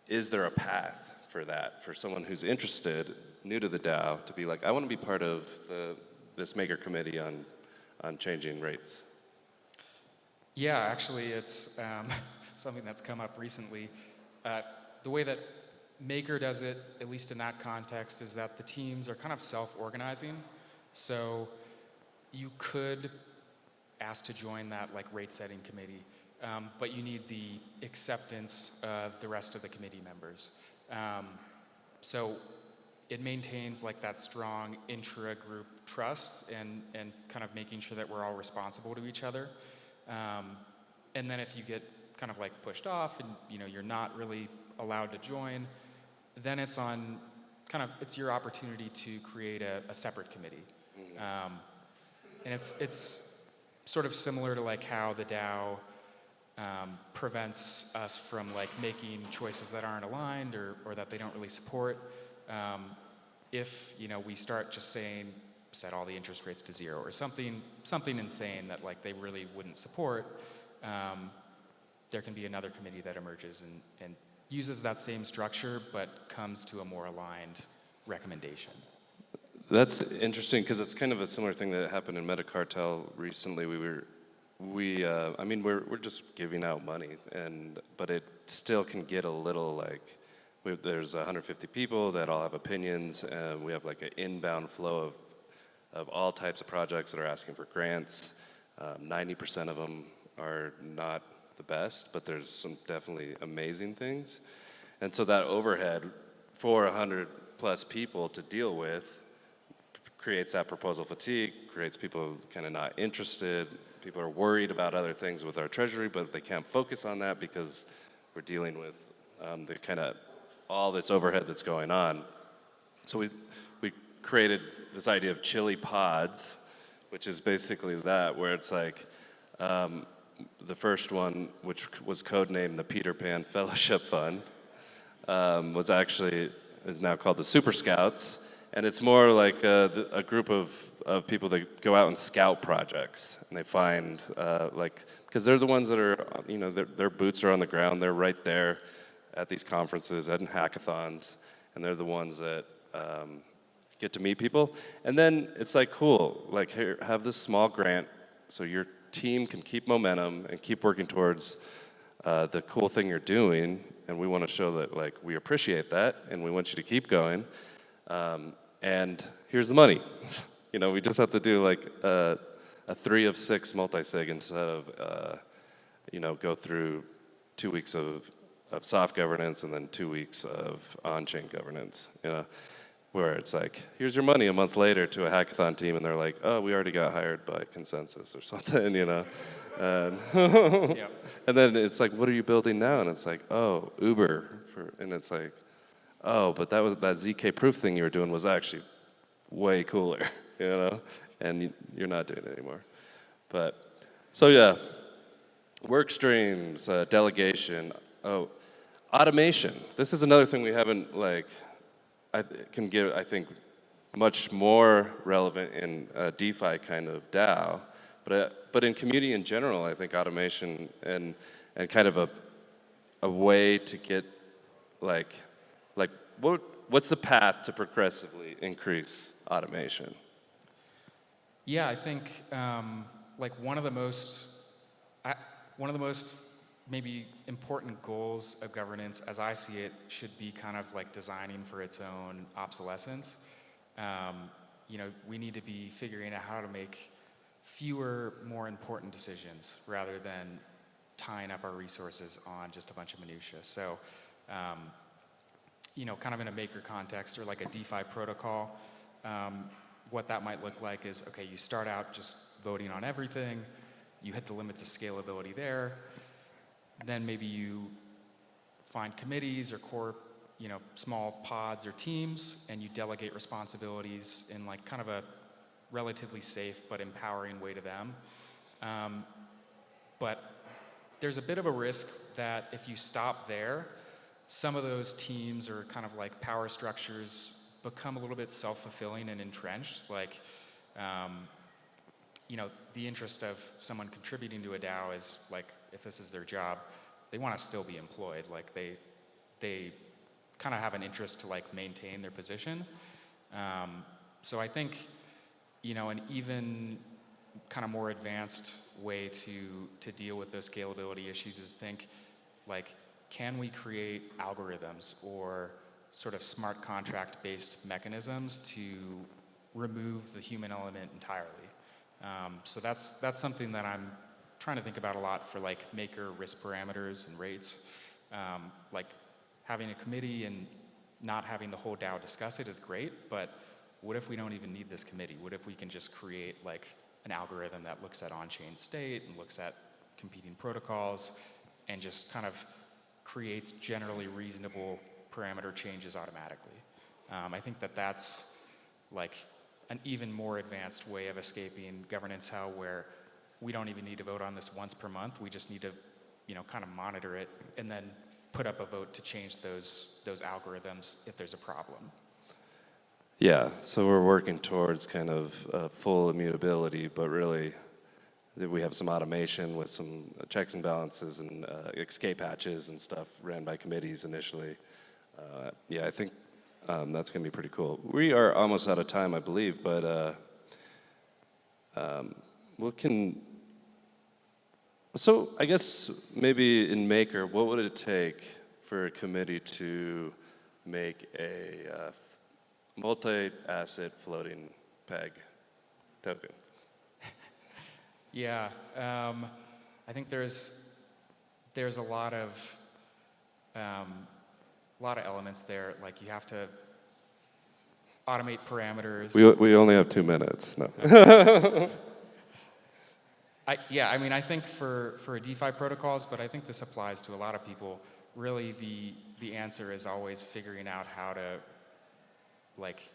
a path for that, for someone who's interested, new to the DAO, to be like, I want to be part of this maker committee on changing rates?
Yeah, actually, it's something that's come up recently. The way that Maker does it, at least in that context, is that the teams are kind of self-organizing. So you could ask to join that like rate-setting committee, but you need the acceptance of the rest of the committee members. So it maintains like that strong intra-group trust and kind of making sure that we're all responsible to each other. And then if you get kind of like pushed off and you're not really allowed to join, then it's your opportunity to create a separate committee. And it's sort of similar to like how the DAO prevents us from like making choices that aren't aligned or that they don't really support. If we start just saying set all the interest rates to 0 or something insane that like they really wouldn't support, there can be another committee that emerges and uses that same structure but comes to a more aligned recommendation.
That's interesting because it's kind of a similar thing that happened in Metacartel recently. We're just giving out money, but it still can get a little like, there's 150 people that all have opinions, and we have like an inbound flow of all types of projects that are asking for grants. 90% of them are not the best, but there's some definitely amazing things. And so that overhead for 100 plus people to deal with creates that proposal fatigue, creates people kind of not interested. People are worried about other things with our treasury, but they can't focus on that because we're dealing with the kind of all this overhead that's going on. So we created this idea of chili pods, which is basically that, where it's like the first one, which was codenamed the Peter Pan Fellowship Fund, is now called the Super Scouts, and it's more like a group of people that go out and scout projects, and they find because they're the ones that are their boots are on the ground, they're right there at these conferences and hackathons, and they're the ones that get to meet people. And then it's like, cool, like here, have this small grant so your team can keep momentum and keep working towards the cool thing you're doing, and we want to show that like we appreciate that and we want you to keep going, and here's the money. We just have to do like a 3 of 6 multi-sig instead of go through 2 weeks of soft governance and then 2 weeks of on-chain governance, where it's like, here's your money a month later to a hackathon team, and they're like, oh, we already got hired by Consensus or something, And,
Yep.
And then it's like, what are you building now? And it's like, oh, Uber. And it's like, oh, but that ZK proof thing you were doing was actually way cooler, And you're not doing it anymore. But, so yeah, work streams, delegation, automation. This is another thing we haven't I think, much more relevant in a DeFi kind of DAO, but in community in general, I think automation and kind of a way to get what's the path to progressively increase automation?
Yeah, I think one of the most maybe important goals of governance, as I see it, should be kind of like designing for its own obsolescence. We need to be figuring out how to make fewer, more important decisions rather than tying up our resources on just a bunch of minutia. So, kind of in a maker context or like a DeFi protocol, what that might look like is, okay, you start out just voting on everything, you hit the limits of scalability there, then maybe you find committees or core, small pods or teams, and you delegate responsibilities in like kind of a relatively safe but empowering way to them. But there's a bit of a risk that if you stop there, some of those teams or kind of like power structures become a little bit self-fulfilling and entrenched. Like, you know, the interest of someone contributing to a DAO is like, if this is their job, they want to still be employed. Like they kind of have an interest to like maintain their position. So I think, you know, an even kind of more advanced way to deal with those scalability issues is think like, can we create algorithms or sort of smart contract based mechanisms to remove the human element entirely? So that's something that I'm trying to think about a lot for like maker risk parameters and rates. Like having a committee and not having the whole DAO discuss it is great, but what if we don't even need this committee? What if we can just create like an algorithm that looks at on-chain state and looks at competing protocols and just kind of creates generally reasonable parameter changes automatically? I think that that's like an even more advanced way of escaping governance hell, where we don't even need to vote on this once per month. We just need to, you know, kind of monitor it and then put up a vote to change those algorithms if there's a problem.
Yeah, so we're working towards kind of full immutability, but really we have some automation with some checks and balances and escape hatches and stuff ran by committees initially. Yeah, I think that's going to be pretty cool. We are almost out of time, I believe, but so I guess maybe in Maker, what would it take for a committee to make a multi-asset floating peg token?
Yeah, I think there's a lot of elements there. Like you have to automate parameters.
We only have 2 minutes. No.
I mean, I think for a DeFi protocols, but I think this applies to a lot of people. Really, the answer is always figuring out how to like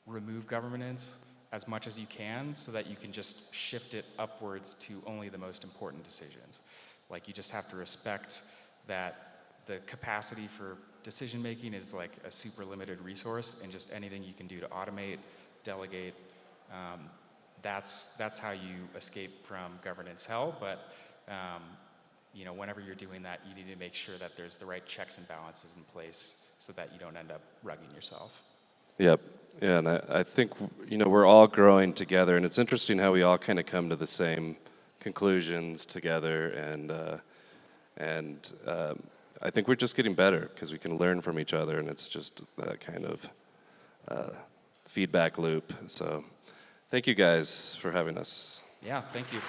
remove governance as much as you can so that you can just shift it upwards to only the most important decisions. Like you just have to respect that the capacity for decision making is like a super limited resource, and just anything you can do to automate, delegate, that's how you escape from governance hell. But you know, whenever you're doing that, you need to make sure that there's the right checks and balances in place so that you don't end up rugging yourself.
Yep. Yeah, and I think, you know, we're all growing together, and it's interesting how we all kind of come to the same conclusions together, and I think we're just getting better because we can learn from each other, and it's just that kind of feedback loop. So thank you guys for having us.
Yeah, thank you.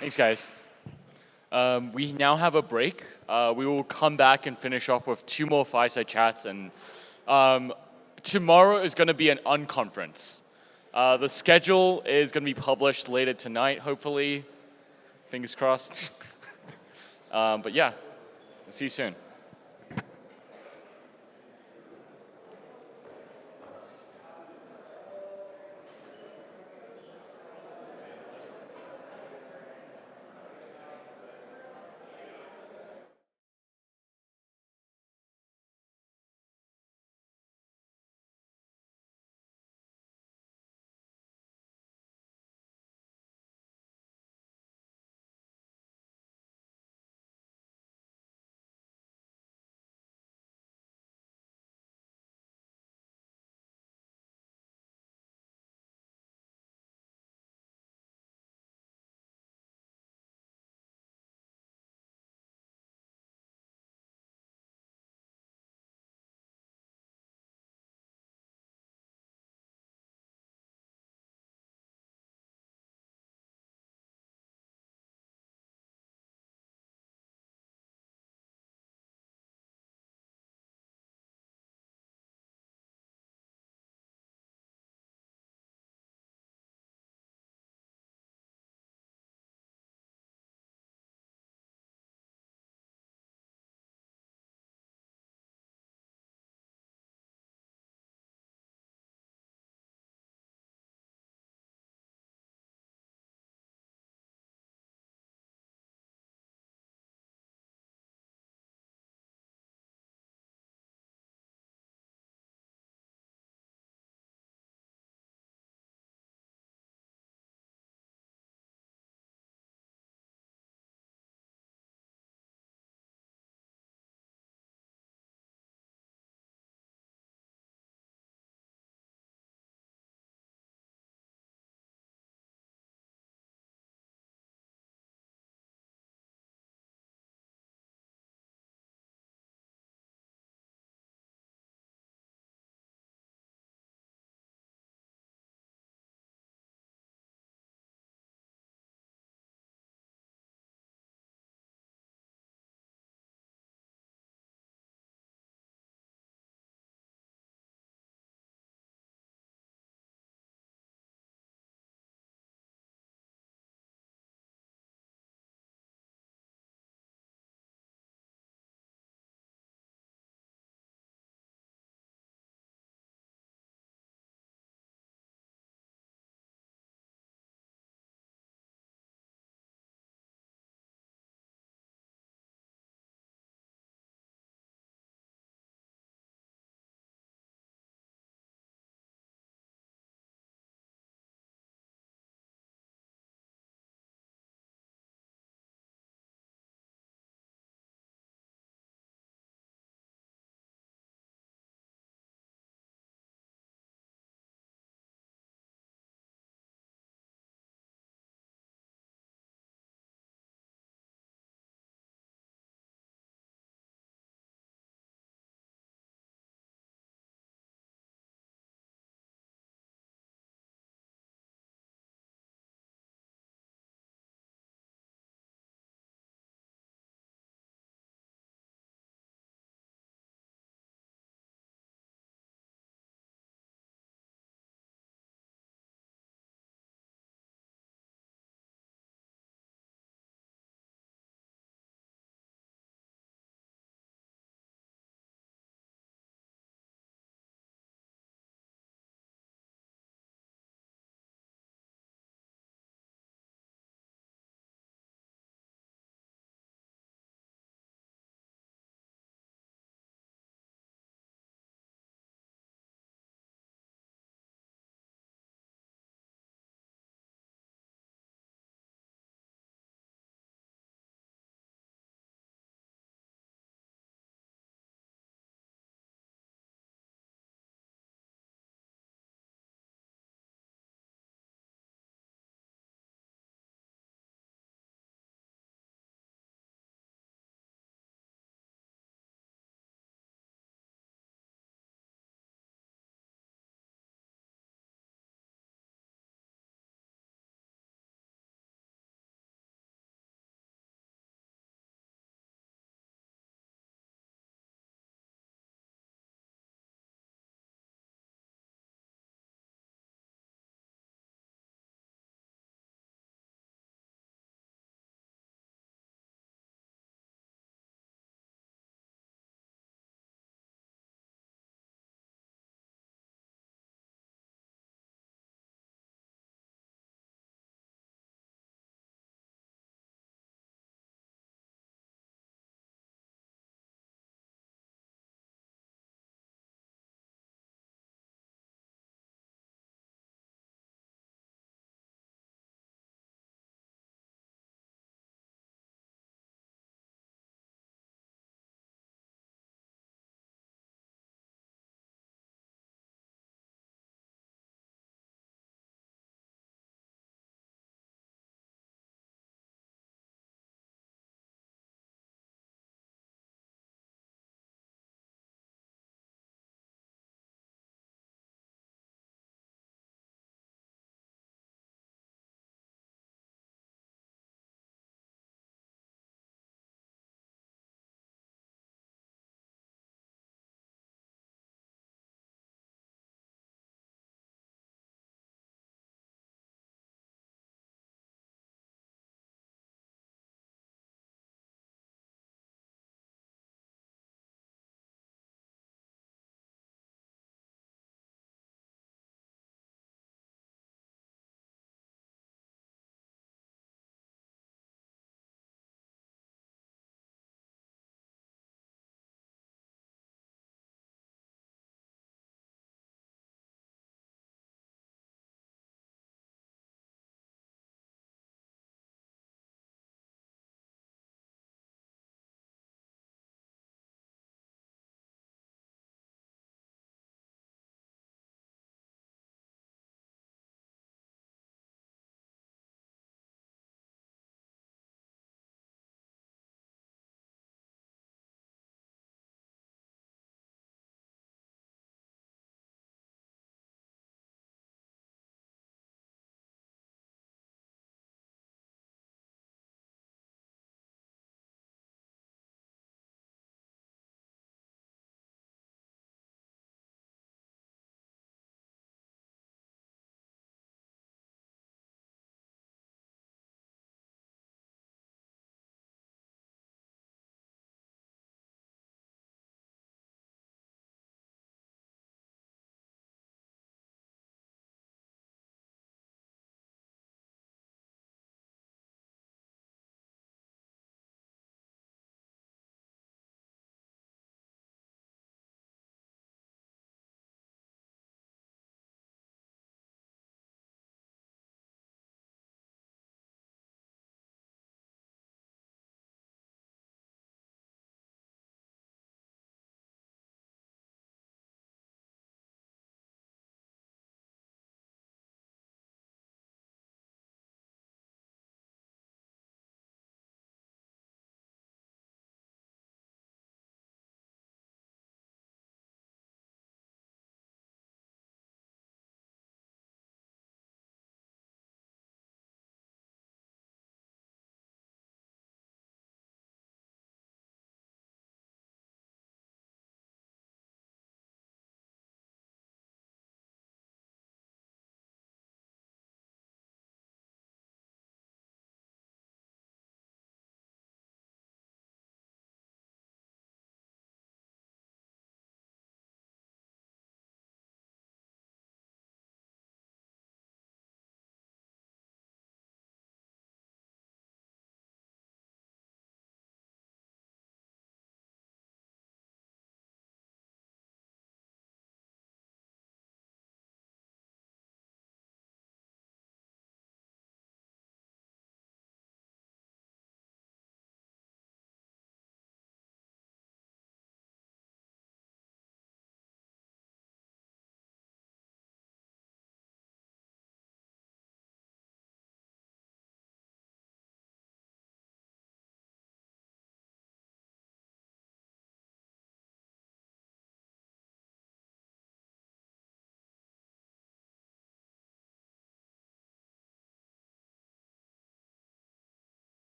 Thanks, guys. We now have a break. We will come back and finish off with 2 more fireside chats, and tomorrow is going to be an unconference. The schedule is going to be published later tonight, hopefully. Fingers crossed. But yeah, see you soon.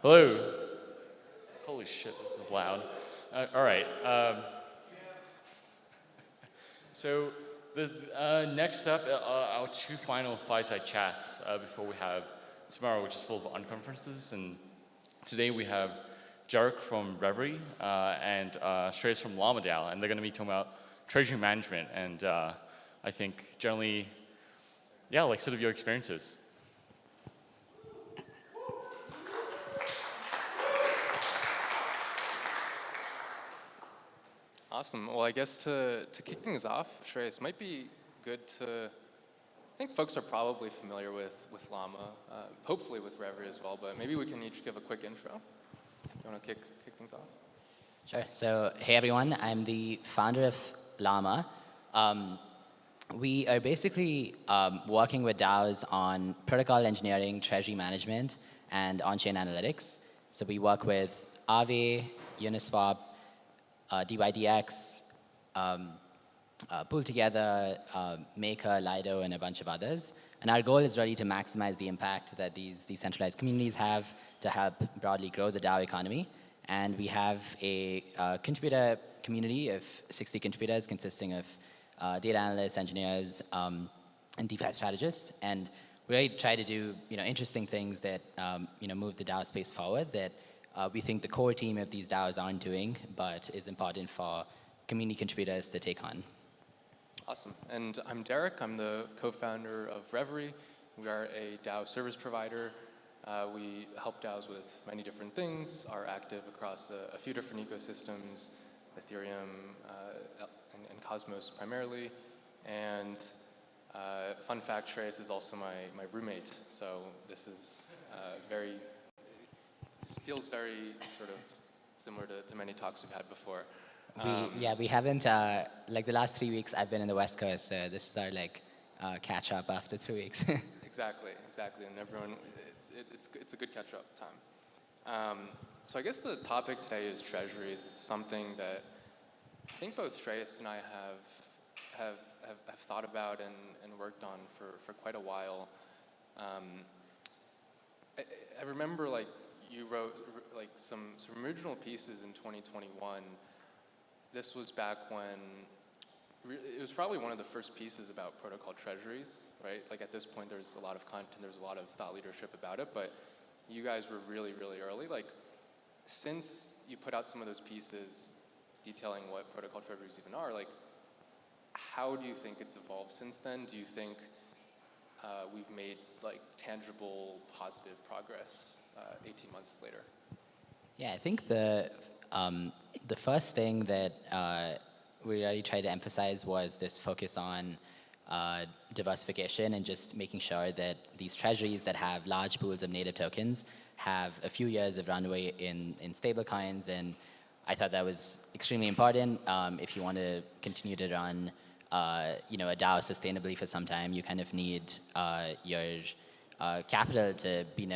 Hello. Holy shit, this is loud. All right. So the next up, our two final fireside chats before we have tomorrow, which is full of unconferences. And today we have Jarek from Reverie and Shreyas from Llama DAO, and they're going to be talking about treasury management and I think generally, yeah, like sort of your experiences.
Awesome. Well, I guess to kick things off, Shreyas, might be good to, I think folks are probably familiar with Llama, hopefully with Reverie as well, but maybe we can each give a quick intro. You want to kick things off?
Sure. So, hey everyone, I'm the founder of Llama. We are basically working with DAOs on protocol engineering, treasury management, and on-chain analytics. So we work with Aave, Uniswap, DYDX, Pool Together, Maker, Lido, and a bunch of others. And our goal is really to maximize the impact that these decentralized communities have to help broadly grow the DAO economy. And we have a contributor community of 60 contributors consisting of data analysts, engineers, and DeFi strategists. And we really try to do interesting things that move the DAO space forward that we think the core team of these DAOs aren't doing, but is important for community contributors to take on.
Awesome. And I'm Derek. I'm the co-founder of Reverie. We are a DAO service provider. We help DAOs with many different things, are active across a few different ecosystems, Ethereum and Cosmos primarily. And fun fact, Shreyas is also my roommate. So this is feels very sort of similar to many talks we've had before.
We haven't, like the last 3 weeks I've been in the West Coast, so this is our catch up after 3 weeks.
Exactly, and everyone, it's a good catch up time. So I guess the topic today is treasuries. It's something that I think both Shreyas and I have thought about and worked on for quite a while. I remember you wrote some original pieces in 2021. This was back when it was probably one of the first pieces about protocol treasuries, right? Like at this point, there's a lot of content, there's a lot of thought leadership about it, but you guys were really, really early. Like, since you put out some of those pieces detailing what protocol treasuries even are, like, how do you think it's evolved since then? Do you think we've made tangible, positive progress 18 months later?
Yeah, I think the first thing that we really tried to emphasize was this focus on diversification and just making sure that these treasuries that have large pools of native tokens have a few years of runway in stablecoins, and I thought that was extremely important. If you want to continue to run a DAO sustainably for some time, you kind of need your capital to be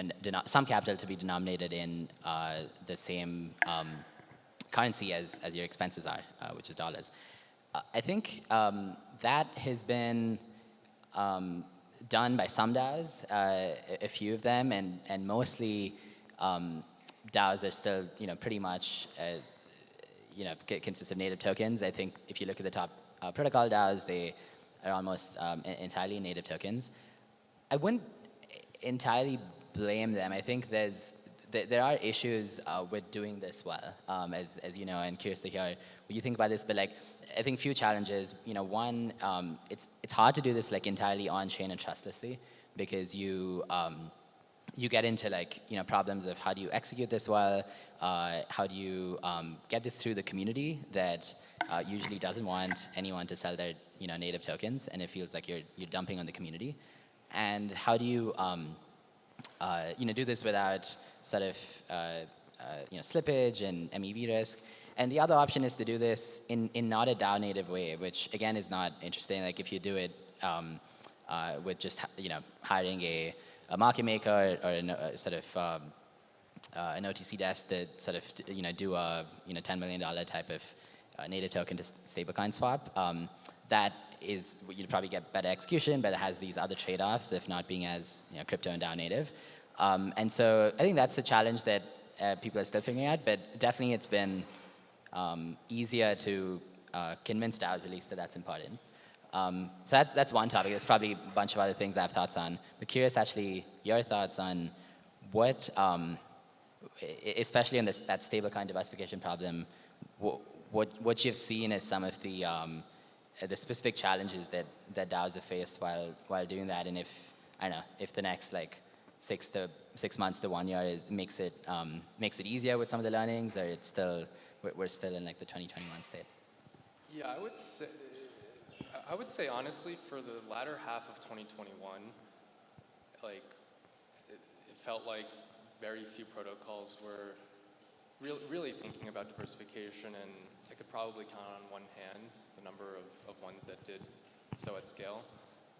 some capital to be denominated in the same currency as your expenses are, which is dollars. I think that has been done by some DAOs, a few of them, and mostly DAOs are still pretty much consist of native tokens. I think if you look at the top protocol DAOs, they are almost entirely native tokens. I wouldn't entirely blame them. I think there are issues with doing this well, as you know, and curious to hear what you think about this. But I think few challenges. One, it's hard to do this entirely on-chain and trustlessly, because you get into problems of how do you execute this well, how do you get this through the community that usually doesn't want anyone to sell their native tokens, and it feels like you're dumping on the community, and how do you do this without sort of slippage and MEV risk. And the other option is to do this in not a DAO native way, which again is not interesting. Like if you do it with just hiring a market maker or a sort of an OTC desk to sort of do a $10 million type of native token to stablecoin swap. That is, you'd probably get better execution, but it has these other trade-offs of not being as crypto and DAO native. And so I think that's a challenge that people are still figuring out, but definitely it's been easier to convince DAOs at least that that's important. So that's one topic. There's probably a bunch of other things I have thoughts on. But curious, actually, your thoughts on what, especially on that stablecoin diversification problem, what you've seen as some of the specific challenges that DAOs have faced while doing that, and if I don't know if the next like 6 months to 1 year makes it easier with some of the learnings, or we're still in like the 2021 state.
Yeah, I would say honestly, for the latter half of 2021, like it felt like very few protocols were really thinking about diversification, and I could probably count on one hand the number of ones that did so at scale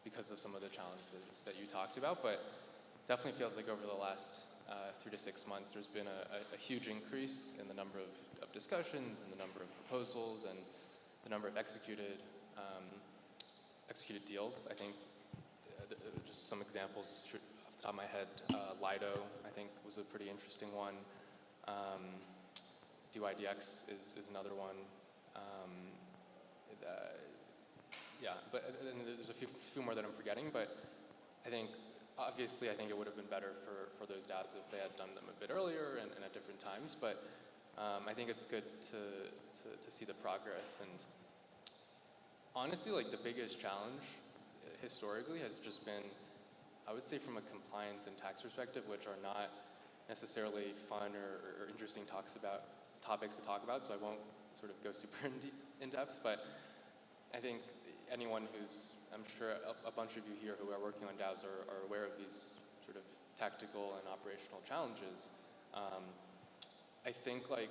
because of some of the challenges that you talked about. But definitely feels like over the last 3 to 6 months, there's been a huge increase in the number of discussions and the number of proposals and the number of executed deals. I think just some examples off the top of my head, Lido, I think, was a pretty interesting one. DYDX is another one. Yeah, but and there's a few more that I'm forgetting, but obviously I think it would have been better for those DAOs if they had done them a bit earlier and at different times, but I think it's good to see the progress. And honestly, like the biggest challenge historically has just been, I would say, from a compliance and tax perspective, which are not necessarily fun or interesting topics to talk about, so I won't sort of go super in depth, but I think anyone I'm sure a bunch of you here who are working on DAOs are aware of these sort of tactical and operational challenges. I think like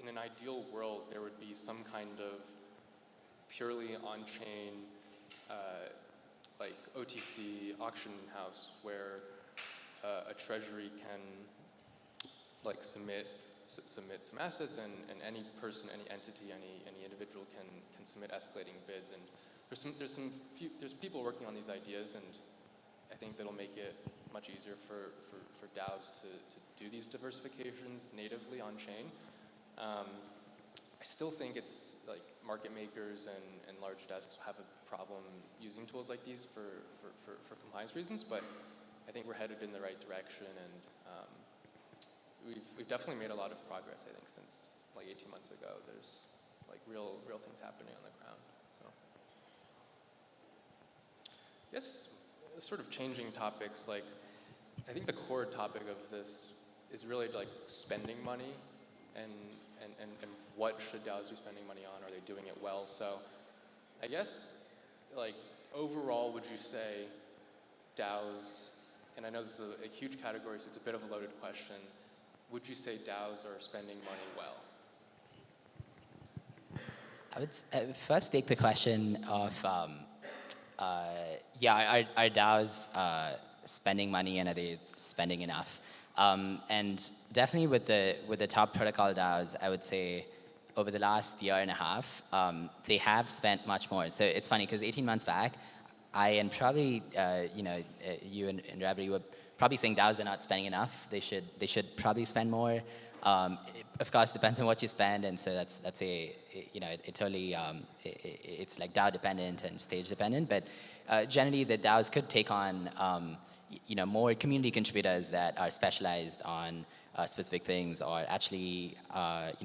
in an ideal world, there would be some kind of purely on-chain like OTC auction house where a treasury can like submit some assets, and any person, any entity, any individual can submit escalating bids. And there's people working on these ideas, and I think that'll make it much easier for DAOs to do these diversifications natively on chain. I still think it's like market makers and large desks have a problem using tools like these for compliance reasons, but I think we're headed in the right direction, and we've definitely made a lot of progress, I think, since like 18 months ago. There's like real things happening on the ground. So I guess sort of changing topics, like I think the core topic of this is really like spending money and what should DAOs be spending money on? Are they doing it well? So I guess like overall, would you say DAOs, and I know this is a huge category, so it's a bit of a loaded question, would you say DAOs are spending money well?
I would first take the question of, are DAOs spending money, and are they spending enough? And definitely with the top protocol DAOs, I would say over the last year and a half, they have spent much more. So it's funny because 18 months back, I and probably you and Rabri were probably saying DAOs are not spending enough. They should probably spend more. Of course, depends on what you spend, and so that's it totally it's like DAO dependent and stage dependent. But generally, the DAOs could take on more community contributors that are specialized on specific things, or actually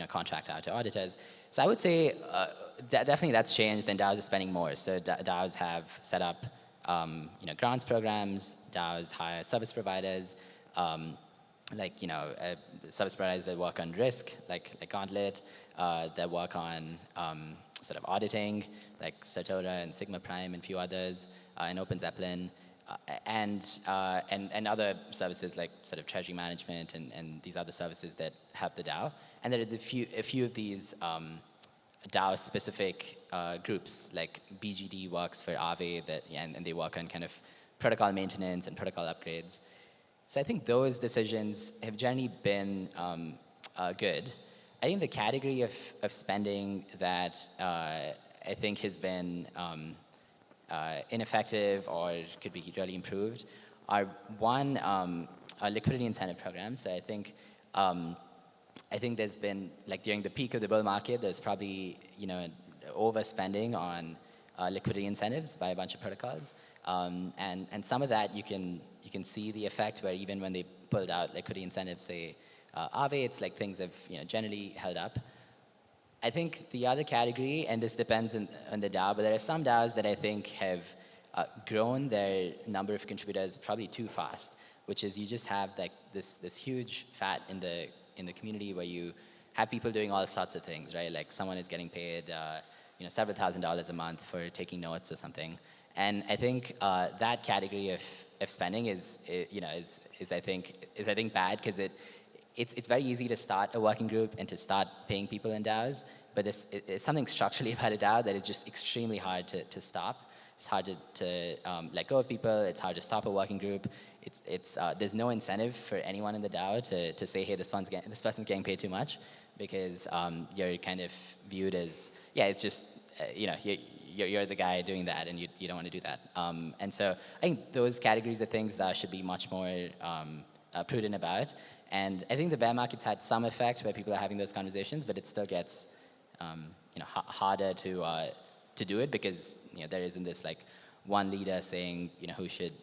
contract out to auditors. So I would say definitely that's changed, and DAOs are spending more. So DAOs have set up grants programs. DAOs hire service providers, service providers that work on risk, like Gauntlet, that work on sort of auditing, like Sartora and Sigma Prime and a few others, and Open Zeppelin. And other services like sort of treasury management and these other services that have the DAO. And there are a few of these DAO-specific groups, like BGD works for Aave, and they work on kind of protocol maintenance and protocol upgrades. So I think those decisions have generally been good. I think the category of spending that I think has been ineffective or could be really improved are one, liquidity incentive programs. So I think there's been, like during the peak of the bull market, there's probably, overspending on liquidity incentives by a bunch of protocols. And some of that you can see the effect where even when they pulled out liquidity incentives, say Aave, it's like things have generally held up. I think the other category, and this depends on the DAO, but there are some DAOs that I think have grown their number of contributors probably too fast, which is you just have like this huge fat in the community where you have people doing all sorts of things, right? Like someone is getting paid several $1,000s a month for taking notes or something. And I think that category of spending is I think bad because it's very easy to start a working group and to start paying people in DAOs, but it's something structurally about a DAO that is just extremely hard to stop. It's hard to let go of people. It's hard to stop a working group. There's no incentive for anyone in the DAO to say, hey, this person's getting paid too much, because you're kind of viewed as, it's just, you're the guy doing that, and you don't want to do that. And so I think those categories of things should be much more prudent about. And I think the bear market's had some effect where people are having those conversations, but it still gets harder to do it because there isn't this like one leader saying who should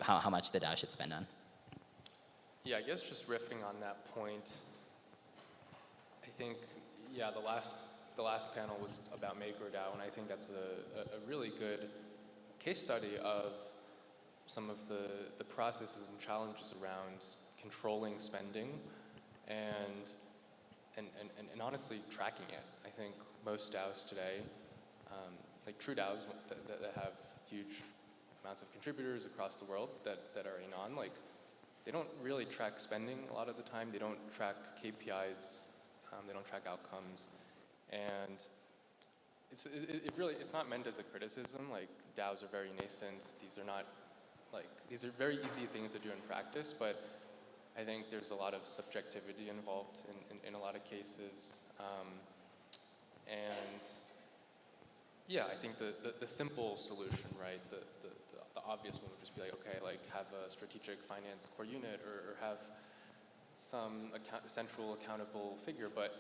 how much the DAO should spend on.
Yeah, I guess just riffing on that point, I think the last panel was about MakerDAO, and I think that's a really good case study of some of the processes and challenges around controlling spending and honestly tracking it. I think most DAOs today, like true DAOs that have huge amounts of contributors across the world that are anon, like they don't really track spending a lot of the time. They don't track KPIs. They don't track outcomes, and it's not meant as a criticism. Like DAOs are very nascent. These are very easy things to do in practice, but I think there's a lot of subjectivity involved in a lot of cases. And yeah, I think the simple solution, right, the obvious one would just be like, okay, like have a strategic finance core unit or have some central accountable figure. But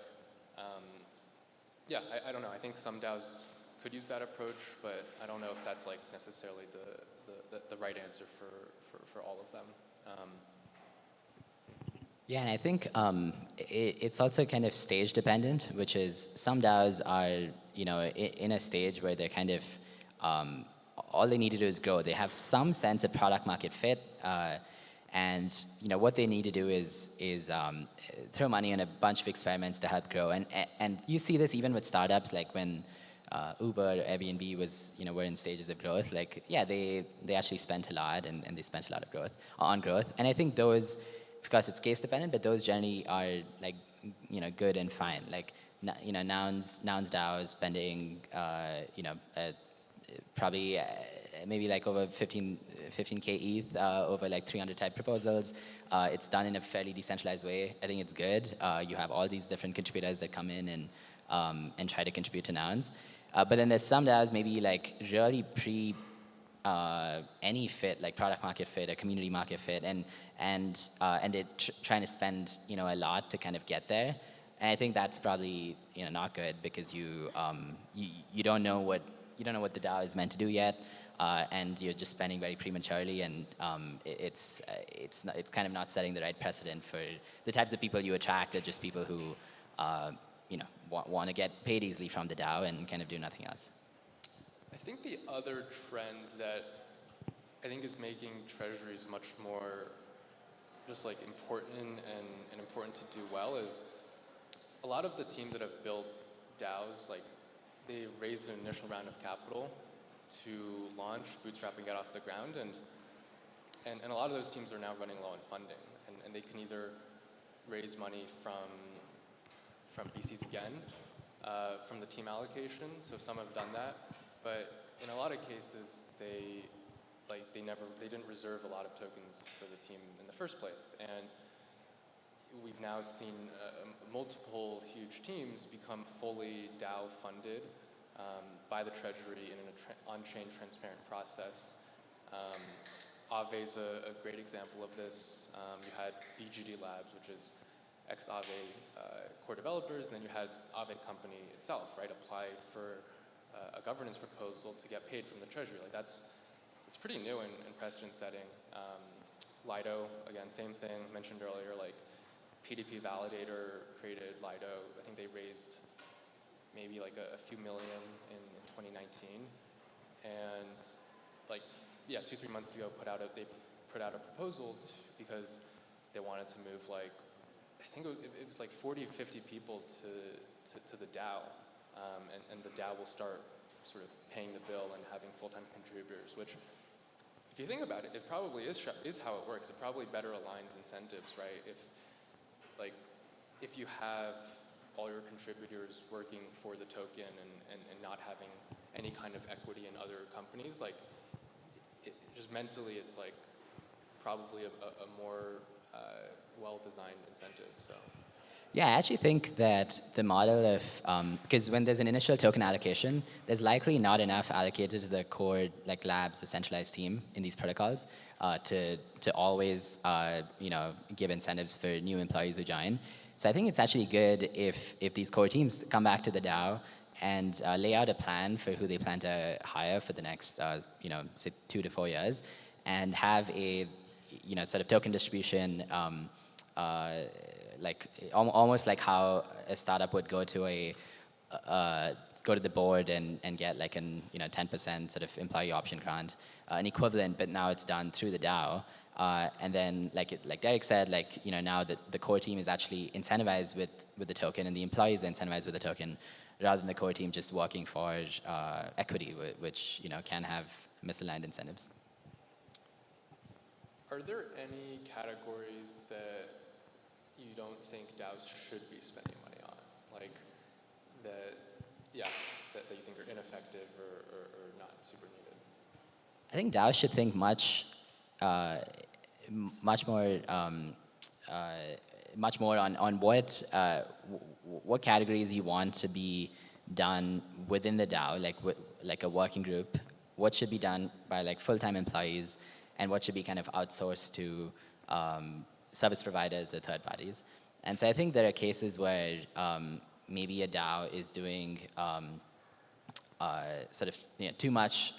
I don't know. I think some DAOs could use that approach, but I don't know if that's like necessarily the right answer for all of them.
Yeah, and I think it's also kind of stage dependent, which is some DAOs are, in a stage where they're kind of, all they need to do is grow. They have some sense of product market fit, and what they need to do is throw money on a bunch of experiments to help grow. And you see this even with startups, like when Uber or Airbnb were in stages of growth. Like, yeah, they actually spent a lot, and they spent a lot of on growth. And I think those, of course, it's case dependent, but those generally are like, good and fine. Like, Nouns DAO is spending, probably maybe like over 15K ETH over like 300 type proposals. It's done in a fairly decentralized way. I think it's good. You have all these different contributors that come in and try to contribute to Nouns. But then there's some DAOs maybe like really any fit, like product market fit or community market fit, and they're trying to spend a lot to kind of get there. And I think that's probably not good because you don't know what the DAO is meant to do yet, and you're just spending very prematurely, and it's kind of not setting the right precedent for the types of people you attract are just people who want to get paid easily from the DAO and kind of do nothing else.
I think the other trend that I think is making treasuries much more just like important and important to do well is a lot of the teams that have built DAOs, like they raised an initial round of capital to launch, bootstrap, and get off the ground, and a lot of those teams are now running low on funding, and they can either raise money from VCs again, from the team allocation. So some have done that, but in a lot of cases they didn't reserve a lot of tokens for the team in the first place, and we've now seen multiple huge teams become fully DAO funded by the treasury in an on-chain transparent process. Aave's a great example of this. You had BGD Labs, which is ex-Aave core developers, and then you had Aave company itself, right, apply for a governance proposal to get paid from the treasury. Like it's pretty new and precedent setting. Lido, again, same thing, mentioned earlier, like PDP Validator created Lido. I think they raised maybe like a few million in 2019. And like, 2-3 months ago, they put out a proposal because they wanted to move like, I think it was like 40 or 50 people to the DAO. And the DAO will start sort of paying the bill and having full-time contributors, which, if you think about it, it probably is how it works. It probably better aligns incentives, right? If you have all your contributors working for the token and not having any kind of equity in other companies, like just mentally, it's like probably a more well-designed incentive. So.
Yeah, I actually think that the model of, because when there's an initial token allocation, there's likely not enough allocated to the core like labs, the centralized team in these protocols to always give incentives for new employees who join. So I think it's actually good if these core teams come back to the DAO and lay out a plan for who they plan to hire for the next say 2 to 4 years, and have a sort of token distribution like almost like how a startup would go to go to the board and get like an 10% sort of employee option grant, an equivalent, but now it's done through the DAO. And then like Derek said, now that the core team is actually incentivized with the token, and the employees are incentivized with the token, rather than the core team just working for equity, which can have misaligned incentives.
Are there any categories that you don't think DAOs should be spending money on, like that you think are ineffective or not super needed?
I think DAOs should think much more on what categories you want to be done within the DAO, like a working group. What should be done by like full-time employees, and what should be kind of outsourced to service providers or third parties. And so I think there are cases where maybe a DAO is doing sort of too much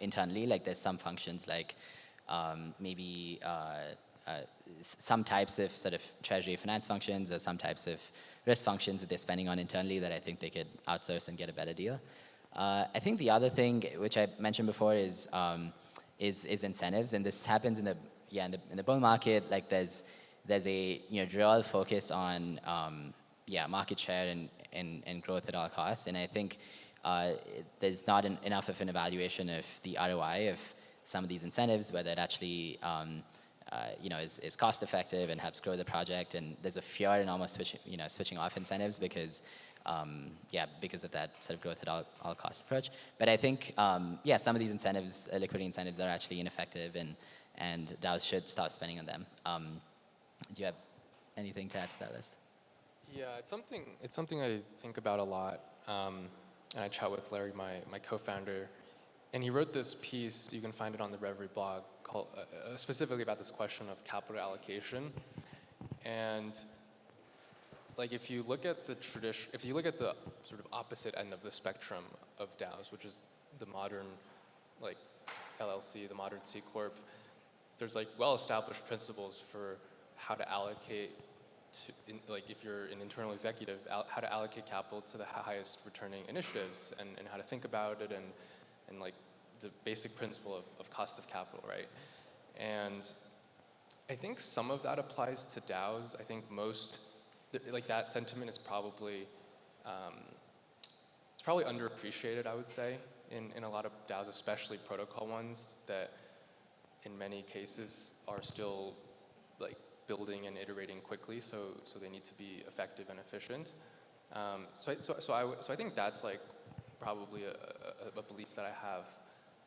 internally. Like there's some functions like maybe some types of sort of treasury finance functions, or some types of risk functions that they're spending on internally that I think they could outsource and get a better deal. I think the other thing, which I mentioned before, is incentives, and this happens in the bull market. Like there's a real focus on market share and growth at all costs, and I think there's not enough of an evaluation of the ROI of some of these incentives, whether it actually is cost effective and helps grow the project, and there's a fear in almost switching off incentives because of that sort of growth at all costs approach. But I think some of these incentives, liquidity incentives, are actually ineffective, and DAOs should stop spending on them. Do you have anything to add to that list?
Yeah, it's something I think about a lot, and I chat with Larry, my co-founder, and he wrote this piece. You can find it on the Reverie blog, called specifically about this question of capital allocation. And like if you look at the sort of opposite end of the spectrum of DAOs, which is the modern like LLC, the modern C Corp, there's like well-established principles for how to allocate like if you're an internal executive, how to allocate capital to the highest returning initiatives, and how to think about it, and like the basic principle of cost of capital, right? And I think some of that applies to DAOs. I think like that sentiment is probably it's probably underappreciated, I would say, in a lot of DAOs, especially protocol ones that in many cases are still like building and iterating quickly, so they need to be effective and efficient. So I think that's like probably a belief that I have,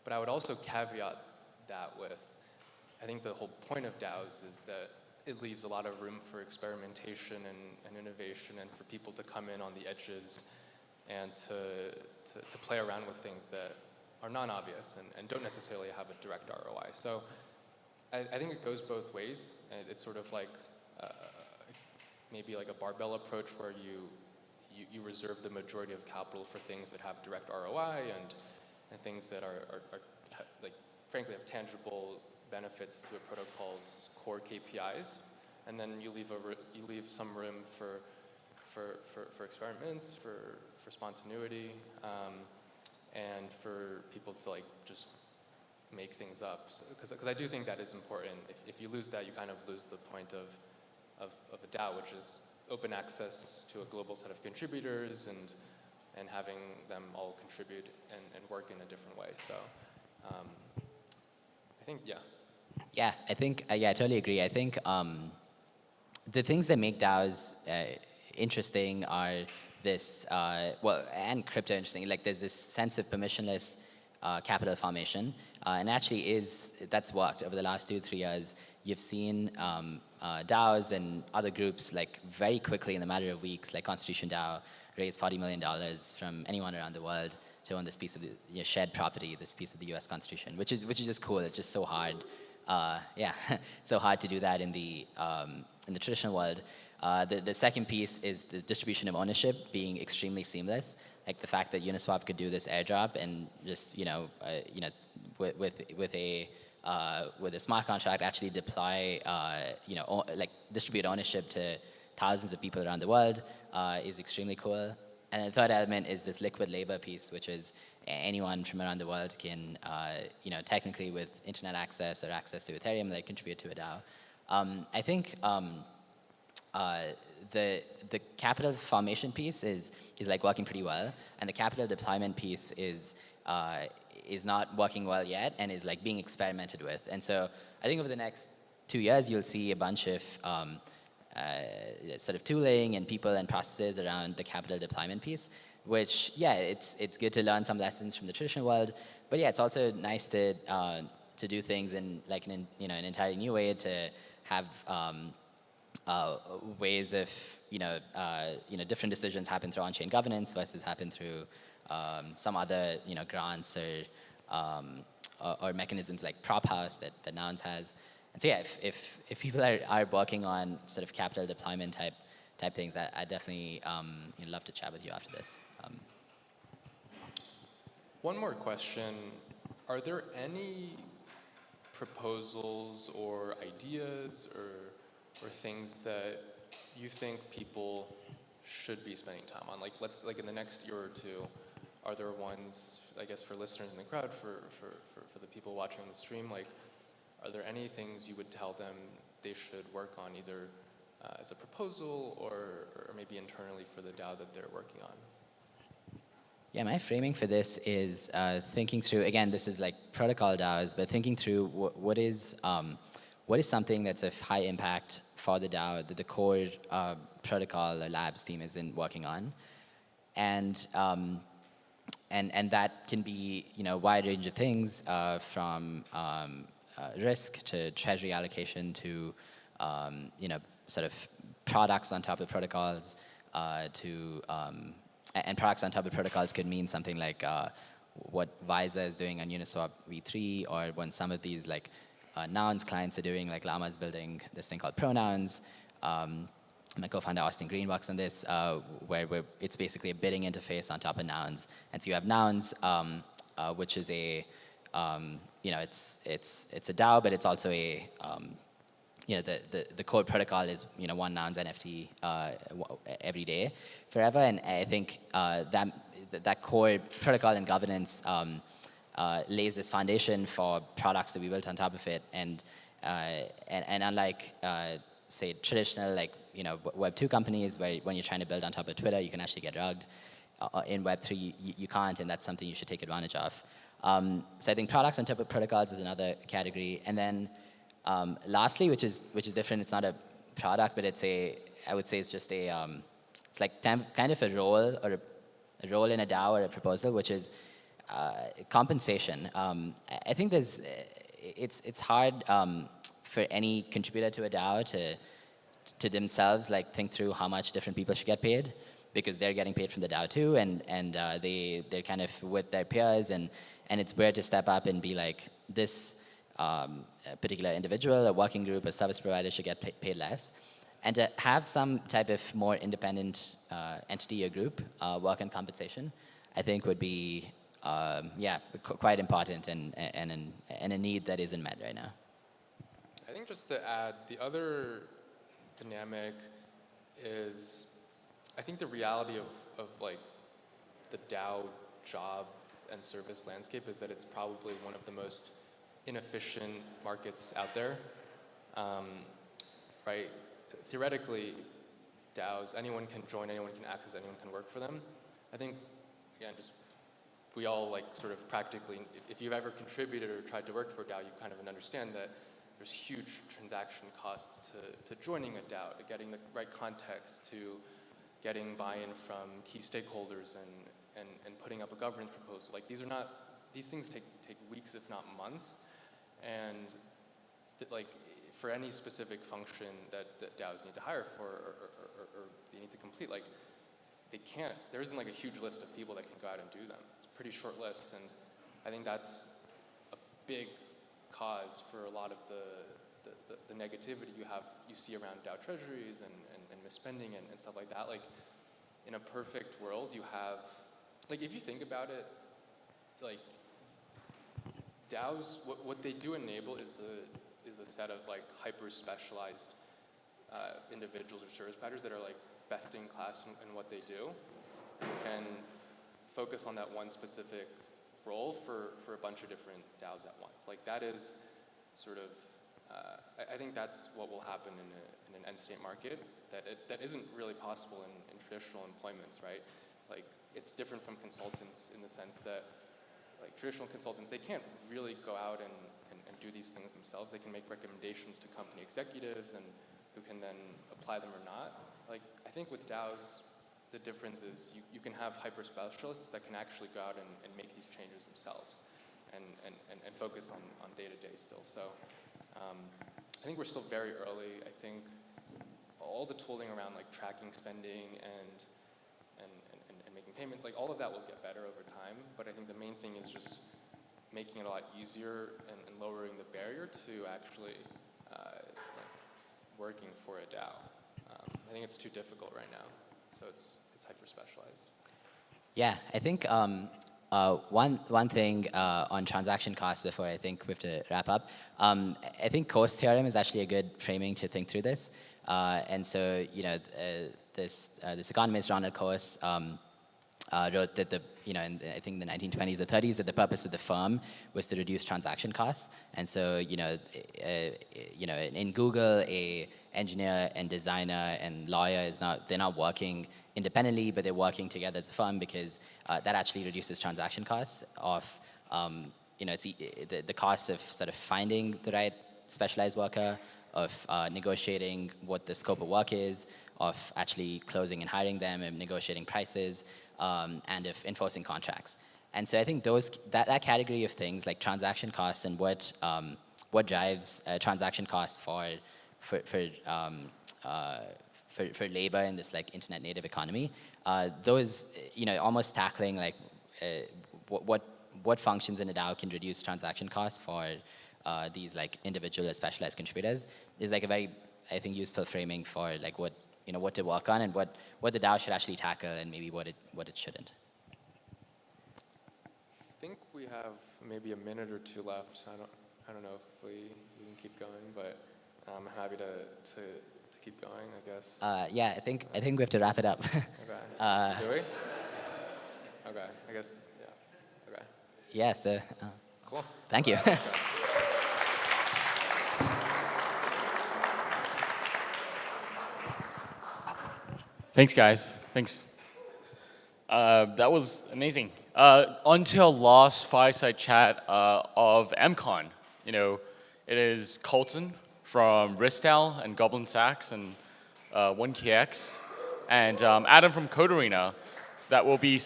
but I would also caveat that with, I think the whole point of DAOs is that it leaves a lot of room for experimentation and innovation, and for people to come in on the edges and to play around with things that are non-obvious and don't necessarily have a direct ROI. So I think it goes both ways. It's sort of like maybe like a barbell approach where you reserve the majority of capital for things that have direct ROI and things that are like frankly have tangible benefits to a protocol's core KPIs, and then you leave some room for experiments, for spontaneity, and for people to like just make things up. Because I do think that is important. If you lose that, you kind of lose the point of a DAO, which is open access to a global set of contributors and having them all contribute and work in a different way. So I think, yeah.
Yeah, I think, yeah, I totally agree. I think the things that make DAOs interesting are this, well, and crypto interesting, like there's this sense of permissionless capital formation, and actually that's worked over the last 2-3 years. You've seen DAOs and other groups like very quickly in the matter of weeks, like Constitution DAO raised $40 million from anyone around the world to own this piece of the shared property, this piece of the U.S. Constitution, which is just cool. It's just so hard. Yeah, so hard to do that in the traditional world. The second piece is the distribution of ownership being extremely seamless. Like the fact that Uniswap could do this airdrop and just with a smart contract actually deploy like distribute ownership to thousands of people around the world is extremely cool. And the third element is this liquid labor piece, which is anyone from around the world can, technically with internet access or access to Ethereum, they contribute to a DAO. I think the capital formation piece is like working pretty well, and the capital deployment piece is not working well yet and is like being experimented with. And so I think over the next 2 years, you'll see a bunch of sort of tooling and people and processes around the capital deployment piece, which, yeah, it's good to learn some lessons from the traditional world, but yeah, it's also nice to do things in like an entirely new way, to have ways of different decisions happen through on-chain governance versus happen through some other grants or mechanisms like Prop House that Nouns has. And so yeah, if people are working on sort of capital deployment type things, I definitely love to chat with you after this.
One more question. Are there any proposals or ideas or things that you think people should be spending time on? Like in the next year or two, are there ones, I guess, for listeners in the crowd, for the people watching on the stream, like, are there any things you would tell them they should work on, either as a proposal or maybe internally for the DAO that they're working on?
Yeah, my framing for this is thinking through, again, this is like protocol DAOs, but thinking through what is something that's of high impact for the DAO that the core protocol or labs team isn't working on. And that can be a wide range of things, from risk to treasury allocation to sort of products on top of protocols and products on top of protocols could mean something like what Visa is doing on Uniswap v3, or when some of these like Nouns clients are doing, like Llama's building this thing called Pronouns. My co-founder Austin Green works on this, where it's basically a bidding interface on top of Nouns. And so you have Nouns, which is a it's a DAO, but it's also a the core protocol is one Nouns NFT every day, forever. And I think that core protocol and governance lays this foundation for products that we built on top of it. And unlike say traditional Web2 companies, where when you're trying to build on top of Twitter, you can actually get rugged. In Web3, you can't, and that's something you should take advantage of. So I think products on top of protocols is another category. And then lastly, which is different, it's not a product, but I would say it's just it's like kind of a role, or a role in a DAO or a proposal, which is compensation. I think it's hard for any contributor to a DAO to themselves think through how much different people should get paid, because they're getting paid from the DAO too, and they're kind of with their peers, and it's weird to step up and be like, this a particular individual, a working group, a service provider should get paid less. And to have some type of more independent entity or group work on compensation, I think would be, quite important and a need that isn't met right now.
I think just to add, the other dynamic is, I think the reality of like the DAO job and service landscape is that it's probably one of the most inefficient markets out there, right? Theoretically, DAOs, anyone can join, anyone can access, anyone can work for them. I think, again, just we all like sort of practically, if you've ever contributed or tried to work for a DAO, you kind of understand that there's huge transaction costs to joining a DAO, to getting the right context, to getting buy-in from key stakeholders and putting up a governance proposal. Like these things take weeks, if not months. And like for any specific function that DAOs need to hire for or they need to complete, like there isn't like a huge list of people that can go out and do them. It's a pretty short list, and I think that's a big cause for a lot of the negativity you see around DAO treasuries and misspending and stuff like that. Like in a perfect world, you have, like if you think about it, like DAOs, what they do enable is a set of like hyper specialized individuals or service providers that are like best in class in what they do and can focus on that one specific role for a bunch of different DAOs at once. Like that is sort of, I think that's what will happen in an end state market that isn't really possible in traditional employments, right? Like it's different from consultants in the sense that like traditional consultants, they can't really go out and do these things themselves. They can make recommendations to company executives and who can then apply them or not. Like I think with DAOs, the difference is you can have hyper specialists that can actually go out and make these changes themselves and focus on day-to-day still. So I think we're still very early. I think all the tooling around like tracking spending and making payments, like all of that will get better over time. But I think the main thing is just making it a lot easier and lowering the barrier to actually working for a DAO. I think it's too difficult right now, so it's hyper specialized.
Yeah, I think one thing on transaction costs before I think we have to wrap up. I think cost theorem is actually a good framing to think through this. And so, this economist, Ronald Coase, wrote that in I think the 1920s or 30s, that the purpose of the firm was to reduce transaction costs. And so, in Google, a engineer and designer and lawyer they're not working independently, but they're working together as a firm because that actually reduces transaction costs of, the cost of sort of finding the right specialized worker, of negotiating what the scope of work is, of actually closing and hiring them, and negotiating prices, and of enforcing contracts. And so I think that category of things like transaction costs and what drives transaction costs for labor in this like internet native economy, those almost tackling like what functions in a DAO can reduce transaction costs for these like individual or specialized contributors is like a very, I think, useful framing for like what to work on and what the DAO should actually tackle and maybe what it shouldn't.
I think we have maybe a minute or two left. I don't know if we can keep going, but I'm happy to keep going, I guess.
Yeah, I think we have to wrap it up.
Okay. Do we? Okay. I guess. Yeah. Okay.
Yeah. So.
Cool.
Thank you.
Thanks, guys. Thanks. That was amazing. On to our last fireside chat of MCON. It is Colton from Ristal and Goblin Sachs and 1KX, and Adam from Code Arena. That will be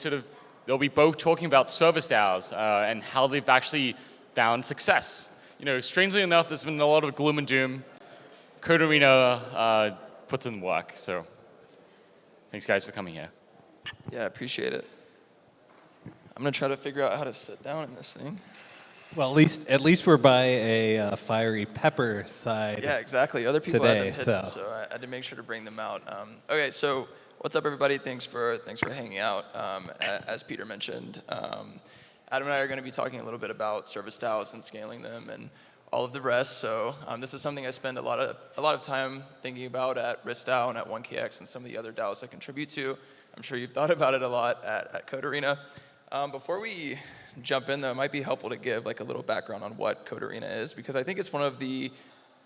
they'll be both talking about service DAOs and how they've actually found success. Strangely enough, there's been a lot of gloom and doom. Code Arena puts in work, so thanks guys for coming here.
Yeah, I appreciate it. I'm gonna try to figure out how to sit down in this thing.
Well, at least we're by a fiery pepper side.
Yeah, exactly. Other people had them
today,
hidden, so I had to make sure to bring them out. Okay, so what's up, everybody? Thanks for hanging out. As Peter mentioned, Adam and I are going to be talking a little bit about service DAOs and scaling them and all of the rest. So this is something I spend a lot of time thinking about at RiskDAO and at 1KX and some of the other DAOs I contribute to. I'm sure you've thought about it a lot at Code Arena. Before we jump in, though, it might be helpful to give like a little background on what Code Arena is, because I think it's one of the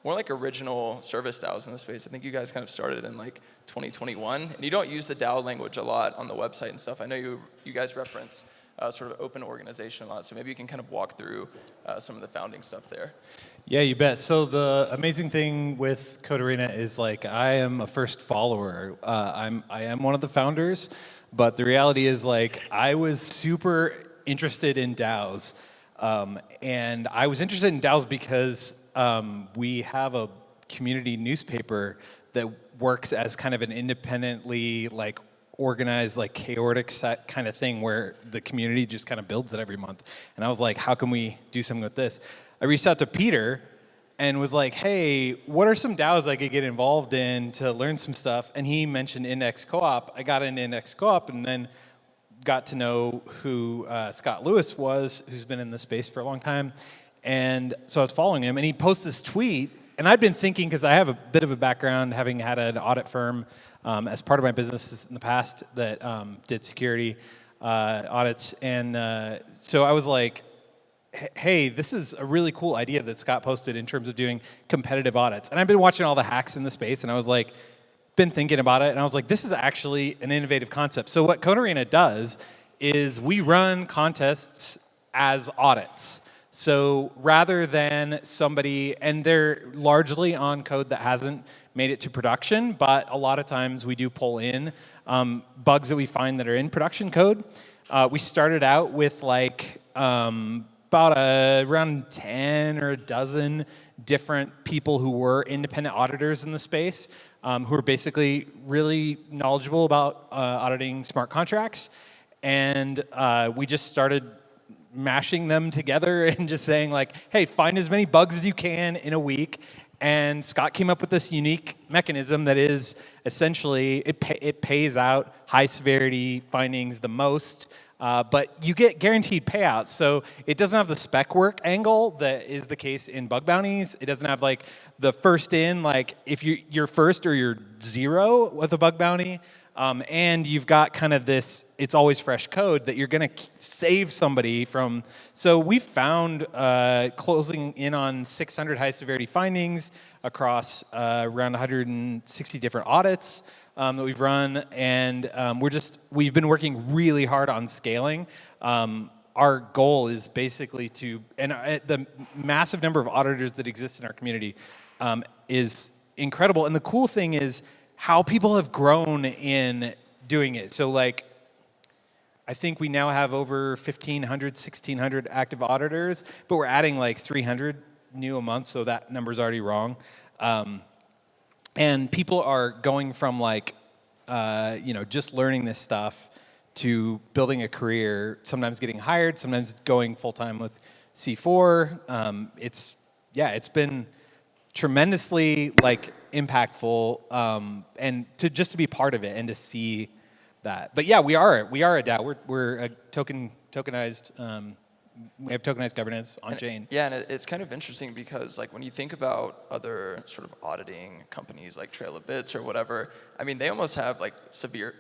more like original service DAOs in the space. I think you guys kind of started in like 2021, and you don't use the DAO language a lot on the website and stuff. I know you guys reference sort of open organization a lot, so maybe you can kind of walk through some of the founding stuff there.
Yeah, you bet. So the amazing thing with Code Arena is like I am a first follower. I am one of the founders, but the reality is like I was super interested in DAOs, and I was interested in DAOs because we have a community newspaper that works as kind of an independently like organized, like chaotic set kind of thing where the community just kind of builds it every month. And I was like, how can we do something with this? I reached out to Peter and was like, hey, what are some DAOs I could get involved in to learn some stuff? And he mentioned Index Co-op. I got into Index Co-op and then got to know who Scott Lewis was, who's been in the space for a long time. And so I was following him, and he posted this tweet. And I'd been thinking, because I have a bit of a background having had an audit firm as part of my business in the past that did security audits. And so I was like, hey, this is a really cool idea that Scott posted in terms of doing competitive audits. And I've been watching all the hacks in the space, and I was like, been thinking about it, and I was like, this is actually an innovative concept. So what Code Arena does is we run contests as audits. So rather than somebody, and they're largely on code that hasn't made it to production, but a lot of times we do pull in bugs that we find that are in production code. We started out with like about around 10 or a dozen different people who were independent auditors in the space, who are basically really knowledgeable about auditing smart contracts. And we just started mashing them together and just saying like, hey, find as many bugs as you can in a week. And Scott came up with this unique mechanism that is essentially, it pays out high severity findings the most, but you get guaranteed payouts. So it doesn't have the spec work angle that is the case in bug bounties. It doesn't have like the first in, like if you're first or you're zero with a bug bounty. And you've got kind of this, it's always fresh code that you're going to save somebody from. So we found closing in on 600 high severity findings across around 160 different audits that we've run. And we've been working really hard on scaling. Our goal is basically and the massive number of auditors that exist in our community is incredible. And the cool thing is, how people have grown in doing it. So like, I think we now have over 1,500, 1,600 active auditors, but we're adding like 300 new a month, so that number's already wrong. And people are going from like, just learning this stuff to building a career, sometimes getting hired, sometimes going full-time with C4. It's been tremendously like impactful, and to be part of it and to see that. But yeah, we are a DAO. We're a tokenized. We have tokenized governance on chain.
Yeah, and it's kind of interesting because like when you think about other sort of auditing companies like Trail of Bits or whatever, I mean they almost have like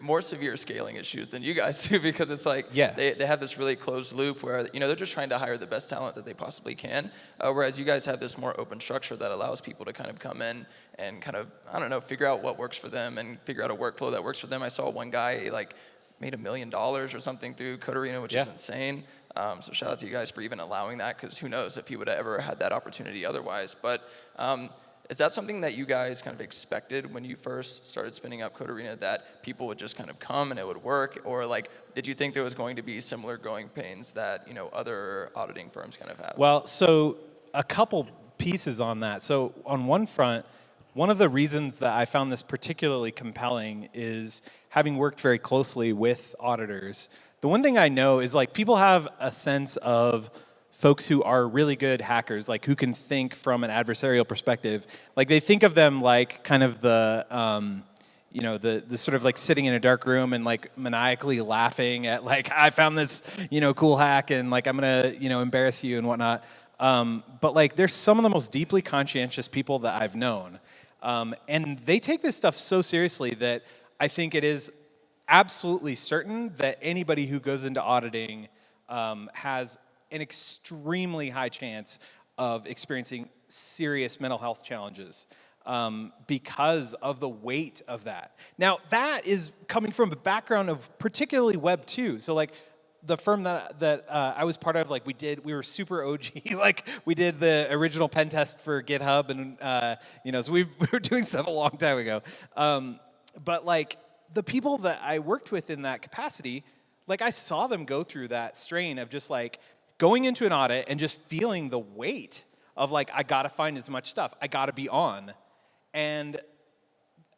more severe scaling issues than you guys do, because it's like they have this really closed loop where they're just trying to hire the best talent that they possibly can, whereas you guys have this more open structure that allows people to kind of come in and kind of, I don't know, figure out what works for them and figure out a workflow that works for them. I saw one guy like made $1 million or something through Code Arena, which is insane. So shout out to you guys for even allowing that, because who knows if he would have ever had that opportunity otherwise. But is that something that you guys kind of expected when you first started spinning up Code Arena, that people would just kind of come and it would work? Or like, did you think there was going to be similar growing pains that other auditing firms kind of have?
Well, so a couple pieces on that. So on one front, one of the reasons that I found this particularly compelling is having worked very closely with auditors. The one thing I know is like people have a sense of folks who are really good hackers, like who can think from an adversarial perspective. Like they think of them like kind of the sort of like sitting in a dark room and like maniacally laughing at like, I found this, cool hack and like I'm gonna, embarrass you and whatnot. But like there's some of the most deeply conscientious people that I've known. And they take this stuff so seriously that I think it is absolutely certain that anybody who goes into auditing has an extremely high chance of experiencing serious mental health challenges because of the weight of that. Now, that is coming from a background of particularly Web 2. So like the firm that I was part of, like we were super OG. Like we did the original pen test for GitHub, and so we were doing stuff a long time ago. But like the people that I worked with in that capacity, like I saw them go through that strain of just like going into an audit and just feeling the weight of like I gotta find as much stuff, I gotta be on, and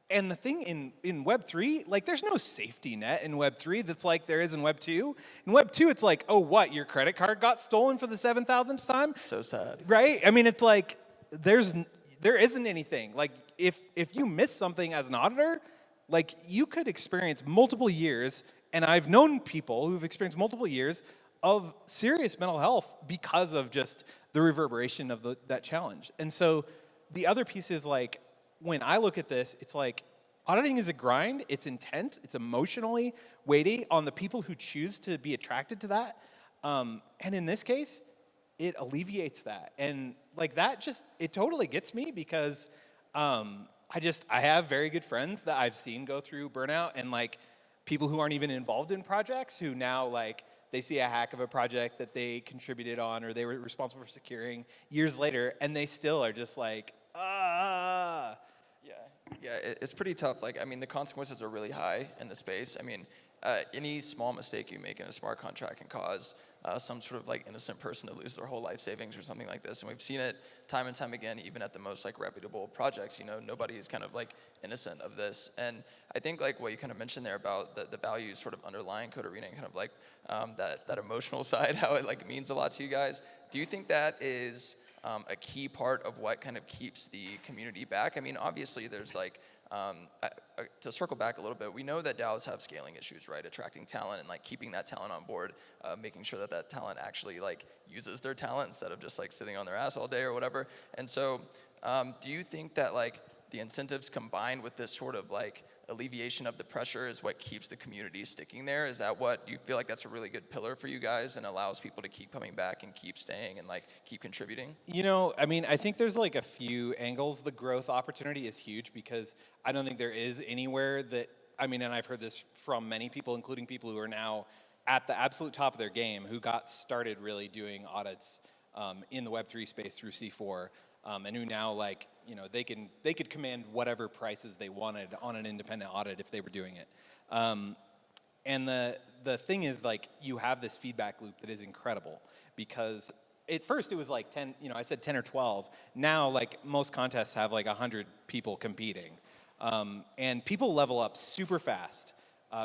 the thing in Web 3, like there's no safety net in Web 3 that's like there is in Web 2. In Web 2, it's like, oh, what, your credit card got stolen for the 7,000th time?
So sad.
Right? I mean, it's like, there isn't anything. Like, if you miss something as an auditor, like you could experience multiple years, and I've known people who've experienced multiple years of serious mental health because of just the reverberation of that challenge. And so the other piece is like, when I look at this, it's like auditing is a grind, it's intense, it's emotionally weighty on the people who choose to be attracted to that. And in this case, it alleviates that. And like that just, it totally gets me because I have very good friends that I've seen go through burnout and like people who aren't even involved in projects who now like, they see a hack of a project that they contributed on or they were responsible for securing years later, and they still are just like,
Yeah, it's pretty tough. Like, I mean, the consequences are really high in the space. I mean, any small mistake you make in a smart contract can cause some sort of like innocent person to lose their whole life savings or something like this. And we've seen it time and time again, even at the most like reputable projects. Nobody is kind of like innocent of this. And I think like what you kind of mentioned there about the values sort of underlying Code Arena and kind of like that emotional side, how it like means a lot to you guys. Do you think that is a key part of what kind of keeps the community back? I mean, obviously there's like, to circle back a little bit, we know that DAOs have scaling issues, right? Attracting talent and like keeping that talent on board, making sure that talent actually like uses their talent instead of just like sitting on their ass all day or whatever. And so do you think that like the incentives combined with this sort of like alleviation of the pressure is what keeps the community sticking there? Is that what you feel like that's a really good pillar for you guys and allows people to keep coming back and keep staying and like keep contributing?
I mean, I think there's like a few angles. The growth opportunity is huge because I don't think there is anywhere that, I mean, and I've heard this from many people, including people who are now at the absolute top of their game, who got started really doing audits in the Web3 space through C4, and who now like, they could command whatever prices they wanted on an independent audit if they were doing it. And the thing is like, you have this feedback loop that is incredible because at first it was like 10, I said 10 or 12. Now like most contests have like 100 people competing. And people level up super fast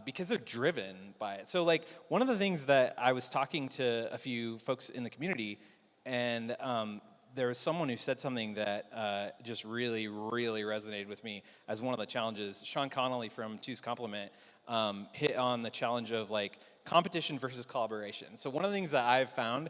because they're driven by it. So like one of the things that I was talking to a few folks in the community, and there was someone who said something that just really, really resonated with me as one of the challenges. Sean Connolly from Two's Complement hit on the challenge of like competition versus collaboration. So one of the things that I've found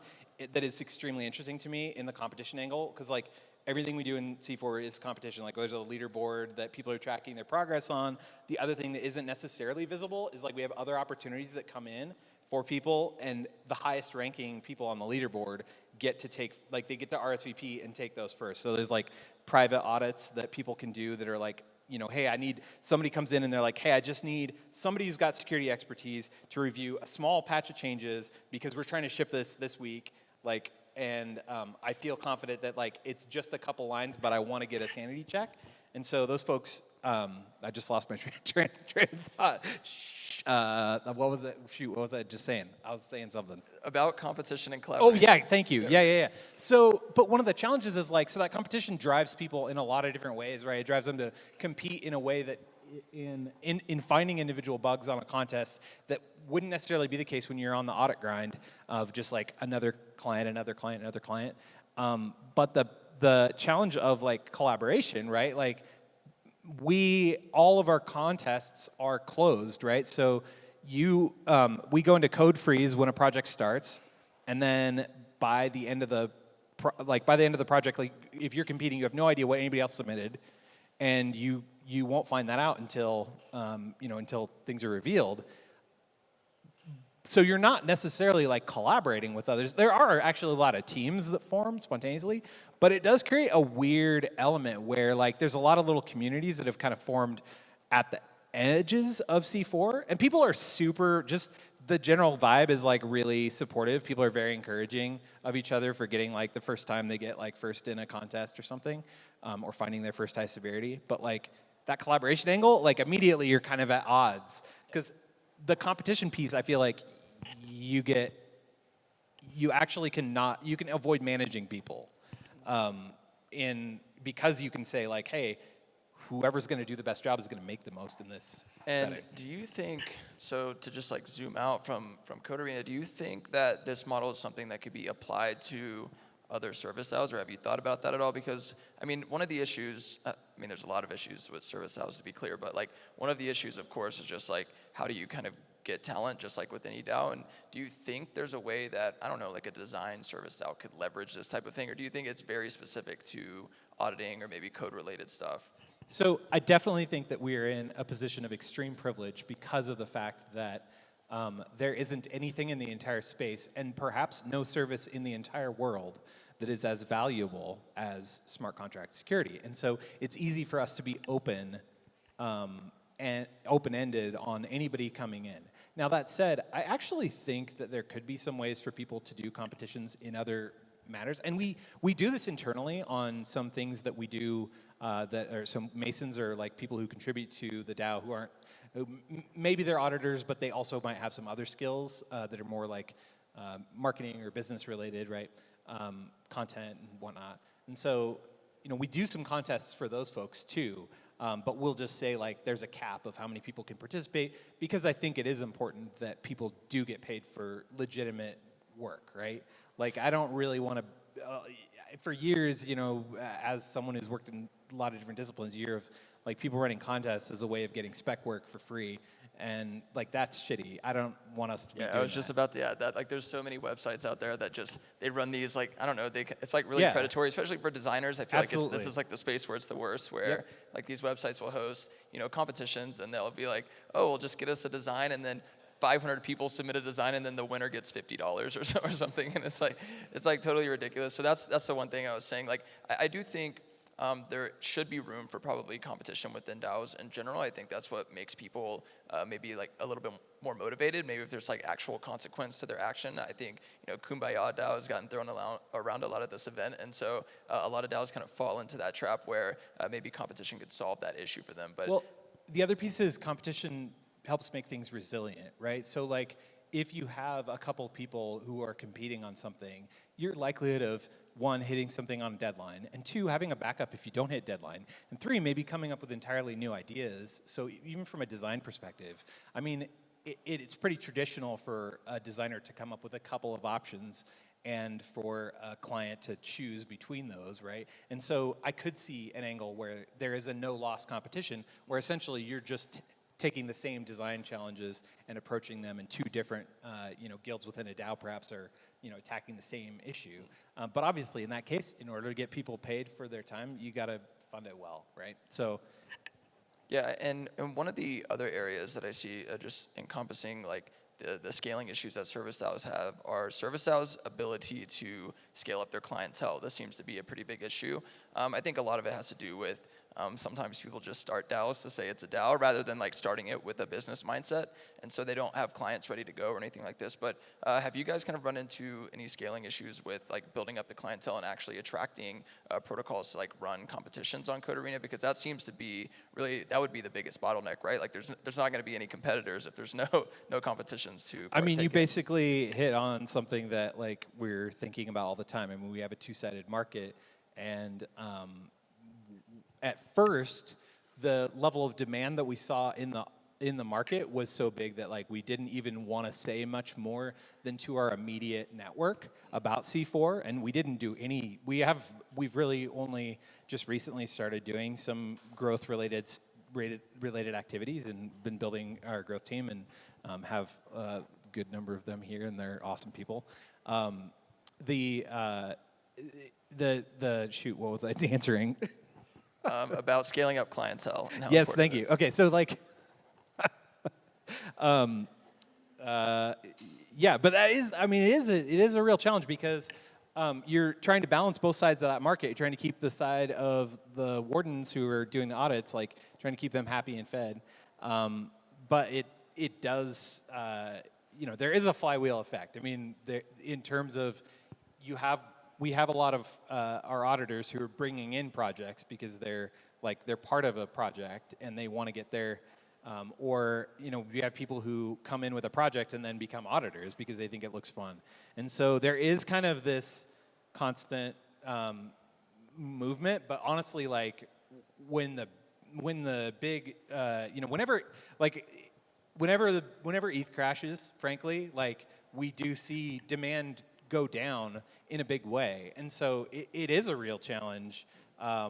that is extremely interesting to me in the competition angle, because like everything we do in C4 is competition. Like there's a leaderboard that people are tracking their progress on. The other thing that isn't necessarily visible is like we have other opportunities that come in for people, and the highest ranking people on the leaderboard get to take, like they get to RSVP and take those first. So there's like private audits that people can do that are like, hey, somebody comes in and they're like, hey, I just need somebody who's got security expertise to review a small patch of changes because we're trying to ship this week. Like, and I feel confident that like it's just a couple lines, but I want to get a sanity check. And so those folks I just lost my train of thought. What was it? Shoot, what was I just saying? I was saying something.
About competition and
Oh,
collaboration.
yeah, thank you. Yeah. So, but one of the challenges is like, so that competition drives people in a lot of different ways, right? It drives them to compete in a way that in finding individual bugs on a contest that wouldn't necessarily be the case when you're on the audit grind of just like another client, another client, another client. But the challenge of like collaboration, right? Like all of our contests are closed, right? So we go into code freeze when a project starts, and then by the end of the project, like if you're competing, you have no idea what anybody else submitted, and you won't find that out until until things are revealed. So you're not necessarily like collaborating with others. There are actually a lot of teams that form spontaneously, but it does create a weird element where like there's a lot of little communities that have kind of formed at the edges of C4, and people are the general vibe is like really supportive. People are very encouraging of each other for getting like the first time they get like first in a contest or something, or finding their first high severity. But like that collaboration angle, like immediately you're kind of at odds, because the competition piece, I feel like you can avoid managing people, because you can say like, hey, whoever's going to do the best job is going to make the most in this
And
setting.
do you think, so to just like zoom out from Code Arena, do you think that this model is something that could be applied to other service DAOs, or have you thought about that at all? Because, I mean, one of the issues, there's a lot of issues with service DAOs, to be clear, but like one of the issues, of course, is just like, how do you kind of get talent, just like with any DAO? And do you think there's a way that, I don't know, like a design service DAO could leverage this type of thing, or do you think it's very specific to auditing or maybe code-related stuff?
So I definitely think that we are in a position of extreme privilege because of the fact that there isn't anything in the entire space, and perhaps no service in the entire world, that is as valuable as smart contract security. And so it's easy for us to be open and open-ended on anybody coming in. Now that said, I actually think that there could be some ways for people to do competitions in other matters. And we do this internally on some things that we do that are some Masons or like people who contribute to the DAO maybe they're auditors, but they also might have some other skills that are more like marketing or business related, right? Content and whatnot. And so, we do some contests for those folks too, but we'll just say like there's a cap of how many people can participate, because I think it is important that people do get paid for legitimate work, right? Like I don't really want to, for years, as someone who's worked in a lot of different disciplines, year of like people running contests as a way of getting spec work for free. And like that's shitty. I don't want us to be doing
I was just about to add that. Like, there's so many websites out there that they run these like, I don't know, it's like really predatory, especially for designers. I feel like this is like the space where it's the worst, where like these websites will host, competitions, and they'll be like, oh, well, just get us a design, and then 500 people submit a design, and then the winner gets $50 or something, and it's like totally ridiculous. So that's the one thing I was saying. Like, I do think there should be room for probably competition within DAOs in general. I think that's what makes people maybe like a little bit more motivated. Maybe if there's like actual consequence to their action. I think Kumbaya DAO has gotten thrown around a lot at this event, and so a lot of DAOs kind of fall into that trap where maybe competition could solve that issue for them. But
well, the other piece is competition helps make things resilient, right? So like if you have a couple of people who are competing on something, your likelihood of one, hitting something on a deadline, and two, having a backup if you don't hit deadline, and three, maybe coming up with entirely new ideas. So even from a design perspective, it's pretty traditional for a designer to come up with a couple of options and for a client to choose between those, right? And so I could see an angle where there is a no-loss competition, where essentially you're just taking the same design challenges and approaching them in two different, guilds within a DAO perhaps are, attacking the same issue. But obviously in that case, in order to get people paid for their time, you got to fund it well, right? So.
Yeah, and one of the other areas that I see just encompassing like the scaling issues that service DAOs have are service DAOs' ability to scale up their clientele. This seems to be a pretty big issue. I think a lot of it has to do with Sometimes people just start DAOs to say it's a DAO rather than like starting it with a business mindset, and so they don't have clients ready to go or anything like this. But have you guys kind of run into any scaling issues with like building up the clientele and actually attracting protocols to like run competitions on Code Arena? Because that seems to be really, that would be the biggest bottleneck, right? Like there's not going to be any competitors if there's no competitions to
I mean, you
partake in.
basically hit on something that like we're thinking about all the time. I mean, we have a two-sided market, and at first, the level of demand that we saw in the market was so big that like we didn't even want to say much more than to our immediate network about C4, and we didn't do any. We've really only just recently started doing some growth related activities and been building our growth team, and have a good number of them here, and they're awesome people. Shoot, what was I answering?
About scaling up clientele. And how
Yes,
important
thank
it
you.
is.
Okay, so like, yeah, but that is, I mean, it is a real challenge because you're trying to balance both sides of that market. You're trying to keep the side of the wardens who are doing the audits, like trying to keep them happy and fed. But it does, there is a flywheel effect. I mean, in terms of we have a lot of our auditors who are bringing in projects because they're part of a project and they want to get there. Or we have people who come in with a project and then become auditors because they think it looks fun. And so there is kind of this constant movement. But honestly, like when the big whenever ETH crashes, frankly, like we do see demand go down in a big way. And so it is a real challenge. I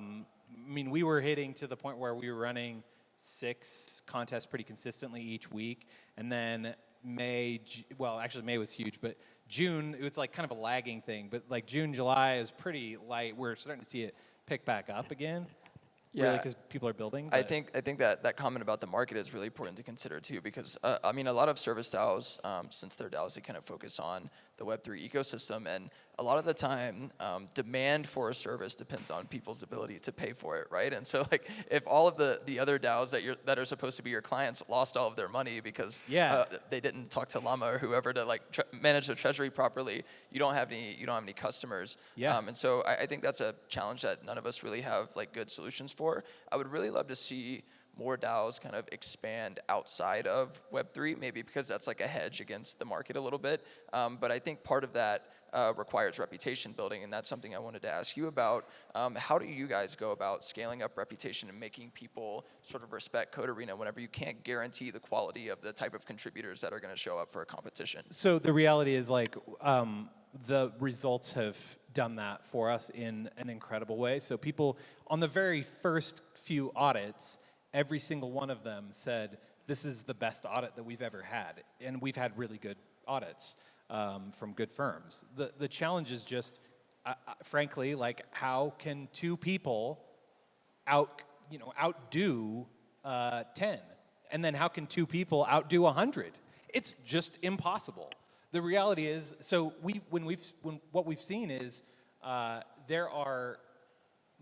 mean, we were hitting to the point where we were running 6 contests pretty consistently each week. And then May was huge, but June, it was like kind of a lagging thing. But like June, July is pretty light. We're starting to see it pick back up again.
Yeah,
really, because people are building.
I think that comment about the market is really important to consider too, because I mean, a lot of service DAOs, since they're DAOs, they kind of focus on the Web3 ecosystem, and a lot of the time, demand for a service depends on people's ability to pay for it, right? And so, like, if all of the other DAOs that are supposed to be your clients lost all of their money because they didn't talk to Llama or whoever to like manage their treasury properly, you don't have any customers.
Yeah.
And so I think that's a challenge that none of us really have like good solutions for. I would really love to see more DAOs kind of expand outside of Web3, maybe because that's like a hedge against the market a little bit. But I think part of that requires reputation building, and that's something I wanted to ask you about. How do you guys go about scaling up reputation and making people sort of respect Code Arena whenever you can't guarantee the quality of the type of contributors that are going to show up for a competition?
So the reality is like the results have done that for us in an incredible way. So people on the very first few audits, every single one of them said, this is the best audit that we've ever had. And we've had really good audits from good firms. The challenge is just, frankly, like how can 2 people outdo 10? And then how can 2 people outdo 100? It's just impossible. The reality is, so what we've seen is there are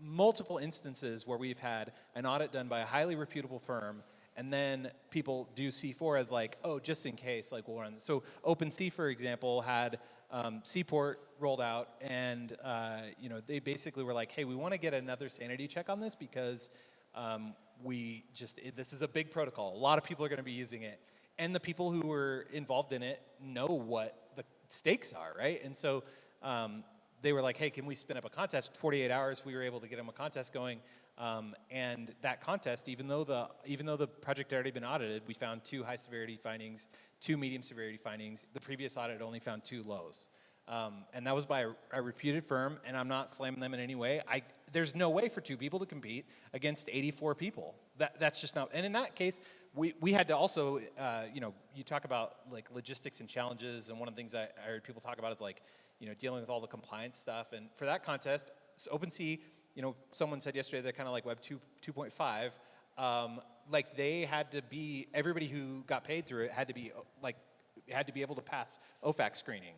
multiple instances where we've had an audit done by a highly reputable firm, and then people do C4 as like, oh, just in case, like we'll run. So OpenSea, for example, had Seaport rolled out, and they basically were like, hey, we want to get another sanity check on this because this is a big protocol. A lot of people are going to be using it. And the people who were involved in it know what the stakes are, right? And so they were like, hey, can we spin up a contest? 48 hours, we were able to get them a contest going. And that contest, even though the project had already been audited, we found 2 high severity findings, 2 medium severity findings. The previous audit only found 2 lows. And that was by a reputed firm, and I'm not slamming them in any way. There's no way for 2 people to compete against 84 people. That's just not, and in that case, we had to also, you talk about like logistics and challenges, and one of the things I heard people talk about is like, dealing with all the compliance stuff. And for that contest, OpenSea, someone said yesterday they're kind of like Web 2.5. Like they had to be, everybody who got paid through it had to be able to pass OFAC screening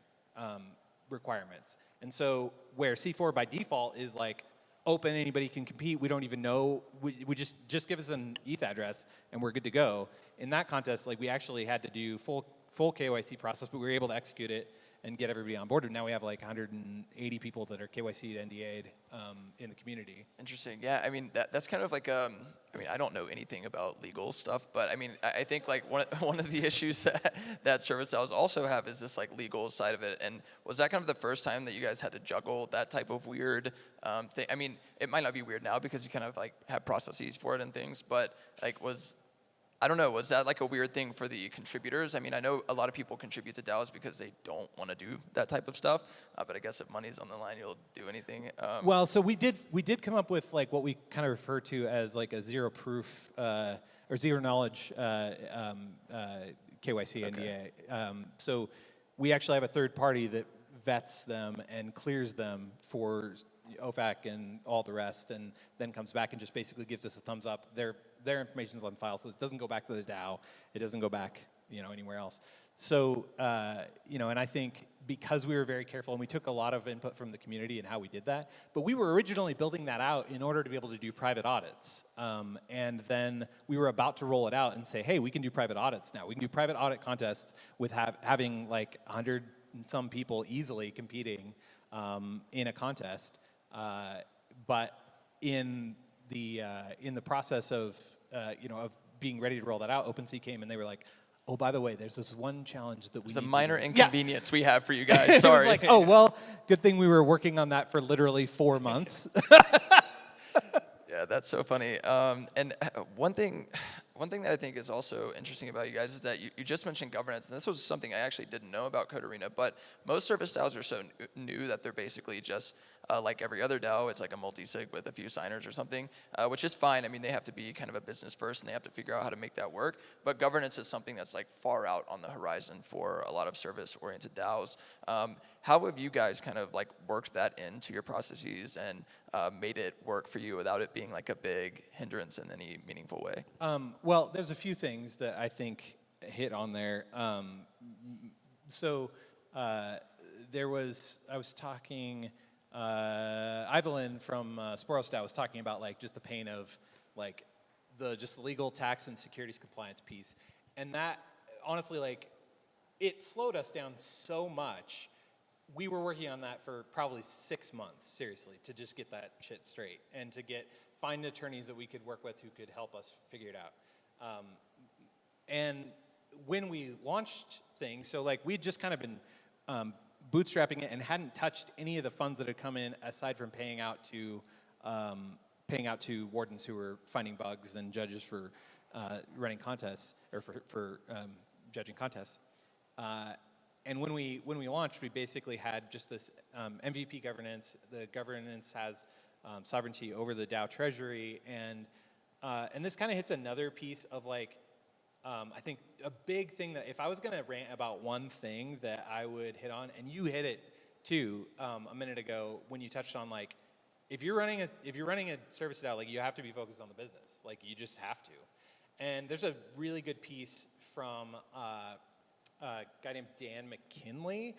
requirements. And so where C4 by default is like, open, anybody can compete. We don't even know. We just give us an ETH address and we're good to go. In that contest, like we actually had to do full KYC process, but we were able to execute it and get everybody on board. And now we have like 180 people that are KYC'd, NDA'd in the community.
Interesting. Yeah, I mean, that's kind of like, I mean, I don't know anything about legal stuff, but I mean, I think like one of the issues that service DAOs also have is this like legal side of it. And was that kind of the first time that you guys had to juggle that type of weird thing? I mean, it might not be weird now because you kind of like have processes for it and things, but like I don't know, was that like a weird thing for the contributors? I mean, I know a lot of people contribute to DAOs because they don't want to do that type of stuff, but I guess if money's on the line, you'll do anything.
Well, so we did come up with like what we kind of refer to as like a zero proof or zero knowledge KYC NDA. So we actually have a third party that vets them and clears them for OFAC and all the rest, and then comes back and just basically gives us a thumbs up. Their information is on file, so it doesn't go back to the DAO. It doesn't go back, anywhere else. So, and I think because we were very careful and we took a lot of input from the community and how we did that, but we were originally building that out in order to be able to do private audits. And then we were about to roll it out and say, hey, we can do private audits now. We can do private audit contests with having like 100 and some people easily competing in a contest. But in the process of being ready to roll that out, OpenSea came and they were like, oh, by the way, there's this one challenge that
It's a minor inconvenience we have for you guys. Sorry.
It was like, oh well, good thing we were working on that for literally 4 months.
Yeah, that's so funny. And one thing that I think is also interesting about you guys is that you just mentioned governance, and this was something I actually didn't know about Code Arena, but most service DAOs are so new that they're basically just like every other DAO, it's like a multi-sig with a few signers or something, which is fine. I mean, they have to be kind of a business first, and they have to figure out how to make that work, but governance is something that's like far out on the horizon for a lot of service-oriented DAOs. How have you guys kind of like worked that into your processes and made it work for you without it being like a big hindrance in any meaningful way?
Well, there's a few things that I think hit on there. I was talking, Evelyn from Sporostat was talking about like just the pain of like the legal, tax, and securities compliance piece. And that, honestly, like, it slowed us down so much. We were working on that for probably 6 months, seriously, to just get that shit straight and to find attorneys that we could work with who could help us figure it out. And when we launched things, so like we'd just kind of been bootstrapping it and hadn't touched any of the funds that had come in aside from paying out to wardens who were finding bugs and judges for running contests or for judging contests. And when we launched, we basically had just this MVP governance. The governance has sovereignty over the DAO treasury, and this kind of hits another piece of like, I think a big thing that if I was going to rant about one thing that I would hit on, and you hit it too a minute ago when you touched on like, if you're running a service DAO, like you have to be focused on the business, like you just have to. And there's a really good piece from a guy named Dan McKinley.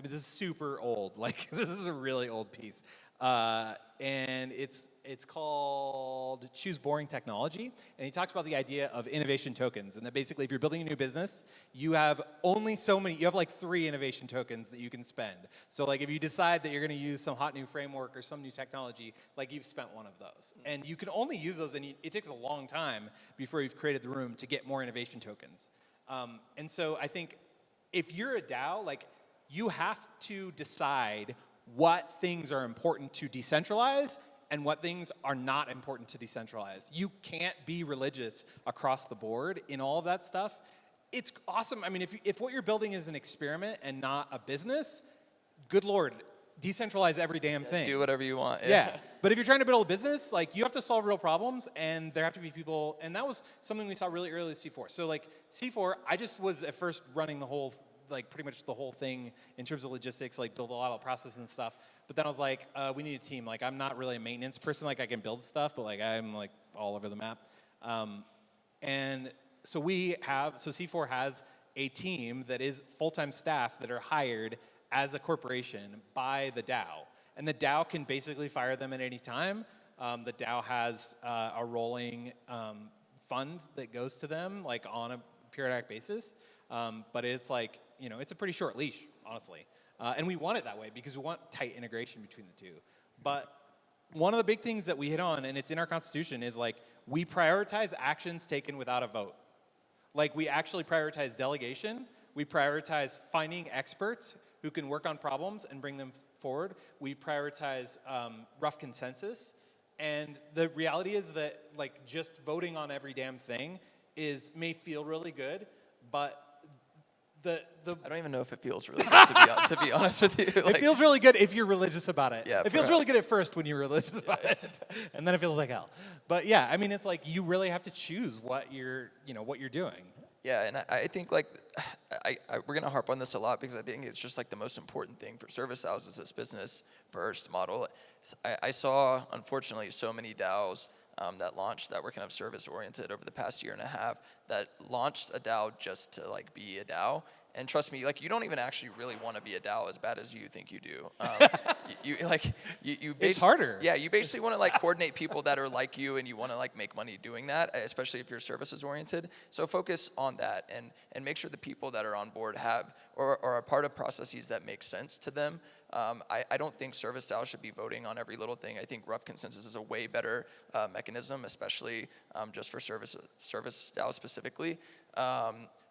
This is super old. Like this is a really old piece, and it's called Choose Boring Technology. And he talks about the idea of innovation tokens, and that basically, if you're building a new business, you have only so many. You have like 3 innovation tokens that you can spend. So like if you decide that you're going to use some hot new framework or some new technology, like you've spent one of those, and you can only use those, and it takes a long time before you've created the room to get more innovation tokens. And so I think if you're a DAO, like you have to decide what things are important to decentralize and what things are not important to decentralize. You can't be religious across the board in all of that stuff. It's awesome. I mean, if what you're building is an experiment and not a business, good Lord, decentralize every damn thing.
Do whatever you want.
Yeah. But if you're trying to build a business, like you have to solve real problems, and there have to be people, and that was something we saw really early with C4. So like C4, I just was at first running the whole, like pretty much the whole thing in terms of logistics, like build a lot of processes and stuff. But then I was like, we need a team. Like I'm not really a maintenance person. Like I can build stuff, but like I'm like all over the map. And so C4 has a team that is full-time staff that are hired as a corporation by the DAO.
and the DAO can basically fire them at any time. The DAO has a rolling fund that goes to them like on a periodic basis, but it's like, it's a pretty short leash, honestly. And we want it that way because we want tight integration between the two. But one of the big things that we hit on, and it's in our constitution, is like we prioritize actions taken without a vote. Like we actually prioritize delegation. We prioritize finding experts who can work on problems and bring them forward. We prioritize rough consensus. And the reality is that like just voting on every damn thing may feel really good, but I
don't even know if it feels really good to be honest with you.
It feels really good if you're religious about it.
Yeah,
it feels really good at first when you're religious about it, and then it feels like hell. But yeah, I mean, it's like you really have to choose what you're doing.
Yeah, and I think like we're gonna harp on this a lot because I think it's just like the most important thing for service DAOs is this business first model. I saw, unfortunately, so many DAOs that launched that were kind of service oriented over the past year and a half that launched a DAO just to like be a DAO. And trust me, like you don't even actually really want to be a DAO as bad as you think you do.
It's harder.
Yeah, you basically want to like coordinate people that are like you, and you want to like make money doing that, especially if you're services oriented. So focus on that and make sure the people that are on board have or are part of processes that make sense to them. I don't think service DAOs should be voting on every little thing. I think rough consensus is a way better mechanism, especially just for service DAOs specifically.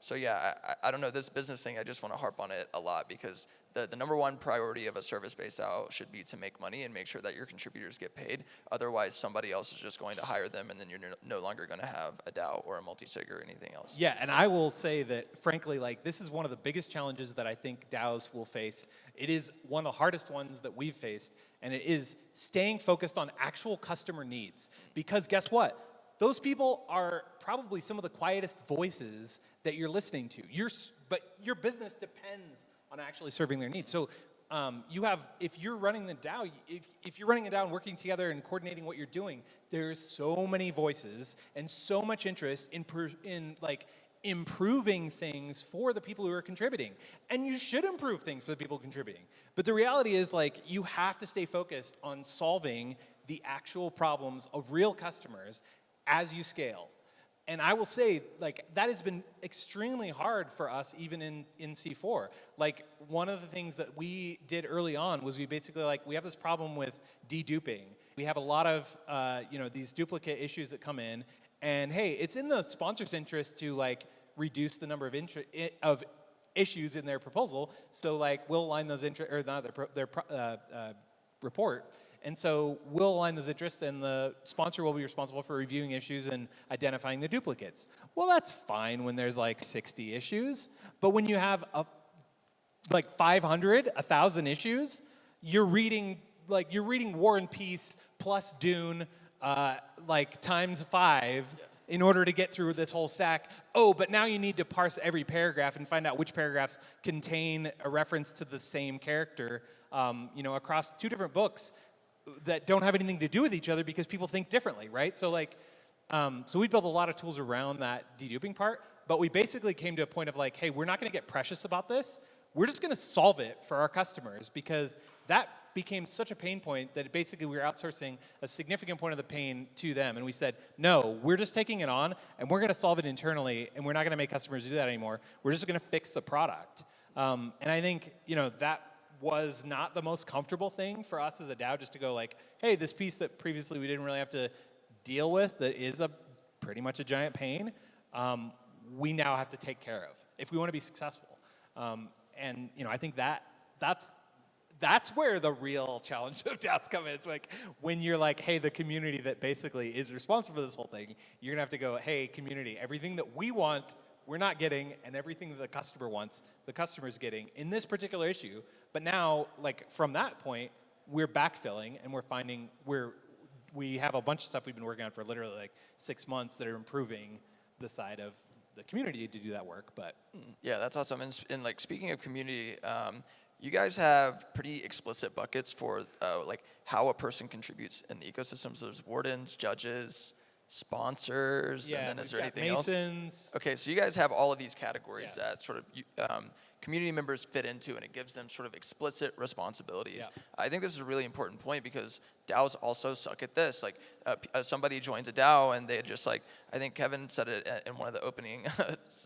So yeah, I don't know, this business thing, I just want to harp on it a lot because the number one priority of a service-based DAO should be to make money and make sure that your contributors get paid. Otherwise, somebody else is just going to hire them, and then you're no longer going to have a DAO or a multi-sig or anything else.
Yeah, and I will say that, frankly, like this is one of the biggest challenges that I think DAOs will face. It is one of the hardest ones that we've faced, and it is staying focused on actual customer needs. Because guess what? Those people are probably some of the quietest voices that you're listening to. But your business depends on actually serving their needs. So if you're running the DAO, if you're running a DAO and working together and coordinating what you're doing, there's so many voices and so much interest in like improving things for the people who are contributing. And you should improve things for the people contributing. But the reality is like you have to stay focused on solving the actual problems of real customers as you scale. And I will say, like, that has been extremely hard for us even in C4. Like, one of the things that we did early on was we basically, like, we have this problem with deduping. We have a lot of, these duplicate issues that come in. And, hey, it's in the sponsor's interest to, like, reduce the number of issues in their proposal. So, like, we'll align those their report. And so we'll align those interests, and the sponsor will be responsible for reviewing issues and identifying the duplicates. Well, that's fine when there's like 60 issues, but when you have like 500, 1,000 issues, you're reading War and Peace plus Dune like times 5 in order to get through this whole stack. Oh, but now you need to parse every paragraph and find out which paragraphs contain a reference to the same character, across 2 different books that don't have anything to do with each other because people think differently, right? So like, so we built a lot of tools around that deduping part, but we basically came to a point of like, hey, we're not gonna get precious about this. We're just gonna solve it for our customers because that became such a pain point that basically we were outsourcing a significant point of the pain to them. And we said, no, we're just taking it on and we're gonna solve it internally and we're not gonna make customers do that anymore. We're just gonna fix the product. And I think, that was not the most comfortable thing for us as a DAO, just to go like, hey, this piece that previously we didn't really have to deal with that is pretty much a giant pain, we now have to take care of if we want to be successful. And I think that's where the real challenge of DAOs come in. It's like when you're like, hey, the community that basically is responsible for this whole thing, you're gonna have to go, hey, community, everything that we want, we're not getting, and everything that the customer wants, the customer's getting in this particular issue. But now, like from that point, we're backfilling and we're finding we have a bunch of stuff we've been working on for literally like 6 months that are improving the side of the community to do that work. But
yeah, that's awesome. And like speaking of community, you guys have pretty explicit buckets for like how a person contributes in the ecosystem. So there's wardens, judges, sponsors,
Yeah,
and then is there
we've got
anything
Masons.
else? Okay, so you guys have all of these categories that sort of community members fit into, and it gives them sort of explicit responsibilities.
Yeah.
I think this is a really important point because DAOs also suck at this. Like, somebody joins a DAO and they just like, I think Kevin said it in one of the opening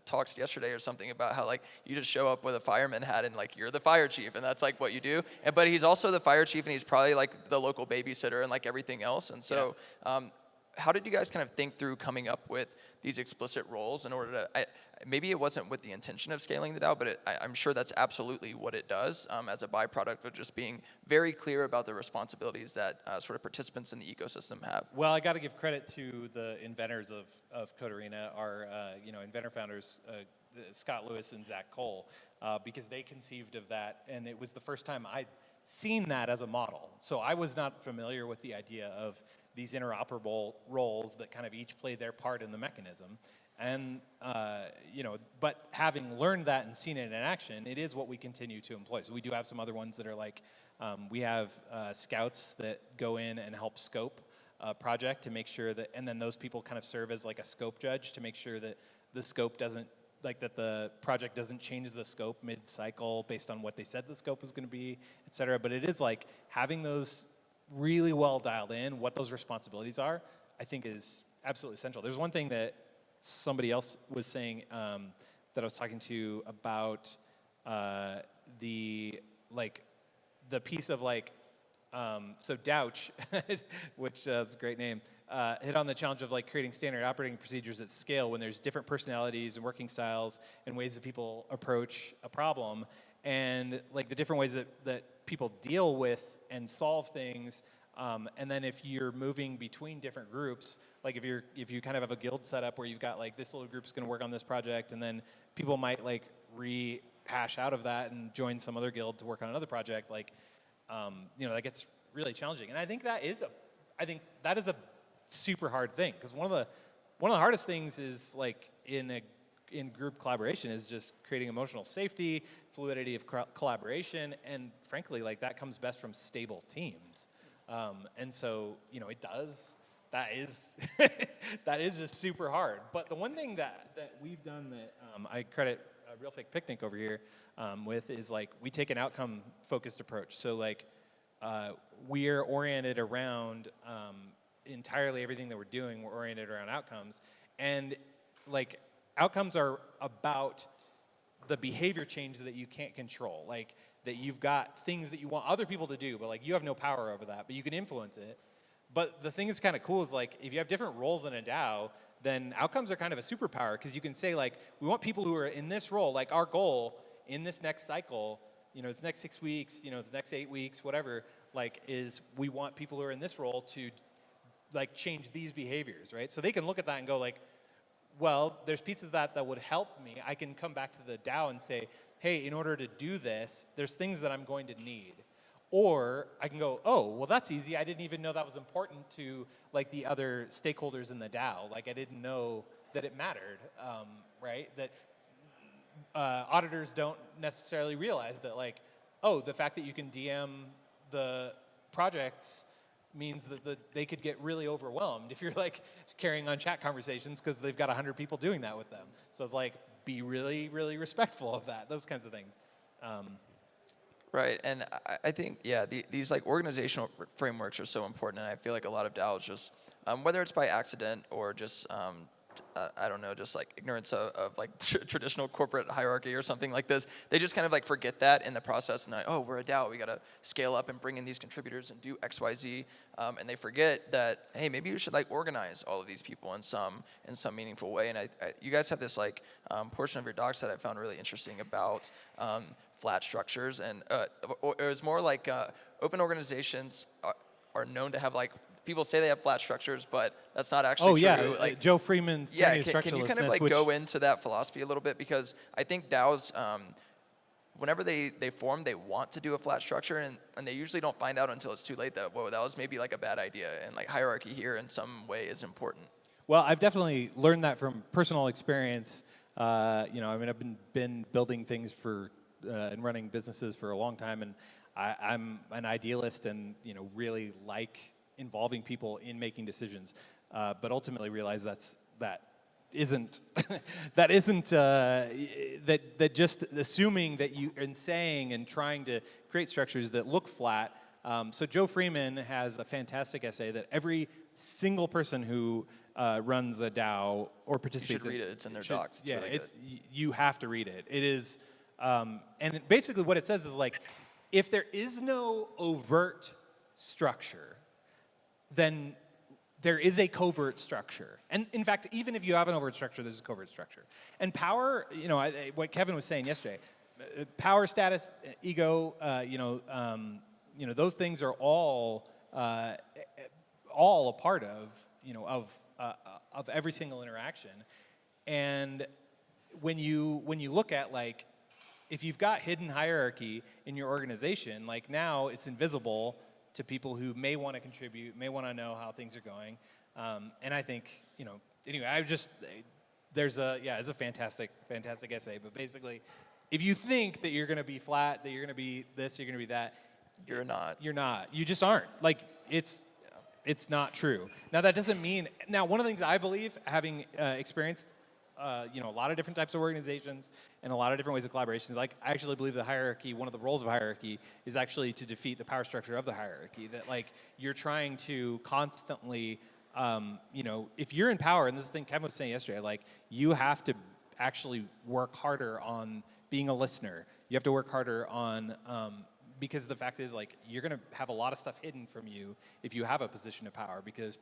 talks yesterday or something about how like you just show up with a fireman hat and like you're the fire chief and that's like what you do. But he's also the fire chief and he's probably like the local babysitter and like everything else. And so, how did you guys kind of think through coming up with these explicit roles in order to, maybe it wasn't with the intention of scaling the DAO, but I'm sure that's absolutely what it does as a byproduct of just being very clear about the responsibilities that sort of participants in the ecosystem have?
Well, I got to give credit to the inventors of Code Arena, our inventor founders, Scott Lewis and Zach Cole, because they conceived of that, and it was the first time I'd seen that as a model. So I was not familiar with the idea of these interoperable roles that kind of each play their part in the mechanism. And, but having learned that and seen it in action, it is what we continue to employ. So we do have some other ones that are like, we have scouts that go in and help scope a project to make sure that, and then those people kind of serve as like a scope judge to make sure that the scope doesn't, like that the project doesn't change the scope mid-cycle based on what they said the scope was going to be, et cetera. But it is like having those really well dialed in, what those responsibilities are, I think is absolutely essential. There's one thing that somebody else was saying that I was talking to about the piece of like, so Douch, which is a great name, hit on the challenge of like creating standard operating procedures at scale when there's different personalities and working styles and ways that people approach a problem, and like the different ways that people deal with and solve things. And then if you're moving between different groups, like if you kind of have a guild setup where you've got like this little group's going to work on this project, and then people might like rehash out of that and join some other guild to work on another project, like that gets really challenging. And I think that is a super hard thing, because one of the hardest things is like in group collaboration is just creating emotional safety, fluidity of collaboration, and frankly, like that comes best from stable teams. And so, it does, that is, that is just super hard. But the one thing that we've done that I credit Real Fake Picnic over here with is like, we take an outcome focused approach. So like, we're oriented around entirely everything that we're doing, we're oriented around outcomes. And like, outcomes are about the behavior change that you can't control. Like, that you've got things that you want other people to do, but like you have no power over that, but you can influence it. But the thing that's kind of cool is like, if you have different roles in a DAO, then outcomes are kind of a superpower, because you can say like, we want people who are in this role, like our goal in this next cycle, it's next 6 weeks, it's next 8 weeks, whatever, like is we want people who are in this role to like change these behaviors, right? So they can look at that and go like, well, there's pieces that would help me. I can come back to the DAO and say, hey, in order to do this, there's things that I'm going to need. Or I can go, oh, well, that's easy. I didn't even know that was important to like the other stakeholders in the DAO. Like I didn't know that it mattered, right? That auditors don't necessarily realize that like, oh, the fact that you can DM the projects means that they could get really overwhelmed if you're like carrying on chat conversations because they've got 100 people doing that with them. So it's like, be really, really respectful of that, those kinds of things.
Right, and I think, these like organizational frameworks are so important, and I feel like a lot of DAOs just, whether it's by accident or just, I don't know, just like ignorance of like traditional corporate hierarchy or something like this, they just kind of like forget that in the process, and like, oh, we're a DAO, we gotta scale up and bring in these contributors and do X, Y, Z, and they forget that, hey, maybe you should like organize all of these people in some meaningful way. And you guys have this like portion of your docs that I found really interesting about flat structures, and it was more like open organizations are known to have like, people say they have flat structures, but that's not actually true.
Oh yeah,
like
Joe Freeman's
can you kind of like go into that philosophy a little bit? Because I think DAOs, whenever they form, they want to do a flat structure, and they usually don't find out until it's too late that, whoa, that was maybe like a bad idea, and like hierarchy here in some way is important.
Well, I've definitely learned that from personal experience. I mean, I've been building things and running businesses for a long time, and I'm an idealist and really like involving people in making decisions. but ultimately realize that isn't that just assuming that you and saying and trying to create structures that look flat. So Joe Freeman has a fantastic essay that every single person who runs a DAO or participates.
You should read it. It's in their docs. It's really good.
You have to read it. It is, and basically what it says is like, if there is no overt structure, then there is a covert structure. And in fact, even if you have an overt structure, there's a covert structure. And power, what Kevin was saying yesterday, power, status, ego, those things are all a part of every single interaction. And when you look at like, if you've got hidden hierarchy in your organization, like now it's invisible to people who may want to contribute, may want to know how things are going. And I think, anyway, it's a fantastic essay. But basically, if you think that you're going to be flat, that you're going to be this, you're going to be that,
you're not.
You're not. You just aren't. Like, it's not true. Now, that doesn't mean, one of the things I believe, having experienced a lot of different types of organizations and a lot of different ways of collaborations. Like, I actually believe the hierarchy, one of the roles of hierarchy is actually to defeat the power structure of the hierarchy. That like you're trying to constantly, if you're in power, and this is the thing Kevin was saying yesterday, like you have to actually work harder on being a listener. You have to work harder on, because the fact is like you're going to have a lot of stuff hidden from you if you have a position of power because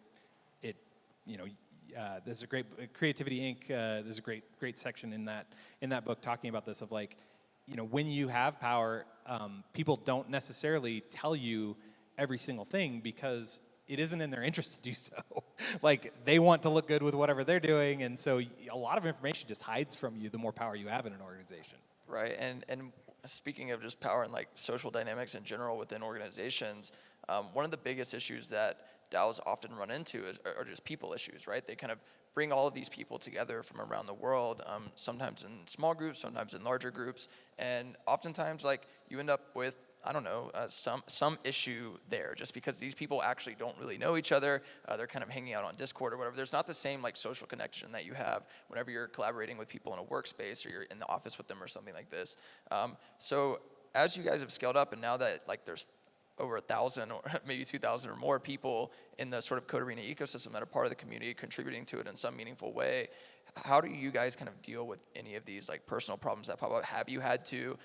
it, there's a great Creativity Inc. There's a great section in that book talking about this of like, when you have power, people don't necessarily tell you every single thing because it isn't in their interest to do so. Like they want to look good with whatever they're doing, and so a lot of information just hides from you the more power you have in an organization.
Right, and speaking of just power and like social dynamics in general within organizations, one of the biggest issues that DAOs often run into are just people issues, right? They kind of bring all of these people together from around the world, sometimes in small groups, sometimes in larger groups, and oftentimes like you end up with, I don't know, some issue there just because these people actually don't really know each other. They're kind of hanging out on Discord or whatever. There's not the same like social connection that you have whenever you're collaborating with people in a workspace or you're in the office with them or something like this. So as you guys have scaled up and now that like there's over 1,000 or maybe 2,000 or more people in the sort of Code Arena ecosystem that are part of the community contributing to it in some meaningful way, how do you guys kind of deal with any of these like personal problems that pop up? Have you had to?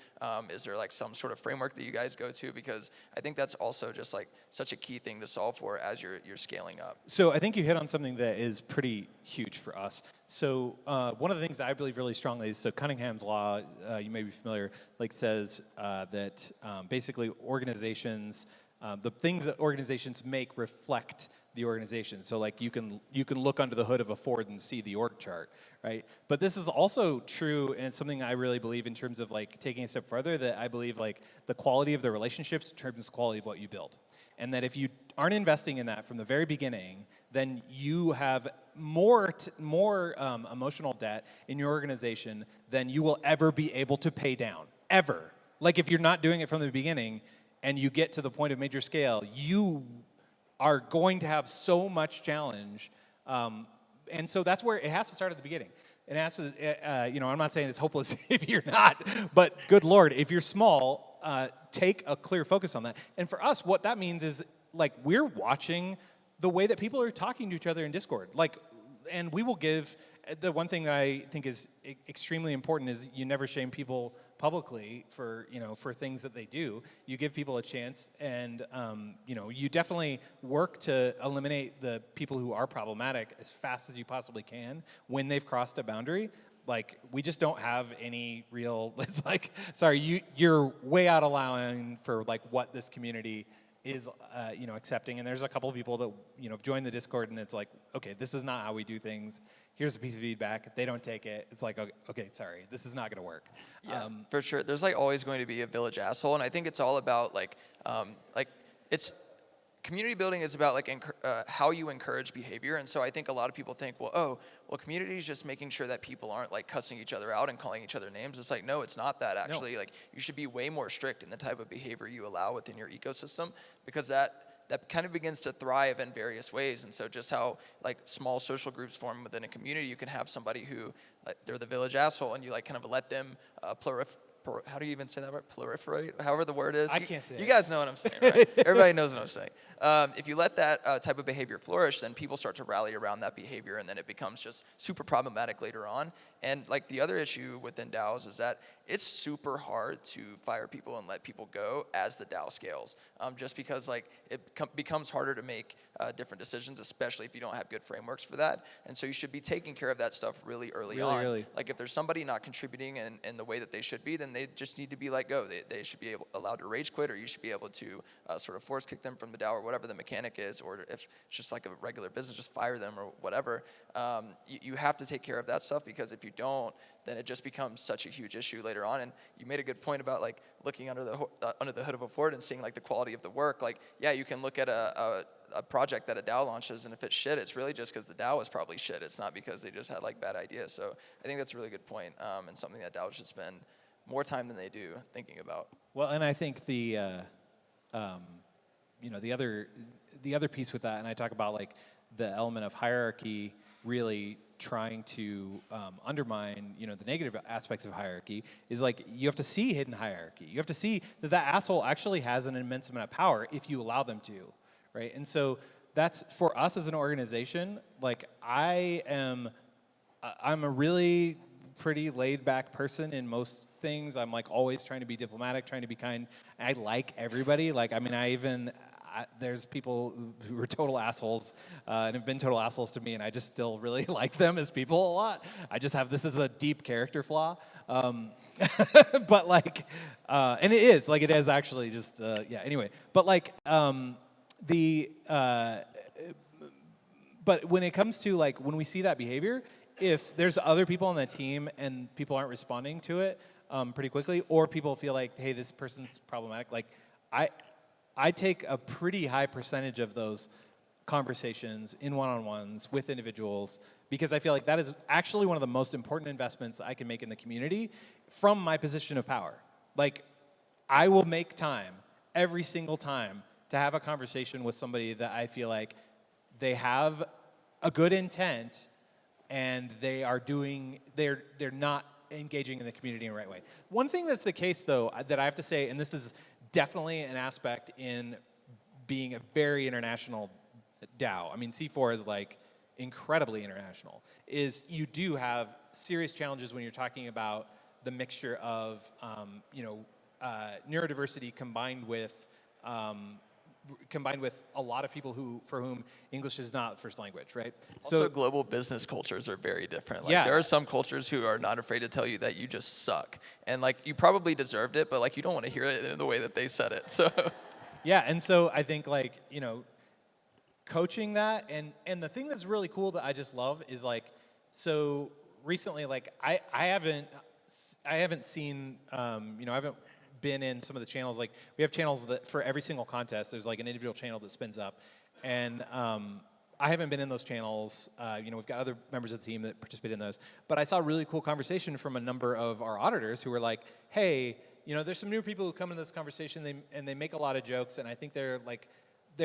Is there like some sort of framework that you guys go to? Because I think that's also just like such a key thing to solve for as you're scaling up.
So I think you hit on something that is pretty huge for us. So one of the things I believe really strongly is, so Cunningham's law, you may be familiar, like says that basically organizations, the things that organizations make reflect the organization. So like you can look under the hood of a Ford and see the org chart, right? But this is also true, and it's something I really believe in terms of like taking a step further, that I believe like the quality of the relationships determines the quality of what you build. And that if you aren't investing in that from the very beginning, then you have more emotional debt in your organization than you will ever be able to pay down, ever. Like if you're not doing it from the beginning and you get to the point of major scale, you are going to have so much challenge. And so that's where it has to start at the beginning. It has to, I'm not saying it's hopeless if you're not, but good Lord, if you're small, take a clear focus on that. And for us, what that means is like we're watching the way that people are talking to each other in Discord. Like, and we will give, the one thing that I think is extremely important is you never shame people publicly for things that they do. You give people a chance, and you definitely work to eliminate the people who are problematic as fast as you possibly can when they've crossed a boundary. Like, we just don't have any real, it's like, sorry, you're way out of line for like what this community is accepting. And there's a couple of people that have joined the Discord, and it's like, okay, this is not how we do things. Here's a piece of feedback. They don't take it. It's like, okay, sorry, this is not going to work.
Yeah, for sure. There's like always going to be a village asshole, and I think it's all about it's community building is about like how you encourage behavior. And so I think a lot of people think, well, community is just making sure that people aren't like cussing each other out and calling each other names. It's like, no, it's not that actually. No. Like you should be way more strict in the type of behavior you allow within your ecosystem, because that that kind of begins to thrive in various ways. And so just how like small social groups form within a community, you can have somebody who like, they're the village asshole, and you like kind of let them how do you even say that word? Proliferate? However the word is.
I can't say it.
You guys know what I'm saying, right? Everybody knows what I'm saying. If you let that type of behavior flourish, then people start to rally around that behavior, and then it becomes just super problematic later on. And like the other issue within DAOs is that it's super hard to fire people and let people go as the DAO scales, just because like it becomes harder to make different decisions, especially if you don't have good frameworks for that. And so you should be taking care of that stuff really early on. Like if there's somebody not contributing in the way that they should be, then they just need to be let go. They should be allowed to rage quit, or you should be able to sort of force kick them from the DAO, or whatever the mechanic is, or if it's just like a regular business, just fire them or whatever. You have to take care of that stuff, because if you don't, then it just becomes such a huge issue later on. And you made a good point about like looking under the hood of a Ford and seeing like the quality of the work. Like, yeah, you can look at a project that a DAO launches, and if it's shit, it's really just because the DAO is probably shit. It's not because they just had like bad ideas. So I think that's a really good point, and something that DAOs should spend more time than they do thinking about.
Well, and I think the other piece with that, and I talk about like the element of hierarchy really trying to undermine, the negative aspects of hierarchy, is like you have to see hidden hierarchy. You have to see that that asshole actually has an immense amount of power if you allow them to, right? And so that's, for us as an organization, like I'm a really pretty laid back person in most things. I'm like always trying to be diplomatic, trying to be kind. I like everybody. Like, I mean, there's people who are total assholes and have been total assholes to me, and I just still really like them as people a lot. I just have this as a deep character flaw. But like, and it is actually just, yeah, anyway. But like, but when it comes to like, when we see that behavior, if there's other people on the team and people aren't responding to it pretty quickly, or people feel like, hey, this person's problematic, like I take a pretty high percentage of those conversations in one-on-ones with individuals, because I feel like that is actually one of the most important investments I can make in the community from my position of power. Like, I will make time every single time to have a conversation with somebody that I feel like they have a good intent and they're not engaging in the community in the right way. One thing that's the case, though, that I have to say, and this is definitely an aspect in being a very international DAO. I mean, C4 is like incredibly international. Is you do have serious challenges when you're talking about the mixture of neurodiversity combined with a lot of people for whom English is not first language, right?
Also, global business cultures are very different. Like,
yeah.
There are some cultures who are not afraid to tell you that you just suck. And like, you probably deserved it, but like, you don't want to hear it in the way that they said it, so.
Yeah, and so I think like, coaching that, and the thing that's really cool that I just love is like, so recently, like, I haven't seen, I haven't been in some of the channels. Like, we have channels that for every single contest, there's like an individual channel that spins up, and I haven't been in those channels. We've got other members of the team that participate in those, but I saw a really cool conversation from a number of our auditors who were like, hey, there's some new people who come into this conversation, and they make a lot of jokes, and I think they're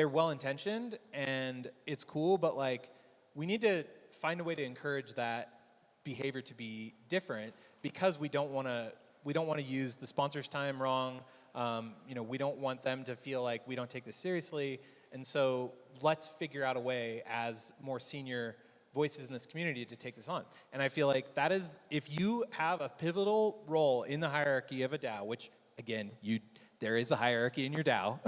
well-intentioned, and it's cool, but like, we need to find a way to encourage that behavior to be different, because we don't want to use the sponsors' time wrong. We don't want them to feel like we don't take this seriously. And so let's figure out a way as more senior voices in this community to take this on. And I feel like that is, if you have a pivotal role in the hierarchy of a DAO, which again, there is a hierarchy in your DAO.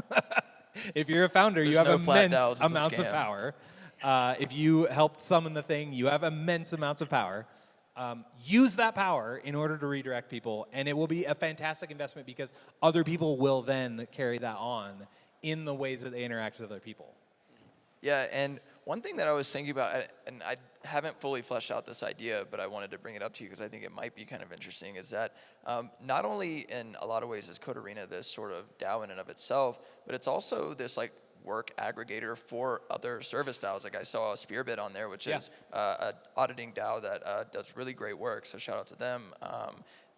If you're a founder, you have immense amounts of power. If you helped summon the thing, you have immense amounts of power. Use that power in order to redirect people, and it will be a fantastic investment, because other people will then carry that on in the ways that they interact with other people.
Yeah, and one thing that I was thinking about, and I haven't fully fleshed out this idea, but I wanted to bring it up to you because I think it might be kind of interesting, is that not only in a lot of ways is Code Arena this sort of DAO in and of itself, but it's also this like work aggregator for other service DAOs. Like, I saw Spearbit on there, which is an auditing DAO that does really great work, so shout out to them.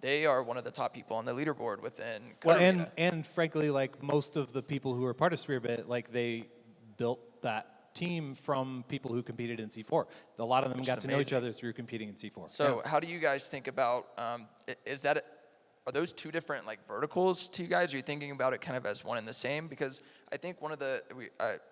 They are one of the top people on the leaderboard within Code Arena.
And frankly, like, most of the people who are part of Spearbit, like, they built that team from people who competed in C4. A lot of them got to know each other through competing in C4.
So how do you guys think about, are those two different like verticals to you guys? Are you thinking about it kind of as one and the same? Because I think one of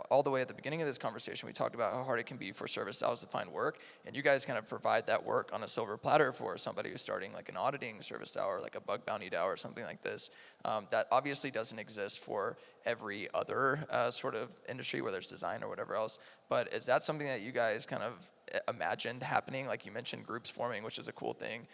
all the way at the beginning of this conversation, we talked about how hard it can be for service DAOs to find work, and you guys kind of provide that work on a silver platter for somebody who's starting like an auditing service DAO or like a bug bounty DAO or something like this. That obviously doesn't exist for every other sort of industry, whether it's design or whatever else. But is that something that you guys kind of imagined happening? Like you mentioned groups forming, which is a cool thing.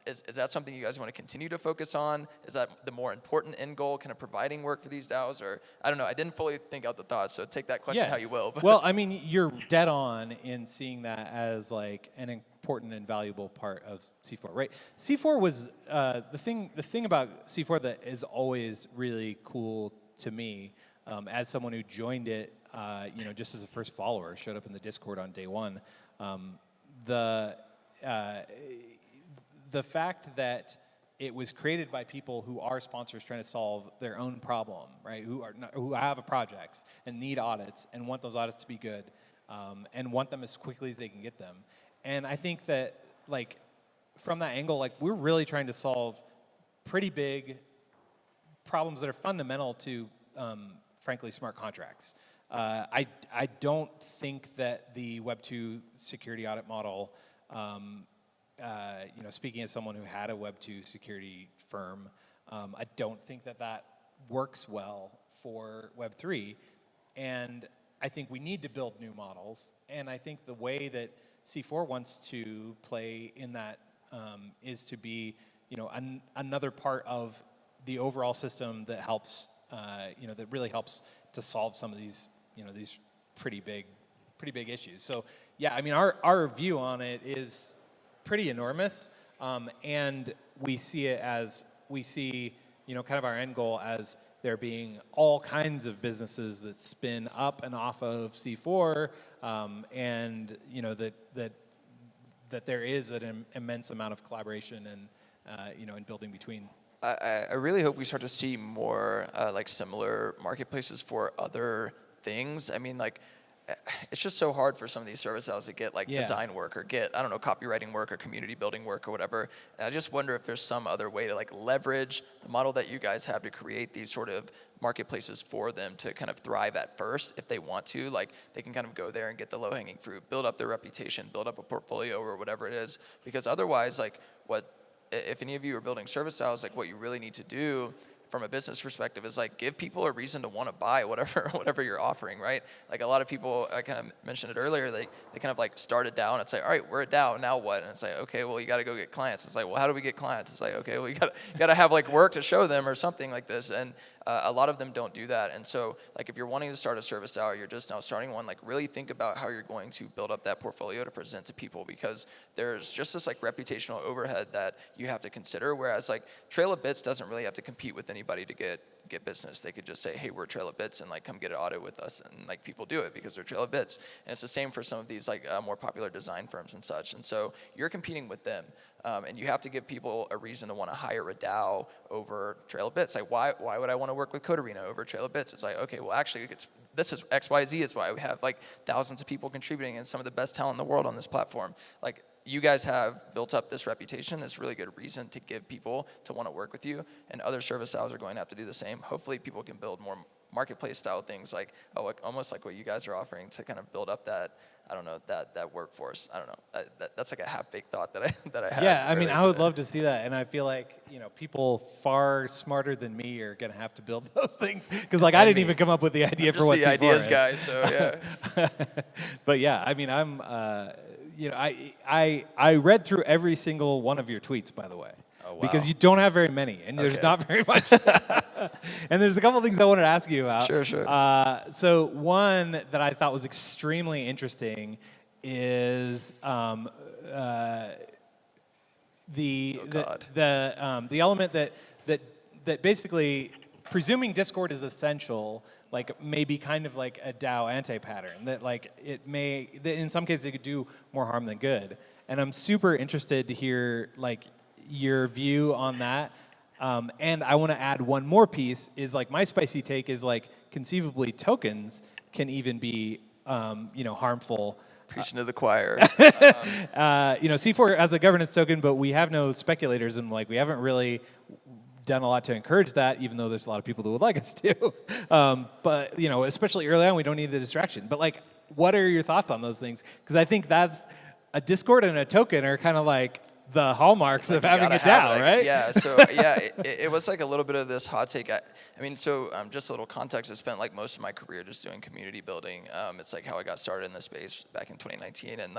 Is that something you guys want to continue to focus on? Is that the more important end goal, kind of providing work for these DAOs? Or I don't know, I didn't fully think out the thoughts, so take that question how you will. But.
Well, I mean, you're dead on in seeing that as like an important and valuable part of C4, right? C4 was, the thing about C4 that is always really cool to me, as someone who joined it, just as a first follower, showed up in the Discord on day one, the fact that it was created by people who are sponsors trying to solve their own problem, right? Who have projects and need audits and want those audits to be good, and want them as quickly as they can get them. And I think that, like, from that angle, like, we're really trying to solve pretty big problems that are fundamental to, frankly, smart contracts. I don't think that the Web 2 security audit model, speaking as someone who had a Web 2 security firm, I don't think that works well for Web 3. And I think we need to build new models. And I think the way that C4 wants to play in that is to be, another part of the overall system that helps, that really helps to solve some of these, these pretty big issues. So yeah, I mean, our view on it is pretty enormous, and we see kind of our end goal as there being all kinds of businesses that spin up and off of C4, and that there is an immense amount of collaboration and and building between.
I really hope we start to see more like similar marketplaces for other things. I mean, like, it's just so hard for some of these service DAOs to get like design work or get, I don't know, copywriting work or community building work or whatever. And I just wonder if there's some other way to like leverage the model that you guys have to create these sort of marketplaces for them to kind of thrive at first if they want to. Like, they can kind of go there and get the low-hanging fruit, build up their reputation, build up a portfolio or whatever it is. Because otherwise, like, if any of you are building service DAOs, like, what you really need to do from a business perspective is like give people a reason to want to buy whatever you're offering, right? Like, a lot of people, I kind of mentioned it earlier, they kind of like start a DAO and it's like, all right, we're a DAO, now what? And it's like, okay, well, you got to go get clients. It's like, well, how do we get clients? It's like, okay, well, you got to have like work to show them or something like this. And a lot of them don't do that. And so, like, if you're wanting to start a service DAO, or you're just now starting one, like, really think about how you're going to build up that portfolio to present to people, because there's just this like reputational overhead that you have to consider. Whereas like Trail of Bits doesn't really have to compete with anybody to get business. They could just say, hey, we're Trail of Bits, and like come get an audit with us, and like people do it because they're Trail of Bits. And it's the same for some of these like more popular design firms and such. And so you're competing with them, and you have to give people a reason to want to hire a DAO over Trail of Bits. Like, why would I want to work with Code Arena over Trail of Bits? It's like, okay, well, actually, this is XYZ is why we have like thousands of people contributing and some of the best talent in the world on this platform. Like, you guys have built up this reputation, this really good reason to give people to want to work with you, and other service DAOs are going to have to do the same. Hopefully people can build more marketplace style things like almost like what you guys are offering to kind of build up that, I don't know, that workforce. I don't know. That's like a half-baked thought that I have.
Yeah, I mean, I would love to see that, and I feel like people far smarter than me are gonna have to build those things, because like I didn't even come up with the idea for what C4 is.
I'm just the ideas guy, so yeah.
But yeah, I mean, I'm I read through every single one of your tweets, by the way.
Oh, wow.
Because you don't have very many, and there's not very much. And there's a couple things I wanted to ask you about.
Sure.
So one that I thought was extremely interesting is the element that basically, presuming Discord is essential, like maybe kind of like a DAO anti-pattern, that like that in some cases it could do more harm than good. And I'm super interested to hear like your view on that. And I want to add one more piece, is like my spicy take is like conceivably tokens can even be, harmful.
Preaching to the choir.
C4 has a governance token, but we have no speculators, and we haven't really done a lot to encourage that, even though there's a lot of people that would like us to. But especially early on, we don't need the distraction. But what are your thoughts on those things? Because I think that's a Discord and a token are kind of the hallmarks of having a DAO, right?
Yeah. So it was a little bit of this hot take. Just a little context. I spent most of my career just doing community building. It's how I got started in this space back in 2019, and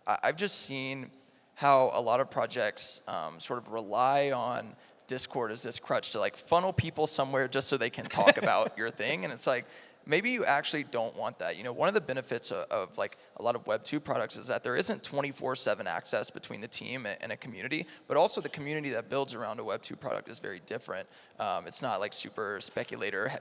I've just seen how a lot of projects sort of rely on Discord as this crutch to funnel people somewhere just so they can talk about your thing, and it's maybe you actually don't want that. One of the benefits of a lot of Web 2 products is that there isn't 24/7 access between the team and a community, but also the community that builds around a Web 2 product is very different. It's not super speculator.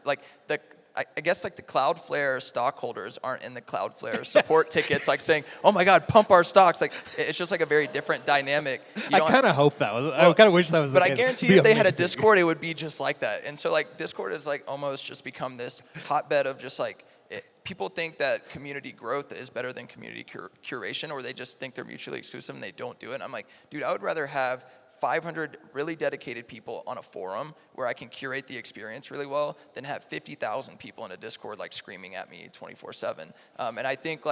I guess the Cloudflare stockholders aren't in the Cloudflare support tickets saying, oh my God, pump our stocks. It's just a very different dynamic.
I kind of hope that was, I kind of wish that was the
case. But I guarantee you if they had a
amazing.
Discord, it would be just like that. And so Discord is almost just become this hotbed of just people think that community growth is better than community curation, or they just think they're mutually exclusive and they don't do it. And I'm dude, I would rather have 500 really dedicated people on a forum where I can curate the experience really well than have 50,000 people in a Discord screaming at me 24/7. And I think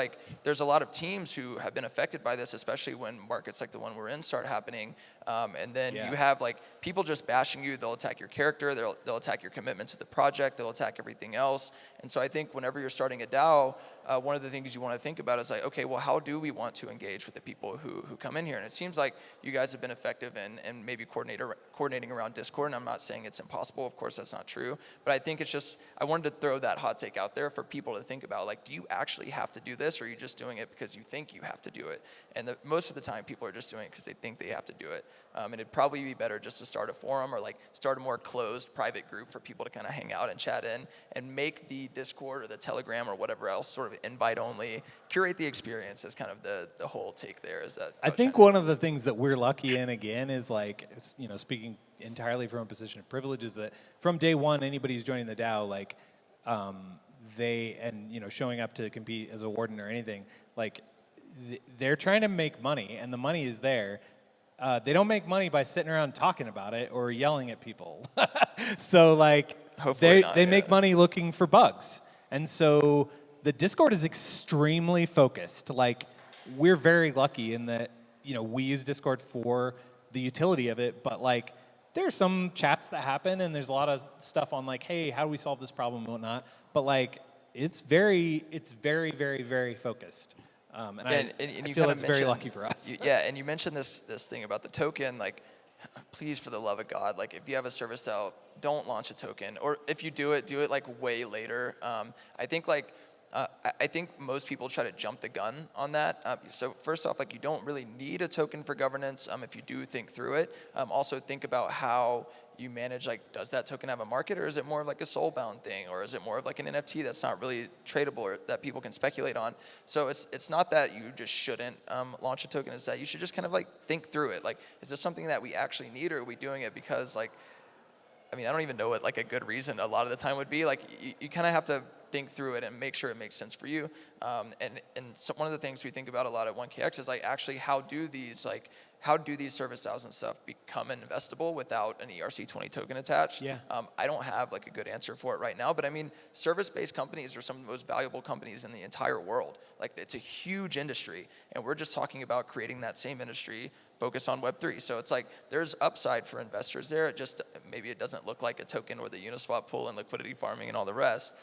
there's a lot of teams who have been affected by this, especially when markets like the one we're in start happening. And then you have people just bashing you. They'll attack your character. They'll attack your commitment to the project. They'll attack everything else. And so I think whenever you're starting a DAO, one of the things you want to think about is okay, well, how do we want to engage with the people who come in here? And it seems like you guys have been effective in maybe coordinating around Discord. And I'm not saying it's impossible. Of course, that's not true. But I think it's just, I wanted to throw that hot take out there for people to think about, do you actually have to do this, or are you just doing it because you think you have to do it? And most of the time, people are just doing it because they think they have to do it. And it'd probably be better just to start a forum or start a more closed private group for people to kind of hang out and chat in, and make the Discord or the Telegram or whatever else sort of invite only, curate the experience is kind of the whole take there. Is that
I think one of the things that we're lucky in, again, is speaking entirely from a position of privilege, is that from day one, anybody who's joining the DAO, showing up to compete as a warden or anything, they're trying to make money, and the money is there. They don't make money by sitting around talking about it or yelling at people. So they make money looking for bugs. And so the Discord is extremely focused. We're very lucky in that, we use Discord for the utility of it, but there's some chats that happen, and there's a lot of stuff on hey, how do we solve this problem and whatnot. But it's very, very, very focused. And I feel it's very lucky for us.
And you mentioned this thing about the token. Please, for the love of God, if you have a service DAO, don't launch a token. Or if you do it way later. I think most people try to jump the gun on that. So first off, you don't really need a token for governance if you do think through it. Also think about how you manage, does that token have a market, or is it more of a soulbound thing, or is it more of an NFT that's not really tradable or that people can speculate on? So it's not that you just shouldn't launch a token, it's that you should just kind of think through it. Is this something that we actually need, or are we doing it because I don't even know what a good reason a lot of the time would be. You kind of have to think through it and make sure it makes sense for you. And so one of the things we think about a lot at 1KX is actually how do these service DAOs and stuff become investable without an ERC20 token attached?
Yeah.
I don't have a good answer for it right now, but service-based companies are some of the most valuable companies in the entire world. It's a huge industry, and we're just talking about creating that same industry focused on Web3. So it's there's upside for investors there. It just, maybe it doesn't look like a token or the Uniswap pool and liquidity farming and all the rest.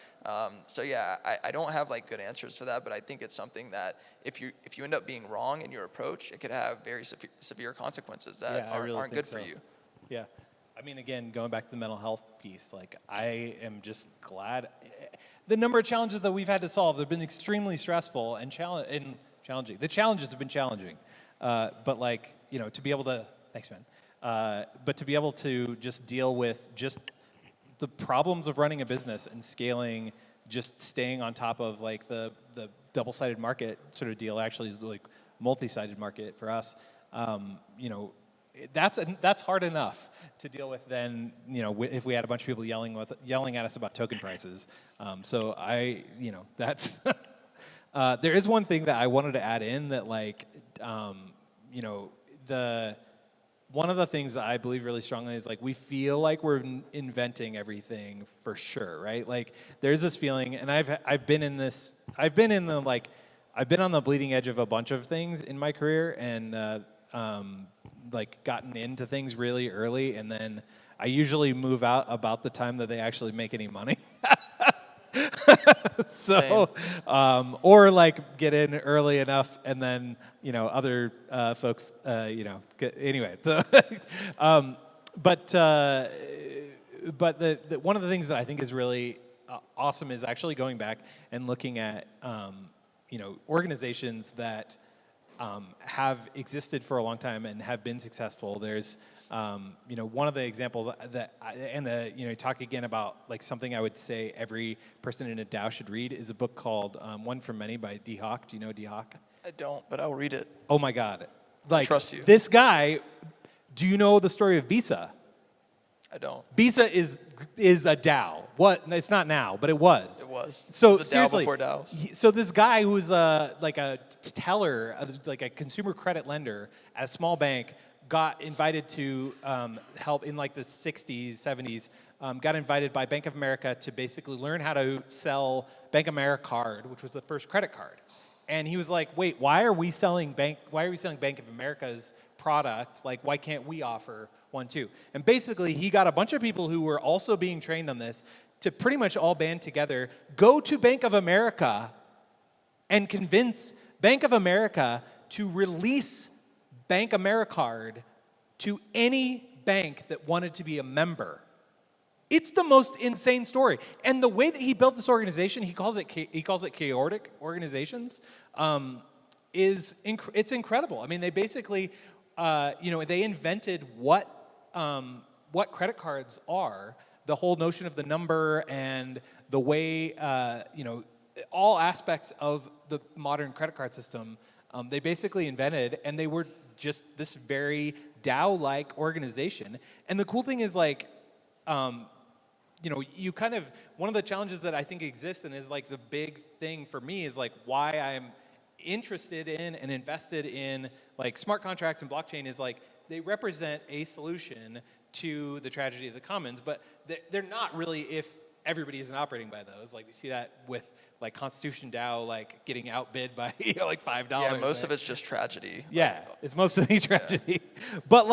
So yeah, I don't have good answers for that, but I think it's something that if you end up being wrong in your approach, it could have very severe consequences that aren't good for you.
Yeah. Again, going back to the mental health piece, I am just glad. The number of challenges that we've had to solve have been extremely stressful and challenging. The challenges have been challenging. But to be able to, thanks, man. But to be able to just deal with just the problems of running a business and scaling, just staying on top of the double-sided market sort of deal, actually is multi-sided market for us. that's hard enough to deal with than, if we had a bunch of people yelling at us about token prices. So that's there is one thing that I wanted to add in that one of the things that I believe really strongly is we feel like we're inventing everything for sure, right? Like there's this feeling, and I've been on the bleeding edge of a bunch of things in my career, and gotten into things really early, and then I usually move out about the time that they actually make any money. So, or get in early enough, and then other folks, anyway. So, but one of the things that I think is really awesome is actually going back and looking at organizations that have existed for a long time and have been successful. There's one of the examples talk again about something I would say every person in a DAO should read is a book called One for Many by D. Hawk. Do you know D. Hawk?
I don't, but I'll read it.
Oh my God.
I trust you.
This guy, do you know the story of Visa?
I don't.
Visa is a DAO. What? It's not now, but it was.
It was.
So
it was a DAO
seriously,
before DAOs.
So this guy who's a teller, a consumer credit lender at a small bank, got invited to help in the 60s, 70s. Got invited by Bank of America to basically learn how to sell Bank of America card, which was the first credit card. And he was like, "Wait, why are we selling Bank of America's product? Why can't we offer one too?" And basically, he got a bunch of people who were also being trained on this to pretty much all band together, go to Bank of America and convince Bank of America to release Bank AmeriCard to any bank that wanted to be a member. It's the most insane story. And the way that he built this organization, he calls it chaotic organizations, it's incredible. I mean, they basically, they invented what credit cards are, the whole notion of the number and the way, all aspects of the modern credit card system, they basically invented, and they were just this very DAO-like organization. And the cool thing is you kind of, one of the challenges that I think exists and is the big thing for me is why I'm interested in and invested in smart contracts and blockchain is they represent a solution to the tragedy of the commons, but they're not really if everybody isn't operating by those. We see that with Constitution DAO getting outbid by $5.
Yeah, most of it's just tragedy.
Yeah, it's mostly tragedy. Yeah. But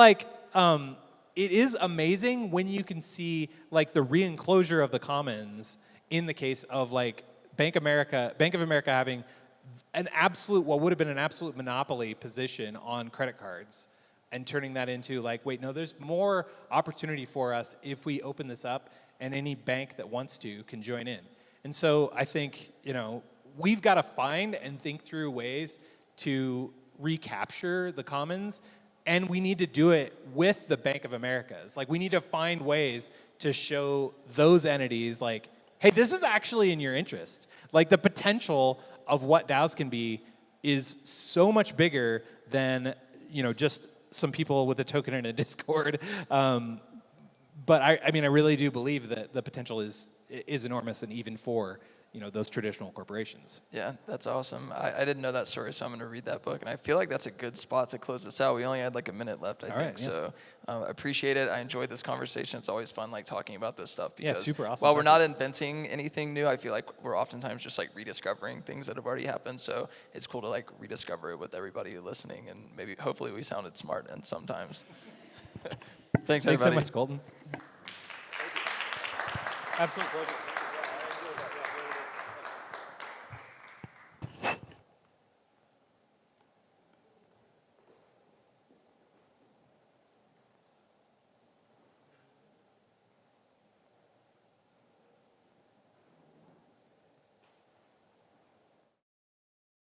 it is amazing when you can see the re-enclosure of the commons in the case of Bank of America having what would have been an absolute monopoly position on credit cards, and turning that into wait, no, there's more opportunity for us if we open this up, and any bank that wants to can join in. And so I think we've got to find and think through ways to recapture the commons. And we need to do it with the Bank of Americas. We need to find ways to show those entities hey, this is actually in your interest. The potential of what DAOs can be is so much bigger than, just some people with a token in a Discord. But I really do believe that the potential is enormous, and even for those traditional corporations.
Yeah, that's awesome. I didn't know that story, so I'm going to read that book. And I feel like that's a good spot to close this out. We only had a minute left, I think.
Right, yeah.
So I appreciate it. I enjoyed this conversation. It's always fun talking about this stuff. Because
super awesome.
while we're not inventing anything new, I feel like we're oftentimes just rediscovering things that have already happened. So it's cool to rediscover it with everybody listening. And maybe, hopefully, we sounded smart and sometimes. Thanks, everybody.
Thanks so much, Colton. Absolute pleasure.